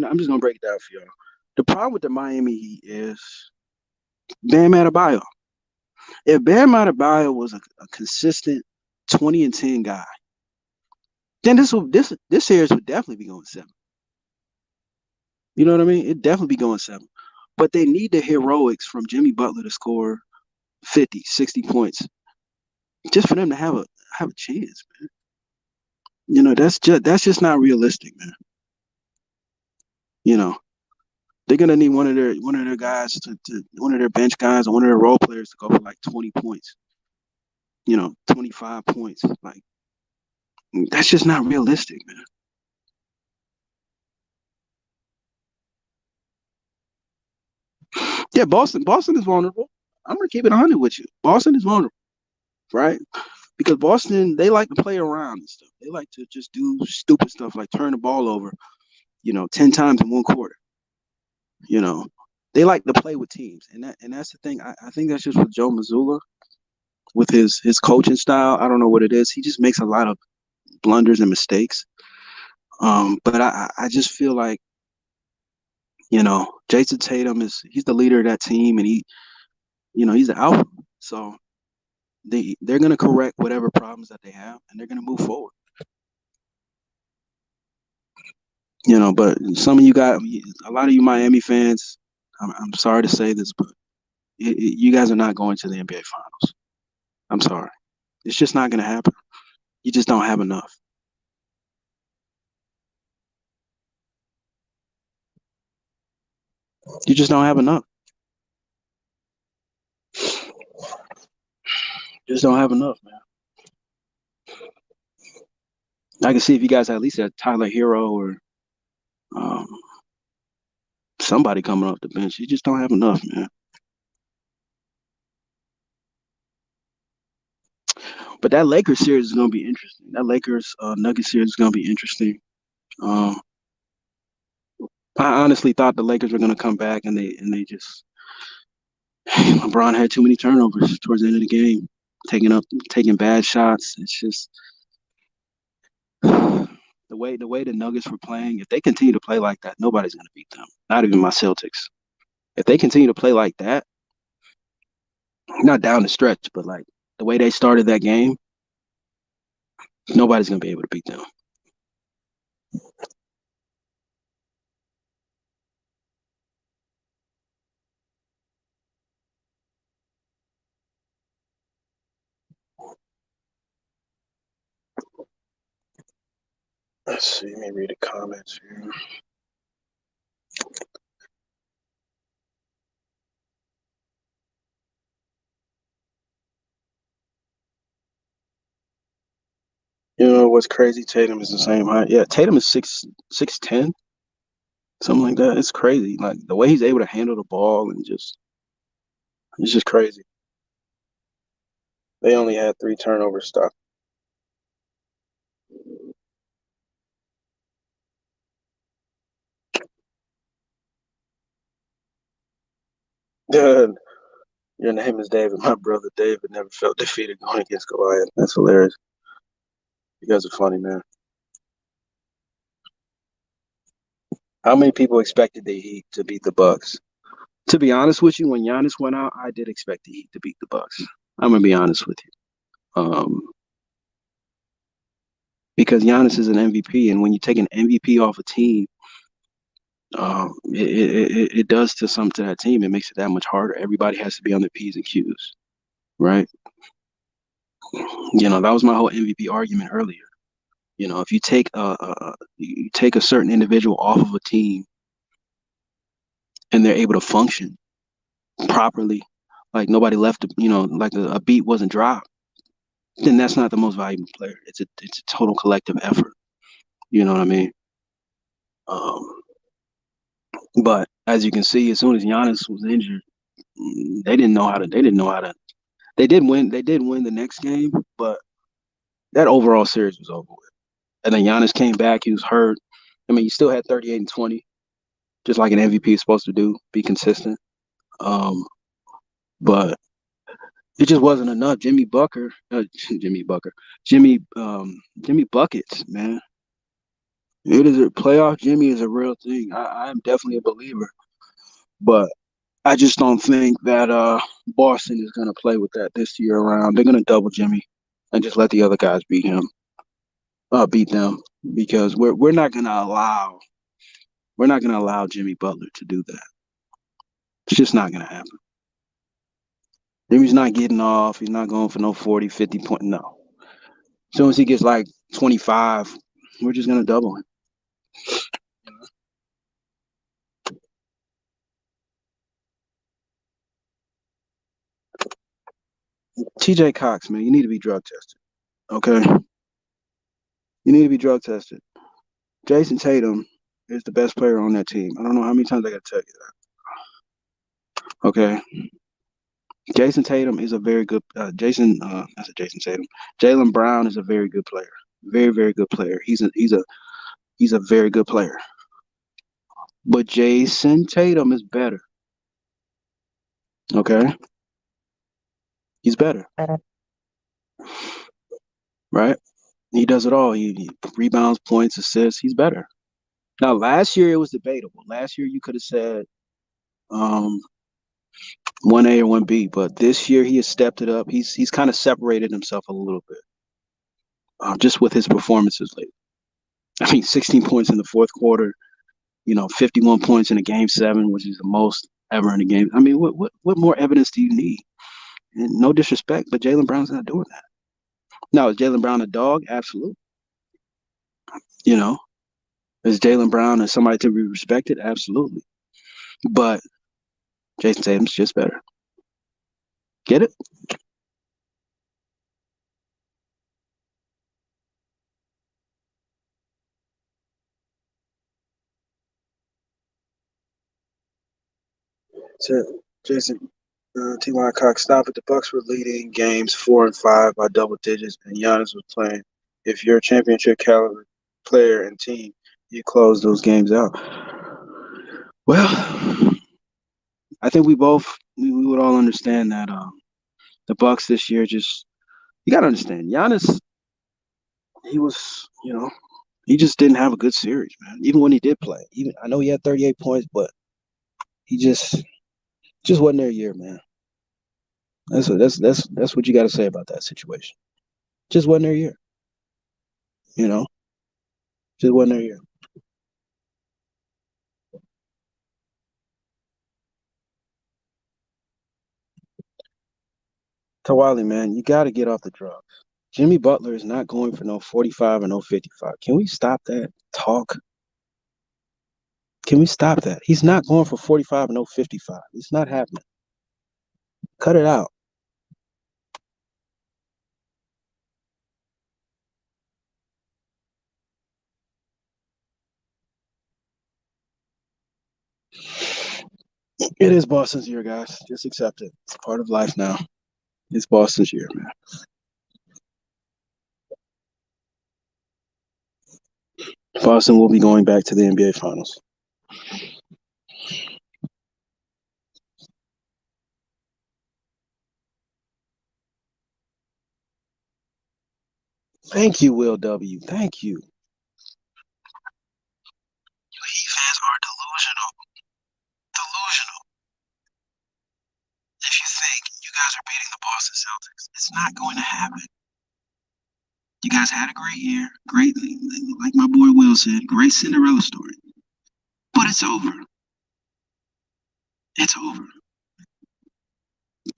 I'm just gonna break it down for y'all. The problem with the Miami Heat is Bam Adebayo. If Bam Adebayo was a consistent 20-10 guy, then this series would definitely be going 7. You know what I mean? It'd definitely be going 7. But they need the heroics from Jimmy Butler to score 50, 60 points just for them to have a chance, man. That's just not realistic, man. They're gonna need one of their guys to one of their bench guys or one of their role players to go for like 20 points. 25 points. Like that's just not realistic, man. Yeah, Boston is vulnerable. I'm gonna keep it 100 with you. Boston is vulnerable, right? Because Boston, they like to play around and stuff. They like to just do stupid stuff like turn the ball over, 10 times in one quarter. You know, they like to play with teams, and that's the thing. I think that's just with Joe Mazzulla, with his coaching style. I don't know what it is. He just makes a lot of blunders and mistakes. But I just feel like, Jason Tatum he's the leader of that team, and he's the alpha. So they're gonna correct whatever problems that they have, and they're gonna move forward. But some of you got a lot of you Miami fans. I'm sorry to say this, but you guys are not going to the NBA Finals. I'm sorry, it's just not gonna happen. You just don't have enough. You just don't have enough. Just don't have enough, man. I can see if you guys at least had Tyler Hero or um, somebody coming off the bench. You just don't have enough, man. But that Lakers series is going to be interesting. That Lakers Nuggets series is going to be interesting. Um, I honestly thought the Lakers were going to come back, and they just LeBron had too many turnovers towards the end of the game, taking bad shots. It's just the way the Nuggets were playing. If they continue to play like that, nobody's going to beat them. Not even my Celtics. If they continue to play like that, not down the stretch, but like the way they started that game, nobody's going to be able to beat them. Let's see. Let me read the comments here. What's crazy? Tatum is the same height. Yeah, Tatum is 6'10", something like that. It's crazy. Like the way he's able to handle the ball and it's just crazy. They only had 3 turnovers. Stuff. Dude, your name is David. My brother David never felt defeated going against Goliath. That's hilarious. You guys are funny, man. How many people expected the Heat to beat the Bucks? To be honest with you, when Giannis went out, I did expect the Heat to beat the Bucks. I'm gonna be honest with you, because Giannis is an MVP, and when you take an MVP off a team, it does to that team. It makes it that much harder. Everybody has to be on their P's and Q's, right? That was my whole MVP argument earlier. If you take a certain individual off of a team and they're able to function properly, like nobody left, like a beat wasn't dropped, then that's not the most valuable player. It's a total collective effort. You know what I mean? But as you can see, as soon as Giannis was injured, they didn't know how to. They didn't know how to. They did win. They did win the next game, but that overall series was over with. And then Giannis came back. He was hurt. I mean, he still had 38 and 20, just like an MVP is supposed to do, be consistent. But it just wasn't enough. Jimmy Buckets, man. It is a playoff. Jimmy is a real thing. I'm definitely a believer, but I just don't think that Boston is going to play with that this year around. They're going to double Jimmy and just let the other guys beat them, because we're not going to allow Jimmy Butler to do that. It's just not going to happen. Jimmy's not getting off. He's not going for no 40, 50 point. No. As soon as he gets like 25, we're just going to double him. TJ Cox, man, you need to be drug tested. Okay? You need to be drug tested. Jason Tatum is the best player on that team. I don't know how many times I got to tell you that. Okay? Jason Tatum is a very good I said Jason Tatum. Jaylen Brown is a very good player. Very, very good player. He's a very good player. But Jason Tatum is better. Okay? He's better. Right? He does it all. He rebounds, points, assists. He's better. Now, last year it was debatable. Last year you could have said 1A or 1B, but this year he has stepped it up. He's kind of separated himself a little bit, just with his performances lately. I mean, 16 points in the fourth quarter, 51 points in a game 7, which is the most ever in a game. I mean, what more evidence do you need? And no disrespect, but Jaylen Brown's not doing that. Now, is Jaylen Brown a dog? Absolutely. Is Jaylen Brown as somebody to be respected? Absolutely. But Jason Tatum's just better. Get it? So, Jason, T.Y. Cox, stop it. The Bucks were leading games 4 and 5 by double digits, and Giannis was playing. If you're a championship caliber player and team, you close those games out. Well, I think we would all understand that the Bucks this year you got to understand, Giannis, he just didn't have a good series, man. Even when he did play, I know he had 38 points, but he just wasn't their year, man. That's what you got to say about that situation. Just wasn't their year. Just wasn't their year. Tawali, man, you got to get off the drugs. Jimmy Butler is not going for no 45 or no 55. Can we stop that talk? Can we stop that? He's not going for 45 or no 55. It's not happening. Cut it out. It is Boston's year, guys. Just accept it. It's part of life now. It's Boston's year, man. Boston will be going back to the NBA Finals. Thank you, Will W. Thank you. Heat fans are delusional. Delusional. If you think you guys are beating the Boston Celtics, it's not going to happen. You guys had a great year. Great, like my boy Will said, great Cinderella story. But it's over. It's over.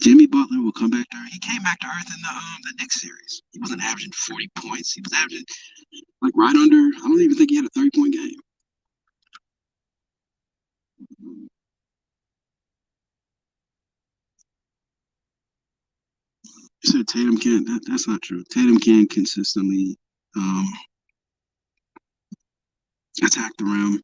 Jimmy Butler will come back to earth. He came back to earth in the Knicks series. He wasn't averaging 40 points. He was averaging right under. I don't even think he had a 30-point game. You said Tatum can't. That's not true. Tatum can't consistently attack the rim.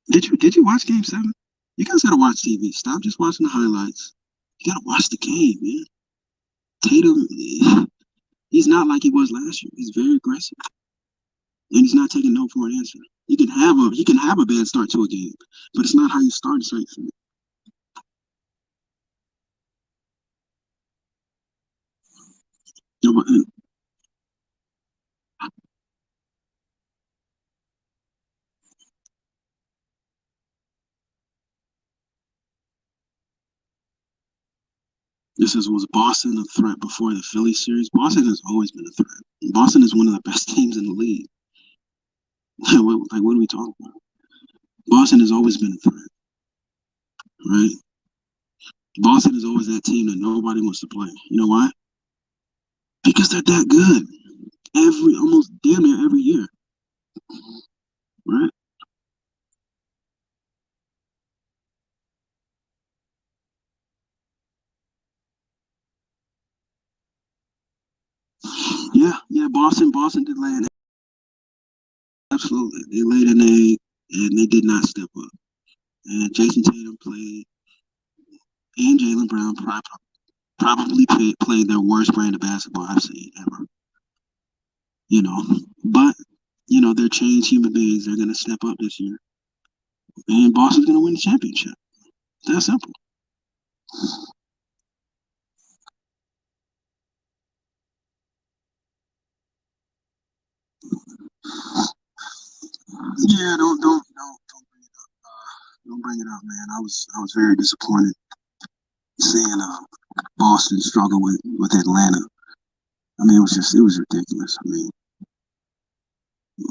Did you watch Game 7? You guys gotta watch TV. Stop just watching the highlights. You gotta watch the game, man. Tatum, he's not like he was last year. He's very aggressive, and he's not taking no for an answer. You can have a bad start to a game, but it's not how you start a straight from it. Was Boston a threat before the Philly series? Boston has always been a threat. Boston is one of the best teams in the league. What are we talking about? Boston has always been a threat, right? Boston is always that team that nobody wants to play. You know why? Because they're that good. almost damn near every year, right? Yeah. Boston did lay an egg. Absolutely, they laid an egg, and they did not step up. And Jason Tatum played, and Jaylen Brown probably played their worst brand of basketball I've seen ever. But they're changed human beings. They're gonna step up this year, and Boston's gonna win the championship. That simple. Yeah, don't bring it up, man. I was very disappointed seeing Boston struggle with Atlanta. I mean, it was ridiculous. I mean,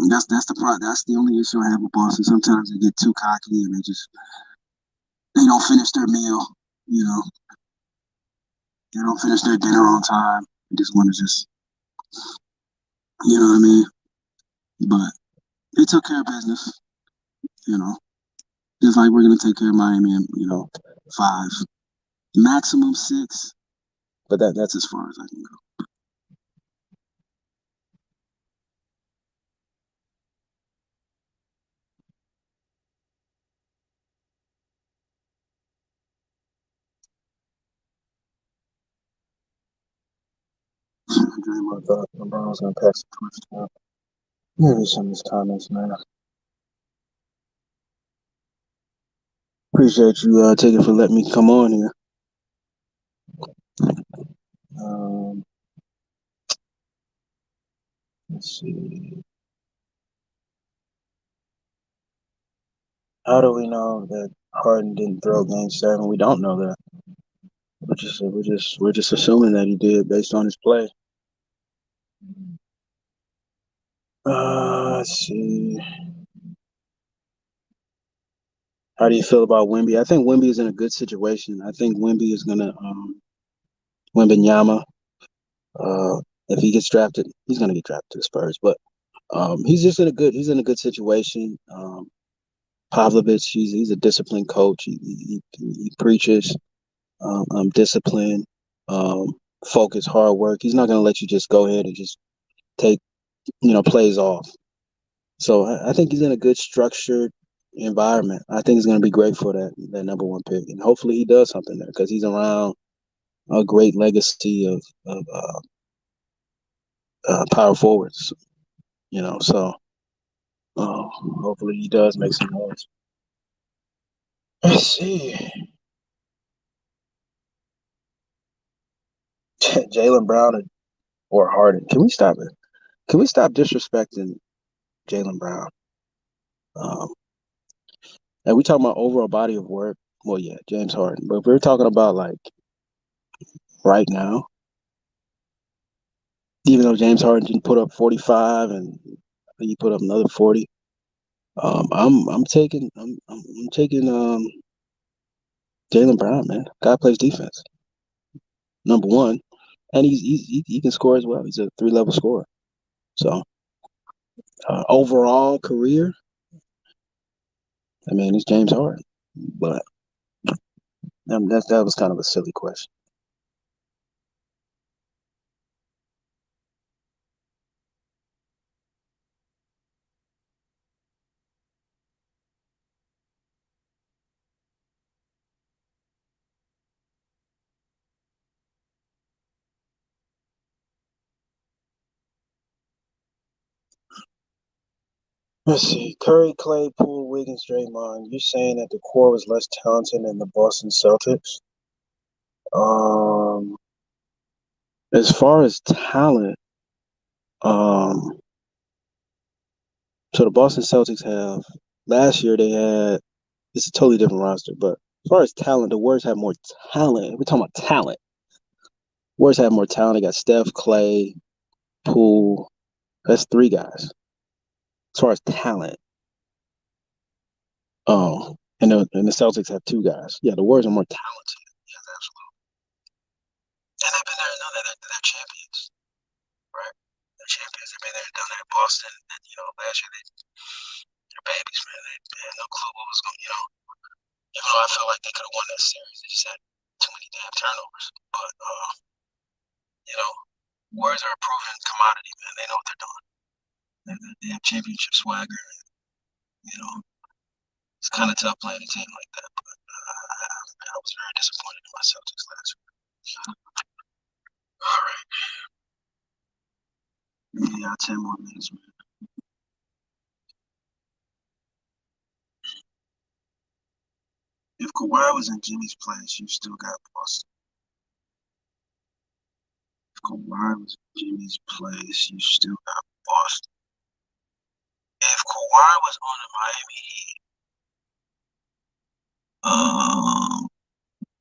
that's the only issue I have with Boston. Sometimes they get too cocky and they don't finish their meal. You know, they don't finish their dinner on time. They just want to you know what I mean. But they took care of business. You know, just like we're gonna take care of Miami in 5, maximum 6. But that's as far as I can go. Draymond thought LeBron was gonna pass the torch down. Maybe some of his comments, man. Appreciate you taking for letting me come on here. Let's see. How do we know that Harden didn't throw Game 7? We don't know that. We're just assuming that he did based on his play. Let's see. How do you feel about Wemby? I think Wemby is in a good situation. I think Wemby is gonna Wembenyama. If he gets drafted, he's gonna get drafted to the Spurs. But he's in a good situation. Pavlovich, he's a disciplined coach. He preaches discipline, focus, hard work. He's not gonna let you just go ahead and just take plays off. So I think he's in a good structured environment. I think he's going to be great for that number 1 pick, and hopefully he does something there because he's around a great legacy of power forwards. So hopefully he does make some noise. Let's see. Jaylen Brown or Harden. Can we stop it? Can we stop disrespecting Jaylen Brown? And we talking about overall body of work. Well, yeah, James Harden. But if we're talking about like right now, even though James Harden didn't put up 45 and I think he put up another 40, I'm taking Jaylen Brown, man. Guy plays defense. Number 1, and he can score as well. He's a 3-level scorer. So overall career, I mean, it's James Harden, but that was kind of a silly question. Let's see. Curry, Clay, Poole, Wiggins, Draymond. You're saying that the core was less talented than the Boston Celtics? As far as talent, so the Boston Celtics have last year it's a totally different roster, but as far as talent, the Warriors have more talent. We're talking about talent. Warriors have more talent. They got Steph, Clay, Poole. That's 3 guys. As far as talent. And the Celtics have 2 guys. Yeah, the Warriors are more talented. Yes, absolutely. And they've been there. They're champions, right? They're champions. They've been there and done that. Boston, last year they're babies, man. They had no clue what was going. Even though I felt like they could have won that series, they just had too many damn turnovers. But Warriors are a proven commodity, man. They know what they're doing. They have championship swagger. It's kind of tough playing a team like that. But I was very disappointed in my Celtics last week. All right. Yeah, 10 more minutes, man. If Kawhi was in Jimmy's place, you still got Boston. If Kawhi was in Jimmy's place, you still got Boston. If Kawhi was on the Miami Heat,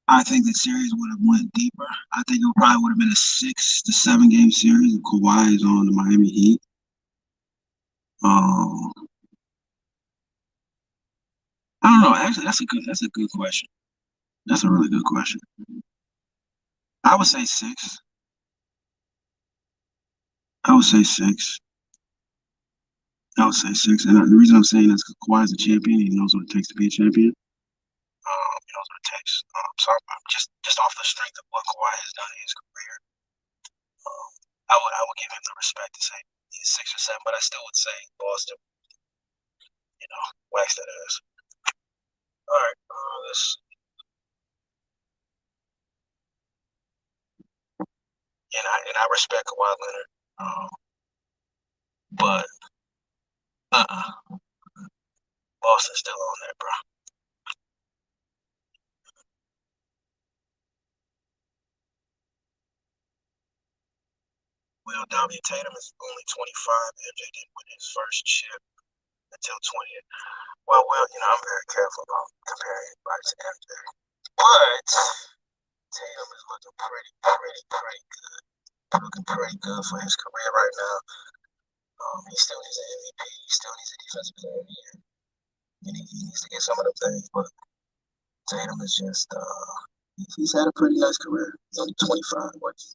I think the series would have went deeper. I think it probably would have been a 6 to 7 game series if Kawhi is on the Miami Heat. I don't know. Actually, that's a good question. That's a really good question. I would say 6. I would say 6. And the reason I'm saying that is because Kawhi is a champion. He knows what it takes to be a champion. He knows what it takes. So I'm just off the strength of what Kawhi has done in his career, I would give him the respect to say he's 6 or 7, but I still would say Boston. Wax that ass. All right, and I respect Kawhi Leonard, but Boston's still on there, bro. Will Damian Tatum is only 25. MJ didn't win his first chip until 20th. Well, I'm very careful about comparing anybody to MJ, but Tatum is looking pretty good. Looking pretty good for his career right now. He still needs an MVP. He still needs a defensive player of the year. And he needs to get some of them things, but Tatum is just, he's had a pretty nice career. He's only 25, 24, 25.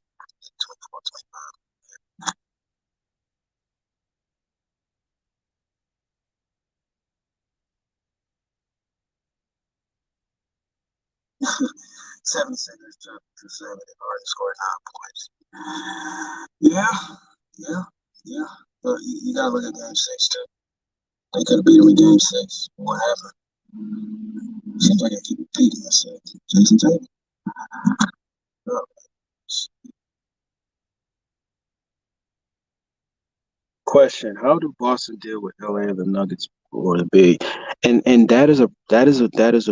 7 seconds to 7 in order to score 9 points. Yeah. But you gotta look at game 6 too. They could have beat him in game 6. What happened? Seems like I keep repeating myself. Jason Tatum. Question: how do Boston deal with LA and the Nuggets or the Big? And that is a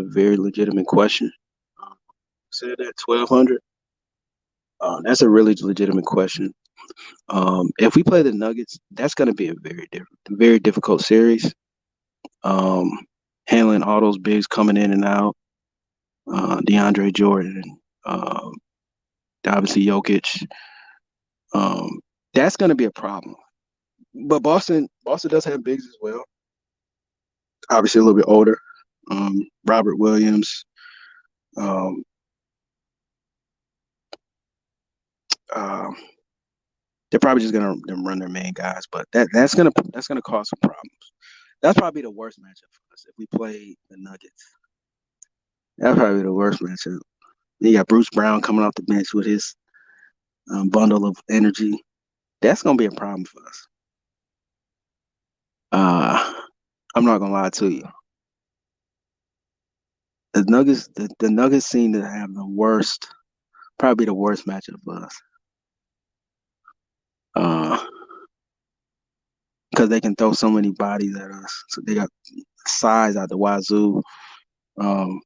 very legitimate question. Said that 1,200. That's a really legitimate question. If we play the Nuggets, that's going to be a very difficult series. Handling all those bigs coming in and out, DeAndre Jordan, obviously Jokic. That's going to be a problem. But Boston does have bigs as well. Obviously a little bit older. Robert Williams. They're probably just gonna run their main guys, but that's gonna cause some problems. That's probably the worst matchup for us if we play the Nuggets. That's probably the worst matchup. You got Bruce Brown coming off the bench with his bundle of energy. That's gonna be a problem for us. I'm not gonna lie to you. The Nuggets seem to have probably the worst matchup for us. Because they can throw so many bodies at us. So they got size out the wazoo. So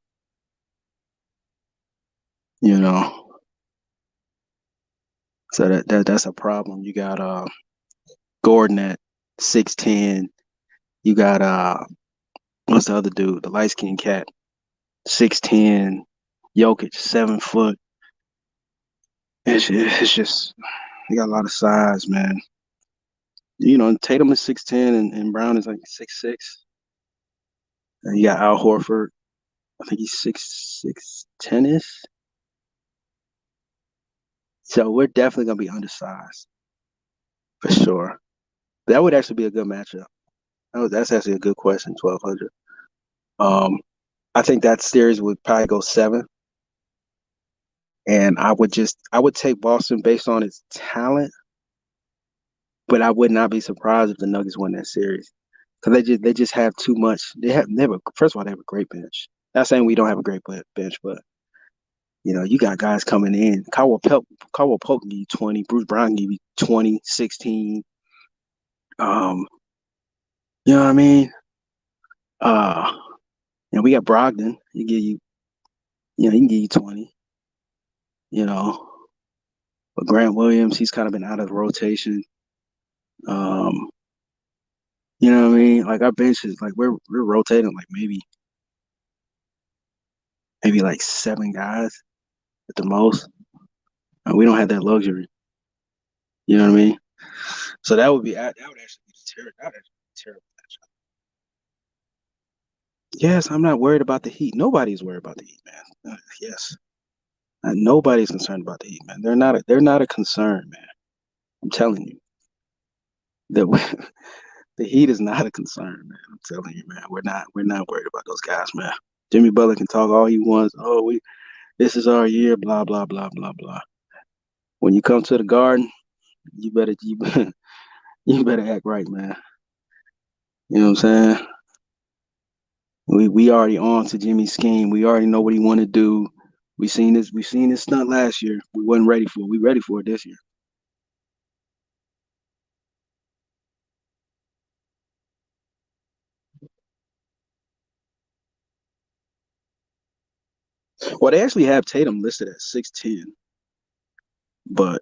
that's a problem. You got Gordon at 6'10". You got what's the other dude? The light skinned cat, 6'10". Jokic, 7 foot. It's just they got a lot of size, man. Tatum is 6'10" and Brown is like 6'6". And you got Al Horford. I think he's 6'10"-ish. So we're definitely gonna be undersized. for sure. That would actually be a good matchup. That's actually a good question. 1,200. I think that series would probably go 7. And I would take Boston based on its talent, but I would not be surprised if the Nuggets win that series because they just have too much. First of all, they have a great bench. Not saying we don't have a great bench, but you got guys coming in. Caldwell Pope can give you 20. Bruce Brown can give you 20, 16. You know what I mean? We got Brogdon. He can give you 20. But Grant Williams, he's kind of been out of the rotation. You know what I mean? Like our bench is like we're rotating like maybe like 7 guys at the most. And we don't have that luxury. You know what I mean? So that would actually be terrible matchup. Yes, I'm not worried about the Heat. Nobody's worried about the Heat, man. Yes. Nobody's concerned about the Heat, man. They're not a concern, man. I'm telling you. The Heat is not a concern, man. I'm telling you, man. We're not worried about those guys, man. Jimmy Butler can talk all he wants. Oh, this is our year, blah, blah, blah, blah, blah. When you come to the Garden, you better act right, man. You know what I'm saying? We already on to Jimmy's scheme. We already know what he want to do. We seen this stunt last year. We wasn't ready for it. We ready for it this year. Well, they actually have Tatum listed at 6'10", but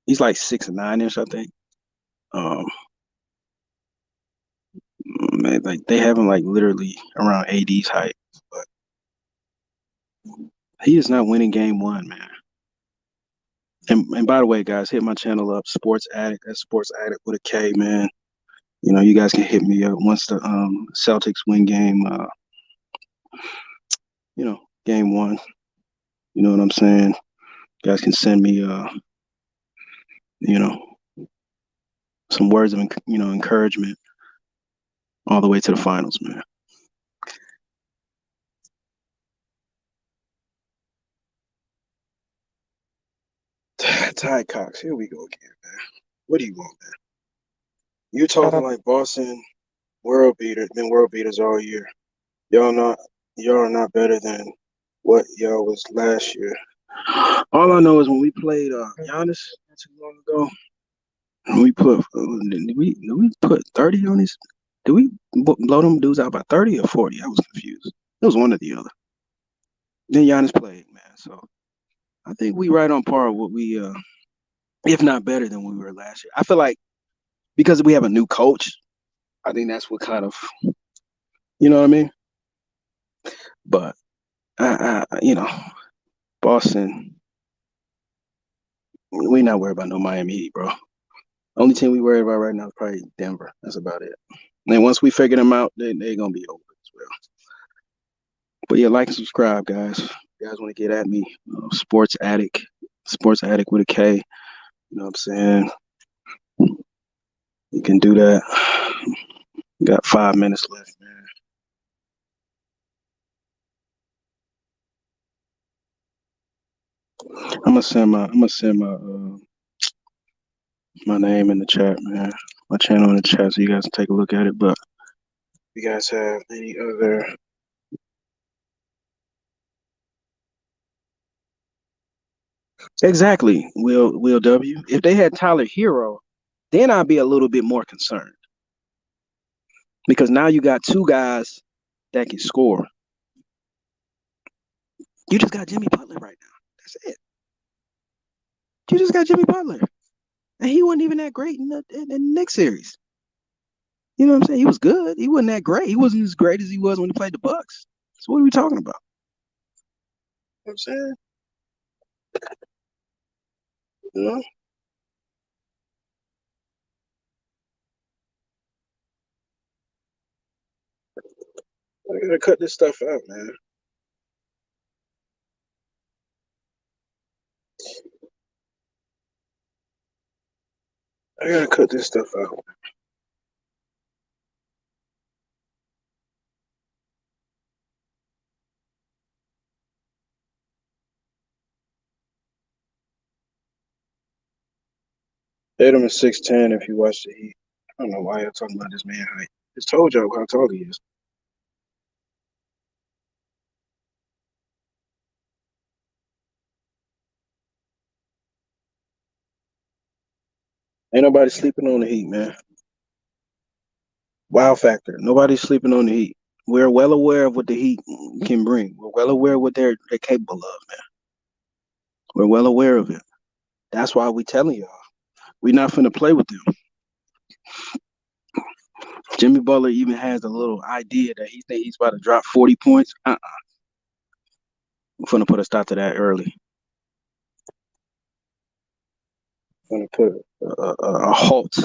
he's like 6'9" I think. Like they have him like literally around AD's height, but he is not winning game 1, man. And by the way, guys, hit my channel up, Sports Addict. That's Sports Addict with a K, man. You guys can hit me up once the Celtics win game. Game 1. You know what I'm saying? You guys can send me, some words of encouragement all the way to the finals, man. Ty Cox, here we go again, man. What do you want, man? You're talking like Boston world beaters all year. Y'all are not better than what y'all was last year. All I know is when we played Giannis not too long ago, we did we put 30 on his? Did we blow them dudes out by 30 or 40? I was confused. It was one or the other. Then Giannis played, man. So I think we right on par with what we, if not better than we were last year. I feel like because we have a new coach, I think that's what kind of, you know what I mean? But, Boston, we not worried about no Miami Heat, bro. Only team we worry about right now is probably Denver. That's about it. And once we figure them out, they're going to be over as well. But yeah, like and subscribe, guys. If you guys want to get at me, Sports Addict with a K. You know what I'm saying? You can do that. Got 5 minutes left, man. I'm gonna send my name in the chat, man. My channel in the chat, so you guys can take a look at it. But if you guys have any other exactly, Will W. If they had Tyler Hero, then I'd be a little bit more concerned because now you got 2 guys that can score. You just got Jimmy Butler right now. That's it. You just got Jimmy Butler, and he wasn't even that great in the next series. You know what I'm saying? He was good. He wasn't that great. He wasn't as great as he was when he played the Bucks. So what are we talking about? You know what I'm saying? You know? I gotta cut this stuff out, man. I gotta cut this stuff out. Tatum is 6'10" if you watch the Heat. I don't know why y'all talking about this man height. Just told y'all how tall he is. Ain't nobody sleeping on the Heat, man. Wow factor. Nobody's sleeping on the Heat. We're well aware of what the Heat can bring. We're well aware of what they're capable of, man. We're well aware of it. That's why we telling y'all. We're not finna play with them. Jimmy Butler even has a little idea that he think he's about to drop 40 points. We're finna put a stop to that early. We're gonna put a halt.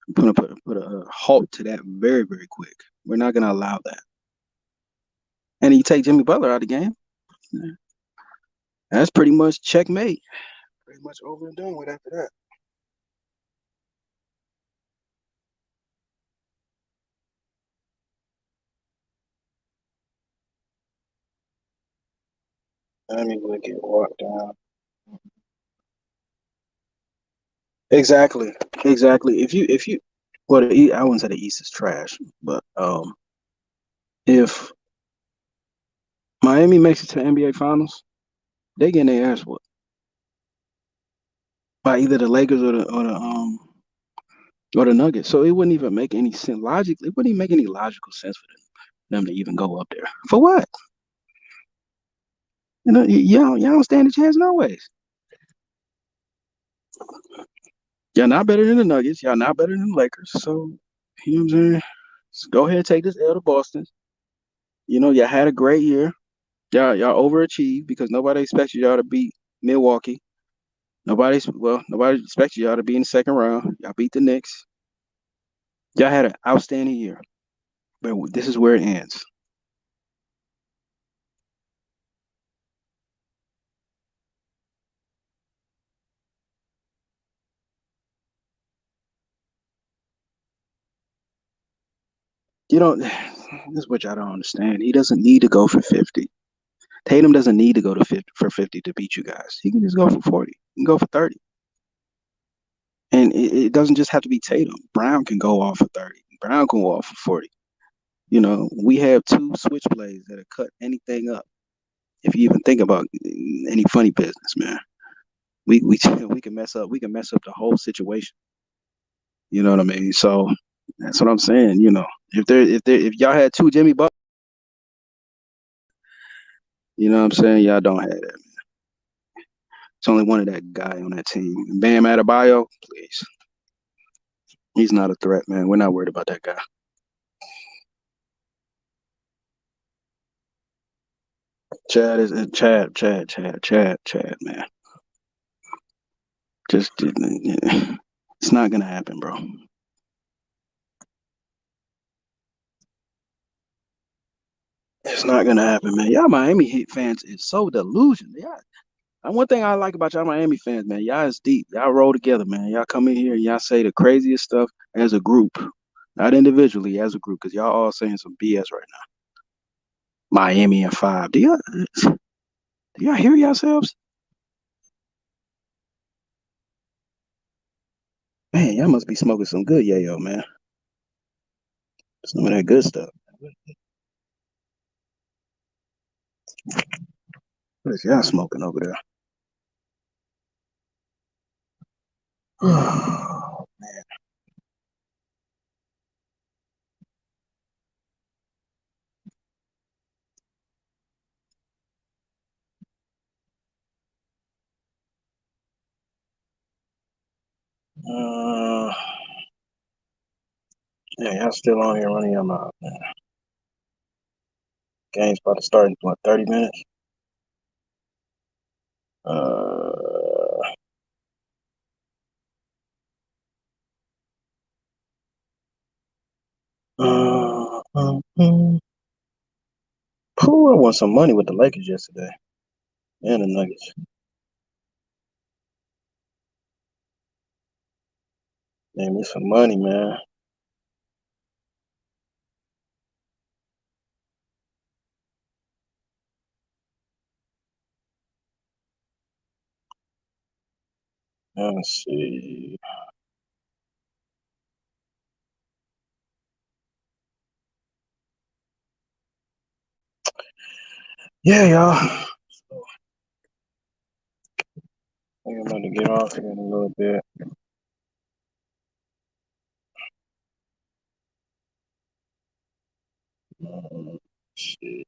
We're gonna put a halt to that very, very quick. We're not gonna allow that. And you take Jimmy Butler out of the game, that's pretty much checkmate. Pretty much over and done with after that. I mean, we'll get walked down. Exactly. If you, well, I wouldn't say the East is trash, but if Miami makes it to the NBA Finals, they getting their ass whooped by either the Lakers or the Nuggets. So it wouldn't even make any sense logically. It wouldn't even make any logical sense for them to even go up there. For what? You know, y'all don't stand a chance no ways. Y'all not better than the Nuggets. Y'all not better than the Lakers. So, you know what I'm saying? Just go ahead and take this L to Boston. You know, y'all had a great year. Y'all overachieved because nobody expected y'all to beat Milwaukee. Nobody expected y'all to be in the second round. Y'all beat the Knicks. Y'all had an outstanding year. But this is where it ends. You don't. This is what y'all don't understand. He doesn't need to go for 50. Tatum doesn't need to go to 50 for 50 to beat you guys. He can just go for 40. He can go for 30. And it doesn't just have to be Tatum. Brown can go off for 30. Brown can go off for 40. You know, we have two switch plays that'll cut anything up. If you even think about any funny business, man, we can mess up. We can mess up the whole situation. You know what I mean? So that's what I'm saying. You know, if y'all had two Jimmy Butler, you know what I'm saying? Y'all don't have that. It's only one of that guy on that team. Bam Adebayo, please. He's not a threat, man. We're not worried about that guy. Chad, man. Just it's not gonna happen, bro. It's not gonna happen, man. Y'all Miami Heat fans is so delusional. Yeah. And one thing I like about y'all Miami fans, man, y'all is deep. Y'all roll together, man. Y'all come in here and y'all say the craziest stuff as a group, not individually, as a group, because y'all all saying some BS right now. Miami and 5. Do y'all hear yourselves? Man, y'all must be smoking some good yayo, man. Some of that good stuff. What is y'all smoking over there? Oh, man. Yeah, y'all still on here running your mouth, man. Game's about to start in what, 30 minutes? Who I won some money with the Lakers yesterday and the Nuggets. Pay me some money, man. Let's see. Yeah, y'all. So, I think I'm about to get off here in a little bit. Shit.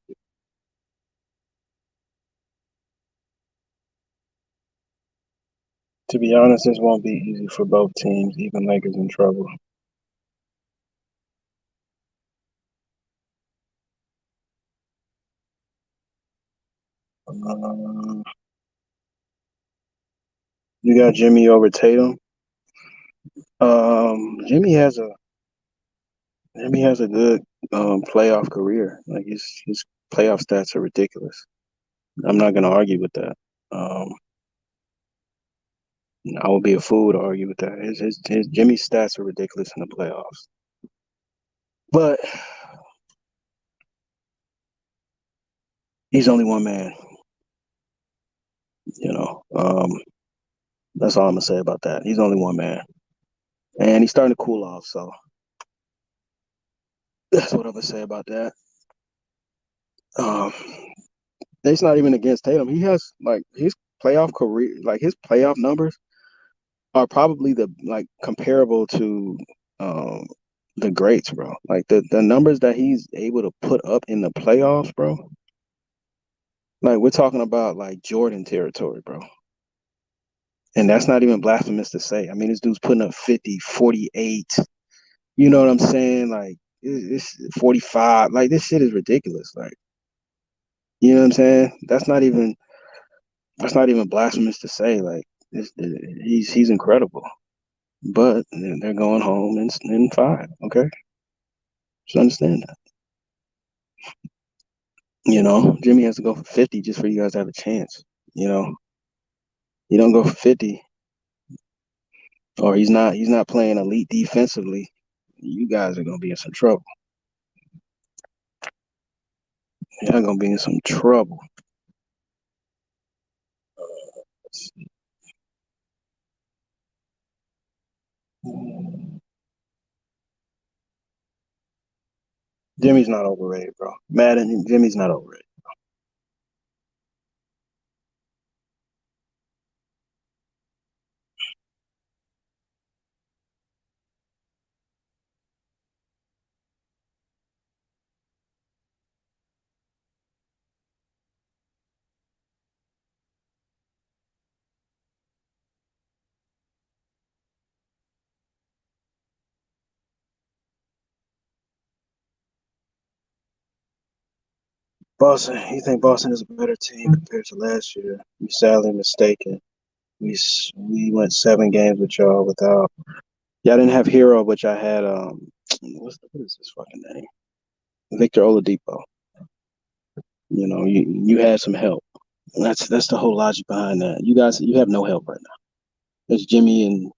To be honest, this won't be easy for both teams. Even Lakers in trouble. You got Jimmy over Tatum. Jimmy has a good playoff career. Like his playoff stats are ridiculous. I'm not gonna argue with that. I would be a fool to argue with that. His Jimmy's stats are ridiculous in the playoffs. But he's only one man. You know, that's all I'm gonna say about that. He's only one man, and he's starting to cool off. So that's what I'm gonna say about that. Um, it's not even against Tatum. He has like his playoff career, like his playoff numbers are probably the like comparable to um the greats, bro. Like the numbers that he's able to put up in the playoffs, bro. Like we're talking about like Jordan territory, bro. And that's not even blasphemous to say. I mean, this dude's putting up 50, 48. You know what I'm saying? Like it's 45. Like this shit is ridiculous. Like, you know what I'm saying? That's not even blasphemous to say. Like he's incredible. But they're going home in 5. Okay, just understand that. You know, Jimmy has to go for 50 just for you guys to have a chance. You know, you don't go for 50, or he's not playing elite defensively. You guys are gonna be in some trouble. You're gonna be in some trouble. Jimmy's not overrated, bro. Madden, Jimmy's not overrated. Boston, you think Boston is a better team compared to last year? You're sadly mistaken. We went 7 games with y'all without. Y'all didn't have Hero, but y'all had what is his fucking name? Victor Oladipo. You know, you had some help. That's the whole logic behind that. You have no help right now. It's Jimmy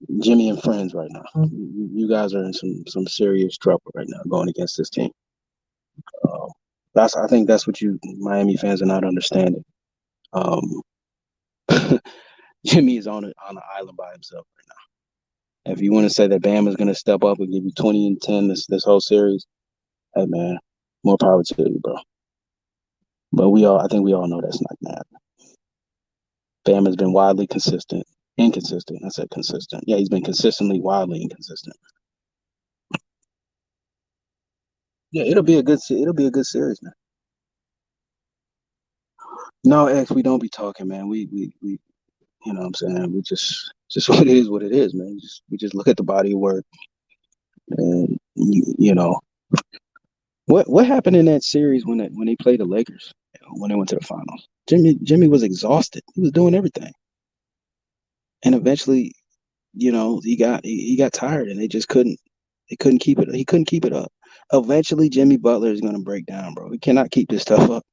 and friends right now. You guys are in some serious trouble right now going against this team. I think that's what you Miami fans are not understanding. Um, Jimmy is on an island by himself right now. If you want to say that Bam is going to step up and give you 20 and 10 this whole series, hey man, more power to you, bro. But I think we all know that's not that. Bam has been wildly inconsistent. I said consistent. Yeah, he's been consistently wildly inconsistent. Yeah, it'll be a good series, man. No, X, we don't be talking, man. We you know what I'm saying? We just what it is, man. We just look at the body of work, and you know what happened in that series when they played the Lakers when they went to the finals. Jimmy was exhausted. He was doing everything, and eventually, you know, he got tired, and they couldn't keep it. He couldn't keep it up. Eventually, Jimmy Butler is gonna break down, bro. He cannot keep this stuff up.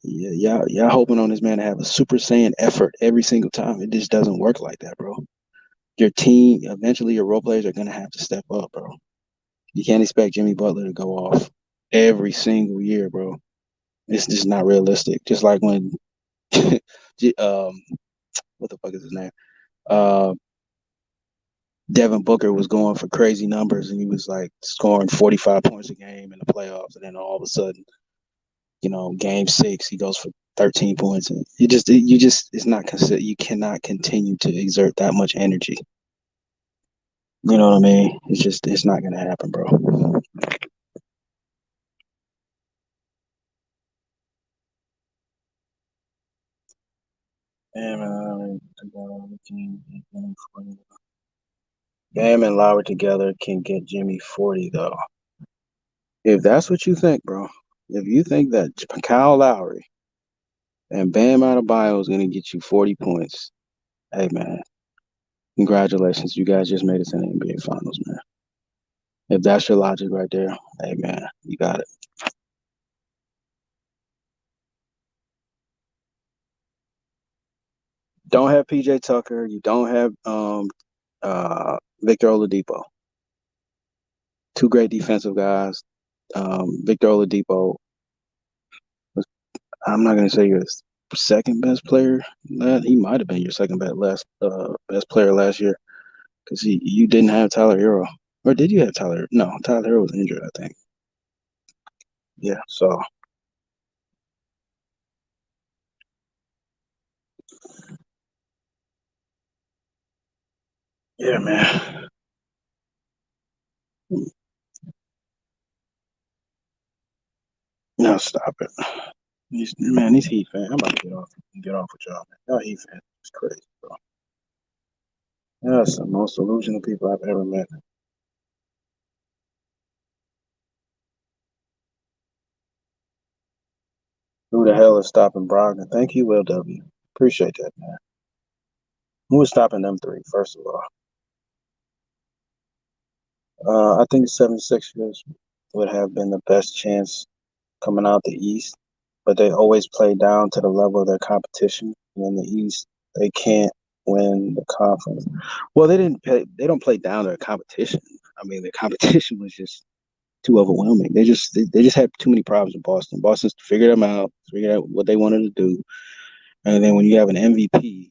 Yeah, y'all hoping on this man to have a Super Saiyan effort every single time. It just doesn't work like that, bro. your team, eventually your role players are going to have to step up, bro. You can't expect Jimmy Butler to go off every single year, bro. It's just not realistic. Just like when, what the fuck is his name? Devin Booker was going for crazy numbers, and he was like scoring 45 points a game in the playoffs, and then all of a sudden, game 6, he goes for 13 points, and it's not considered. You cannot continue to exert that much energy. You know what I mean? It's not gonna happen, bro. Bam and Lowry together can get Jimmy 40 though. If that's what you think, bro. If you think that Kyle Lowry and Bam Adebayo is gonna get you 40 points, hey man, congratulations. You guys just made it to the NBA Finals, man. If that's your logic right there, hey man, you got it. Don't have PJ Tucker. You don't have Victor Oladipo. Two great defensive guys. Victor Oladipo was, I'm not gonna say you're the second best player. He might have been your second best player last year because you didn't have Tyler Hero. Or did you have Tyler? No, Tyler Hero was injured, I think. Yeah, so yeah, man. No, stop it. These Heat fans. I'm about to get off with y'all, man. Y'all Heat fans is crazy, bro. That's the most delusional people I've ever met. Who the hell is stopping Brogdon? Thank you, Will W. Appreciate that, man. Who is stopping them three, first of all? I think the 76ers would have been the best chance coming out the East, but they always play down to the level of their competition. And in the East, they can't win the conference. Well, they don't play down their competition. I mean, the competition was just too overwhelming. They just had too many problems in Boston. Boston's figured out what they wanted to do. And then when you have an MVP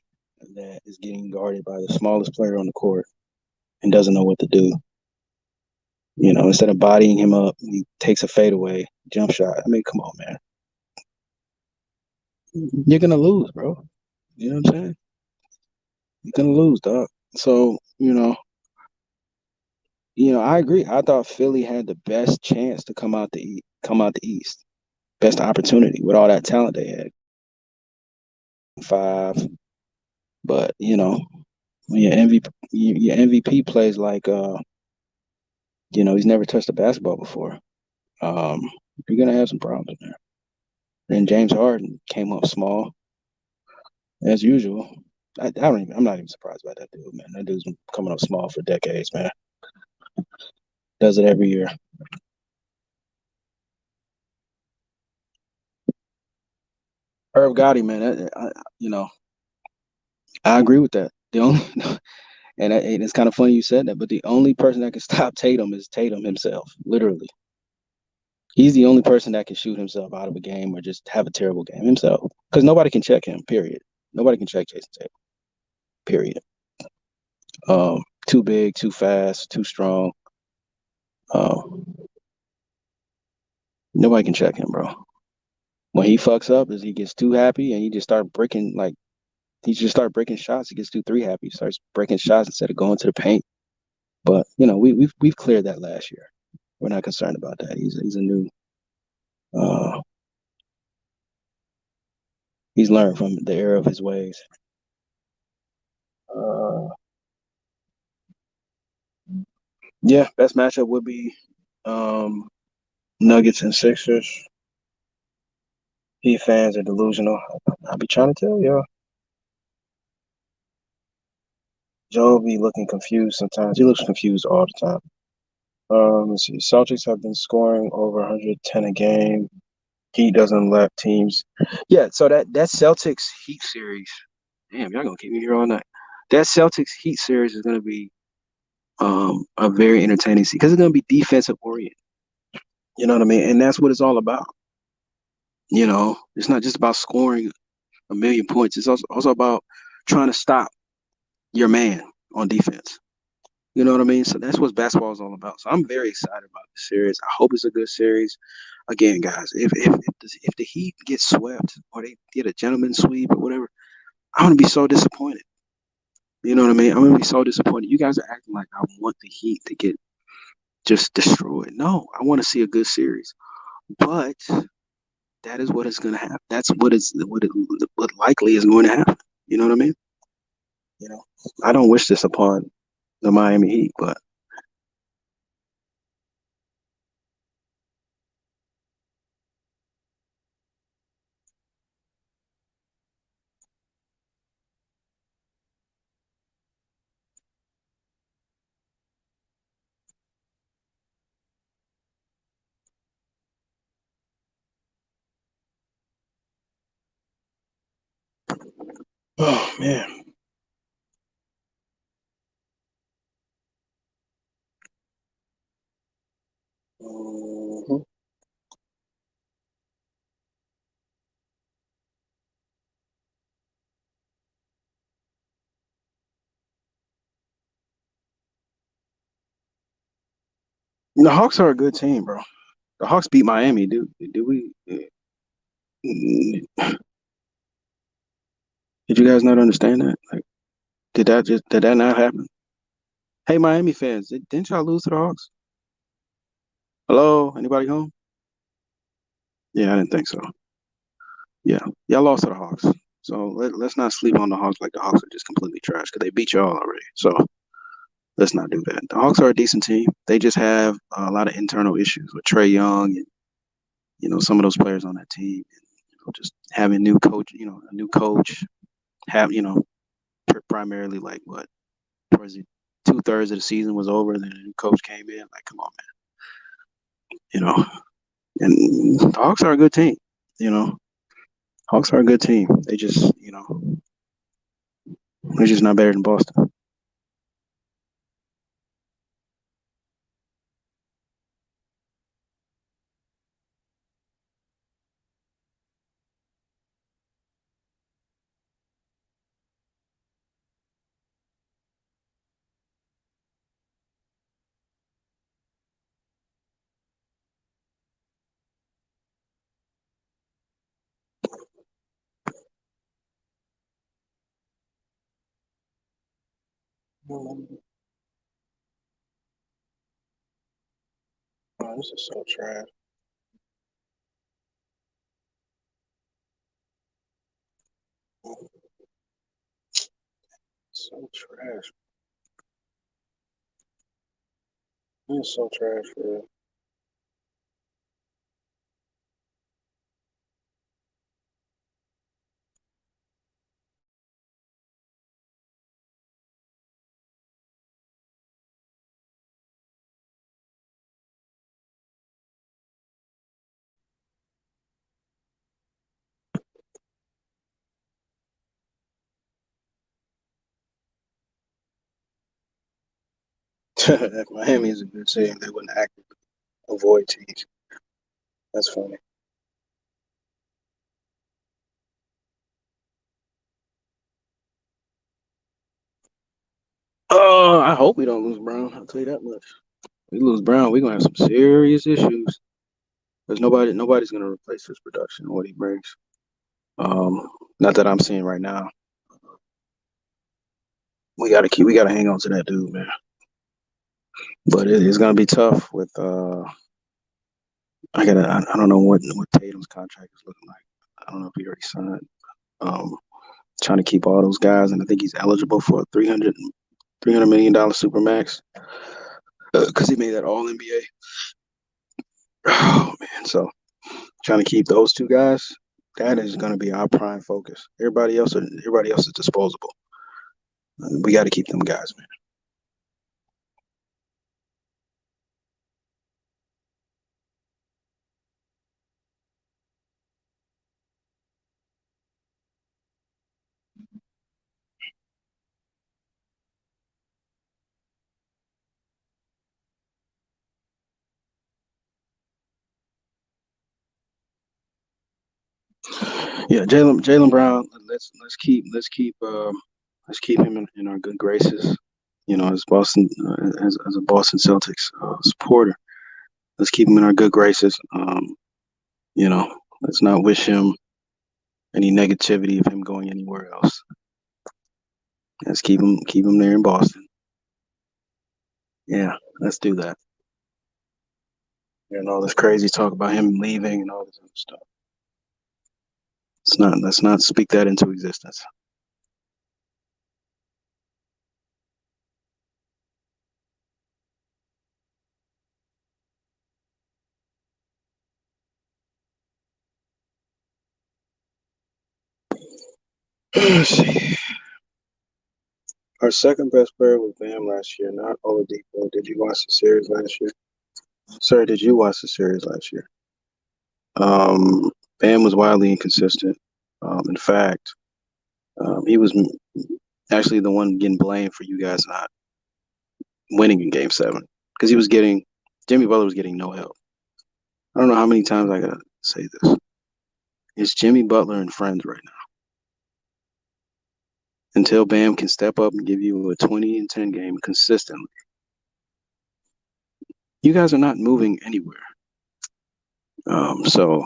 that is getting guarded by the smallest player on the court and doesn't know what to do, instead of bodying him up, he takes a fadeaway jump shot. I mean, come on, man. You're gonna lose, bro. You know what I'm saying? You're gonna lose, dog. So, I agree. I thought Philly had the best chance to come out the East. Best opportunity with all that talent they had. 5. But, when your MVP plays like he's never touched a basketball before. You're gonna have some problems in there. And James Harden came up small, as usual. I'm not even surprised by that dude, man. That dude's been coming up small for decades, man. Does it every year. Irv Gotti, man. I agree with that. The only and it's kind of funny you said that, but the only person that can stop Tatum is Tatum himself, literally. He's the only person that can shoot himself out of a game or just have a terrible game himself, because nobody can check him. Period. Nobody can check Jason Tatum. Period. Too big, too fast, too strong. Nobody can check him, bro. When he fucks up, is he gets too happy and he just start breaking breaking shots. He gets too happy. He starts breaking shots instead of going to the paint. But we've cleared that last year. We're not concerned about that. He's a new. He's learned from the error of his ways. Yeah, best matchup would be Nuggets and Sixers. Heat fans are delusional. I be trying to tell y'all. Joe be looking confused sometimes. He looks confused all the time. Let's see. Celtics have been scoring over 110 a game. He doesn't let teams. Yeah, so that Celtics Heat series. Damn, y'all gonna keep me here all night. that Celtics Heat series is going to be a very entertaining series because it's going to be defensive oriented. You know what I mean? And that's what it's all about. It's not just about scoring a million points. It's also about trying to stop your man on defense. You know what I mean? So that's what basketball is all about. So I'm very excited about the series. I hope it's a good series. Again, guys, if the Heat get swept or they get a gentleman's sweep or whatever, I'm gonna be so disappointed. You know what I mean? I'm gonna be so disappointed. You guys are acting like I want the Heat to get just destroyed. No, I want to see a good series. But that is what is gonna happen. That's what likely is going to happen. You know what I mean? I don't wish this upon the Miami Heat, but oh man. Mhm. The Hawks are a good team, bro. The Hawks beat Miami, dude. Did we? Did you guys not understand that? Like, did that not happen? Hey, Miami fans, didn't y'all lose to the Hawks? Hello, anybody home? Yeah, I didn't think so. Yeah, y'all lost to the Hawks. So let's not sleep on the Hawks like the Hawks are just completely trash because they beat y'all already. So let's not do that. The Hawks are a decent team. They just have a lot of internal issues with Trey Young and some of those players on that team. And, just having a new coach, have primarily like what towards the 2/3 of the season was over, and then a new coach came in. Like, come on, man. And the Hawks are a good team. You know, Hawks are a good team. They just, they're just not better than Boston. Oh, this is so trash. So trash. This is so trash, man. If Miami is a good team, they wouldn't actively avoid teams. That's funny. I hope we don't lose Brown. I'll tell you that much. We lose Brown, we're gonna have some serious issues. Because nobody's gonna replace his production and what he brings. Um, Not that I'm seeing right now. We gotta hang on to that dude, man. But it's gonna be tough with I don't know what Tatum's contract is looking like. I don't know if he already signed. Um, Trying to keep all those guys, and I think he's eligible for a $300 million super max because he made that All NBA. Oh man, so trying to keep those two guys, that is going to be our prime focus. Everybody else is disposable. We got to keep them guys, man. Yeah, Jaylen Brown. Let's keep him in our good graces. You know, as Boston as a Boston Celtics supporter, let's keep him in our good graces. You know, let's not wish him any negativity of him going anywhere else. Let's keep him there in Boston. Yeah, let's do that. And all this crazy talk about him leaving and all this other stuff. Let's not speak that into existence. Let's see. Our second best player was Bam last year, not Oladipo. Did you watch the series last year? Sir, did you watch the series last year? Bam was wildly inconsistent. In fact, he was actually the one getting blamed for you guys not winning in Game 7 because Jimmy Butler was getting no help. I don't know how many times I gotta say this. It's Jimmy Butler and friends right now. Until Bam can step up and give you a 20-10 game consistently, you guys are not moving anywhere. So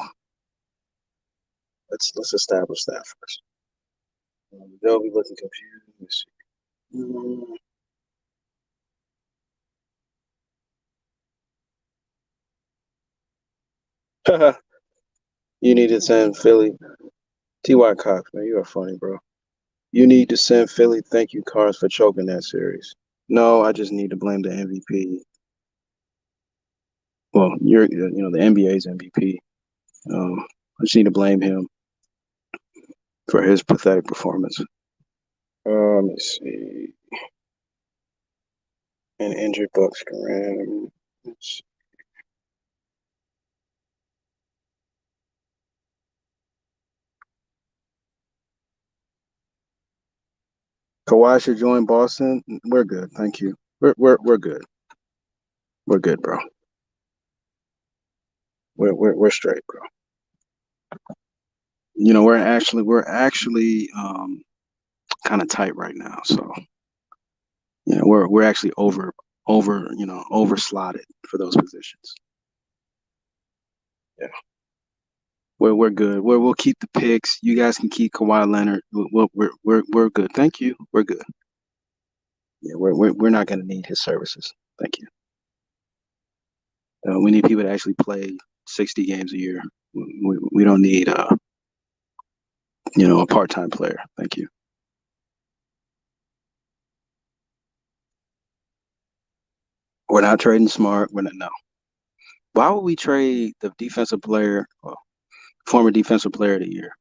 let's establish that first. They'll be looking confused. You need to send Philly. T.Y. Cox, man, you are funny, bro. You need to send Philly thank you cards for choking that series. No, I just need to blame the MVP. Well, the NBA's MVP. I just need to blame him for his pathetic performance. Let me see. An injured Bucks Graham. Kawhi should join Boston. We're good, thank you. We're good. We're good, bro. We're straight, bro. You know, we're actually kind of tight right now, so you know we're actually over slotted for those positions. Yeah, we're good. We'll keep the picks. You guys can keep Kawhi Leonard. We're good. Thank you. We're good. Yeah, we're not gonna need his services. Thank you. We need people to actually play 60 games a year. We don't need a part-time player. Thank you. We're not trading Smart. We're not. No. Why would we trade the defensive player, former defensive player of the year?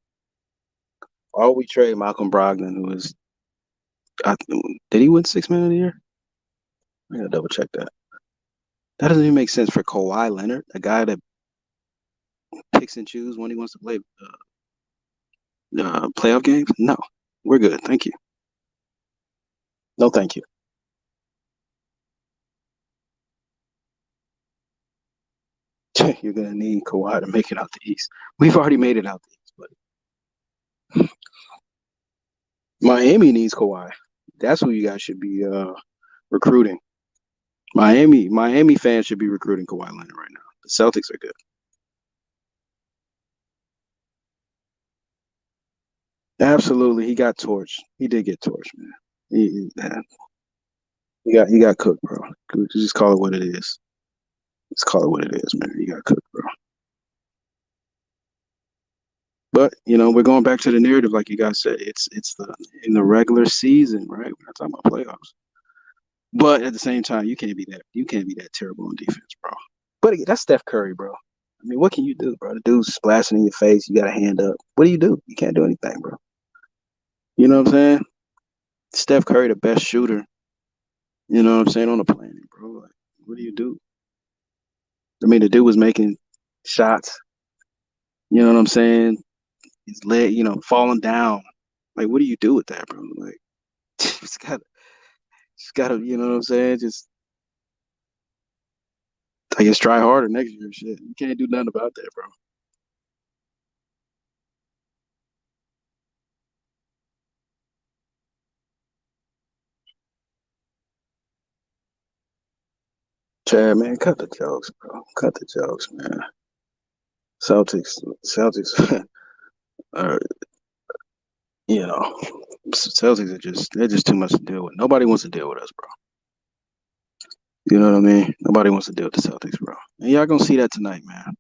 Why would we trade Malcolm Brogdon, who is, did he win 6 Man of the Year? I gotta double check that. That doesn't even make sense for Kawhi Leonard, a guy that picks and chooses when he wants to play playoff games. No, we're good. Thank you. No, thank you. You're gonna need Kawhi to make it out the East. We've already made it out the East, but Miami needs Kawhi. That's who you guys should be recruiting. Miami fans should be recruiting Kawhi Leonard right now. The Celtics are good. Absolutely, he got torched. He did get torched, man. He got cooked, bro. Just call it what it is. Just call it what it is, man. He got cooked, bro. But we're going back to the narrative, like you guys said. It's in the regular season, right? We're not talking about playoffs. But at the same time, you can't be that terrible on defense, bro. But that's Steph Curry, bro. I mean, what can you do, bro? The dude's splashing in your face. You got a hand up. What do? You can't do anything, bro. You know what I'm saying? Steph Curry, the best shooter. You know what I'm saying, on the planet, bro. Like, what do you do? I mean, the dude was making shots. You know what I'm saying? His leg, falling down. Like, what do you do with that, bro? Like, just gotta, you know what I'm saying? Just, I guess, try harder next year. Shit, you can't do nothing about that, bro. Chad, man, cut the jokes, bro. Cut the jokes, man. Celtics, are, Celtics they're just too much to deal with. Nobody wants to deal with us, bro. You know what I mean? Nobody wants to deal with the Celtics, bro. And y'all gonna see that tonight, man.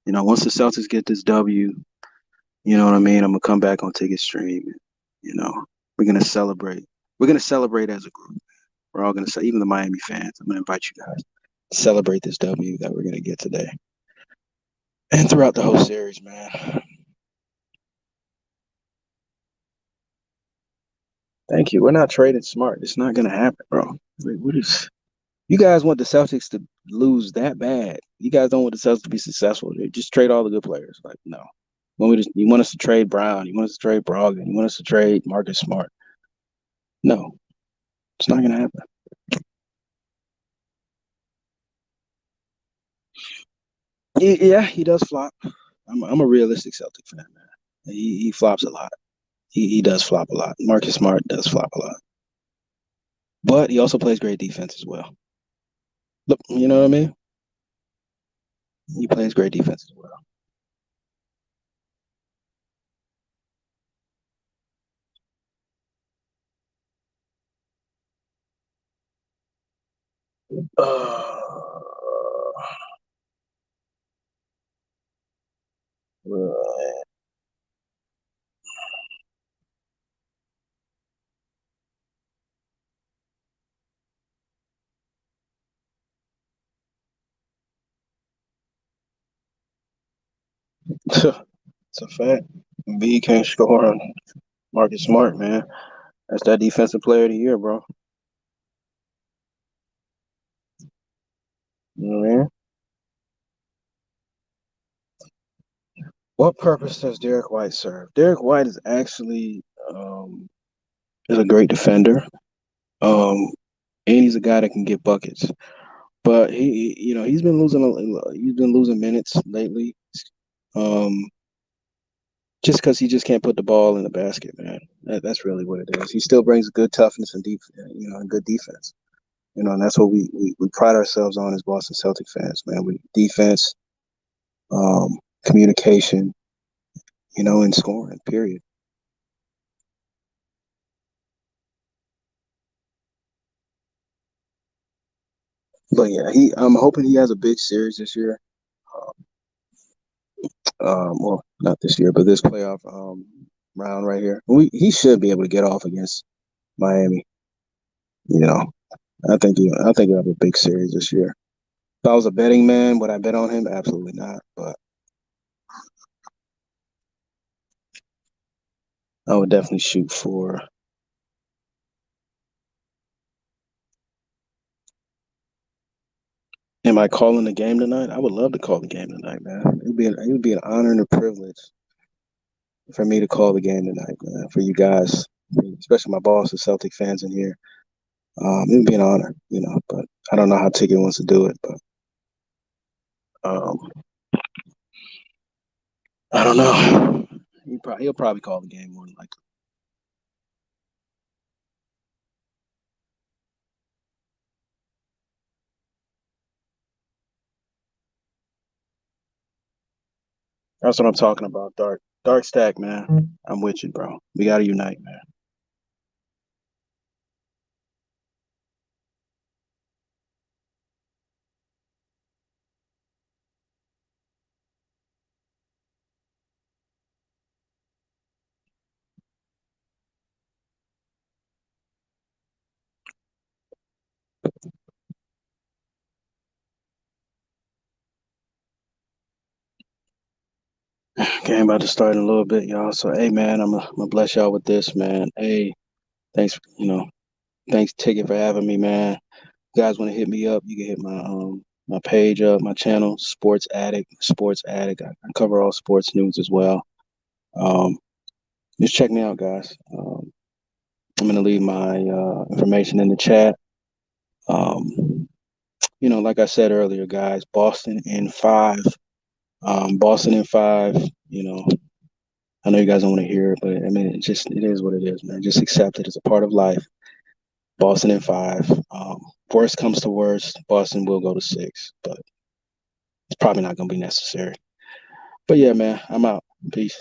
Once the Celtics get this W, you know what I mean? I'm gonna come back on Ticket Stream. We're gonna celebrate. We're gonna celebrate as a group. We're all gonna say, even the Miami fans. I'm gonna invite you guys to celebrate this W that we're gonna get today and throughout the whole series, man. Thank you. We're not trading smart. It's not gonna happen, bro. What is? You guys want the Celtics to lose that bad? You guys don't want the Celtics to be successful. Just trade all the good players. Like, no. You want us to trade Brown? You want us to trade Brogdon? You want us to trade Marcus Smart? No, it's not gonna happen. Yeah, he does flop. I'm a realistic Celtic fan, man. He flops a lot. He does flop a lot. Marcus Smart does flop a lot, but he also plays great defense as well. Look, you know what I mean? He plays great defense as well. It's a fact. B can't score on Marcus Smart, man. That's that defensive player of the year, bro. You know what I mean? What purpose does Derek White serve? Derek White is actually is a great defender. And he's a guy that can get buckets. But he's been losing minutes lately. Just because he just can't put the ball in the basket, man. That's really what it is. He still brings good toughness and and good defense. And that's what we pride ourselves on as Boston Celtic fans, man. We defense, communication, and scoring. Period. But yeah, I'm hoping he has a big series this year. Well, not this year, but this playoff round right here. He should be able to get off against Miami. I think he'll have a big series this year. If I was a betting man, would I bet on him? Absolutely not. But I would definitely shoot for. Am I calling the game tonight? I would love to call the game tonight, man. It would be an honor and a privilege for me to call the game tonight, man. For you guys, especially my Boston Celtic fans in here. It would be an honor, But I don't know how Ticket wants to do it, but I don't know. He'll probably call the game more than likely. That's what I'm talking about, Dark Stack, man. I'm with you, bro. We gotta unite, man. Game about to start in a little bit, y'all. So, hey, man, I'm gonna bless y'all with this, man. Hey, thanks, thanks Ticket for having me, man. You guys want to hit me up? You can hit my page up, my channel, Sports Addict. I cover all sports news as well. Just check me out, guys. I'm gonna leave my information in the chat. Like I said earlier, guys, Boston in 5. Boston in 5. I know you guys don't want to hear it, but I mean, it is what it is, man. Just accept it as a part of life. Boston in 5. Worst comes to worst, Boston will go to 6, but it's probably not going to be necessary. But yeah, man, I'm out. Peace.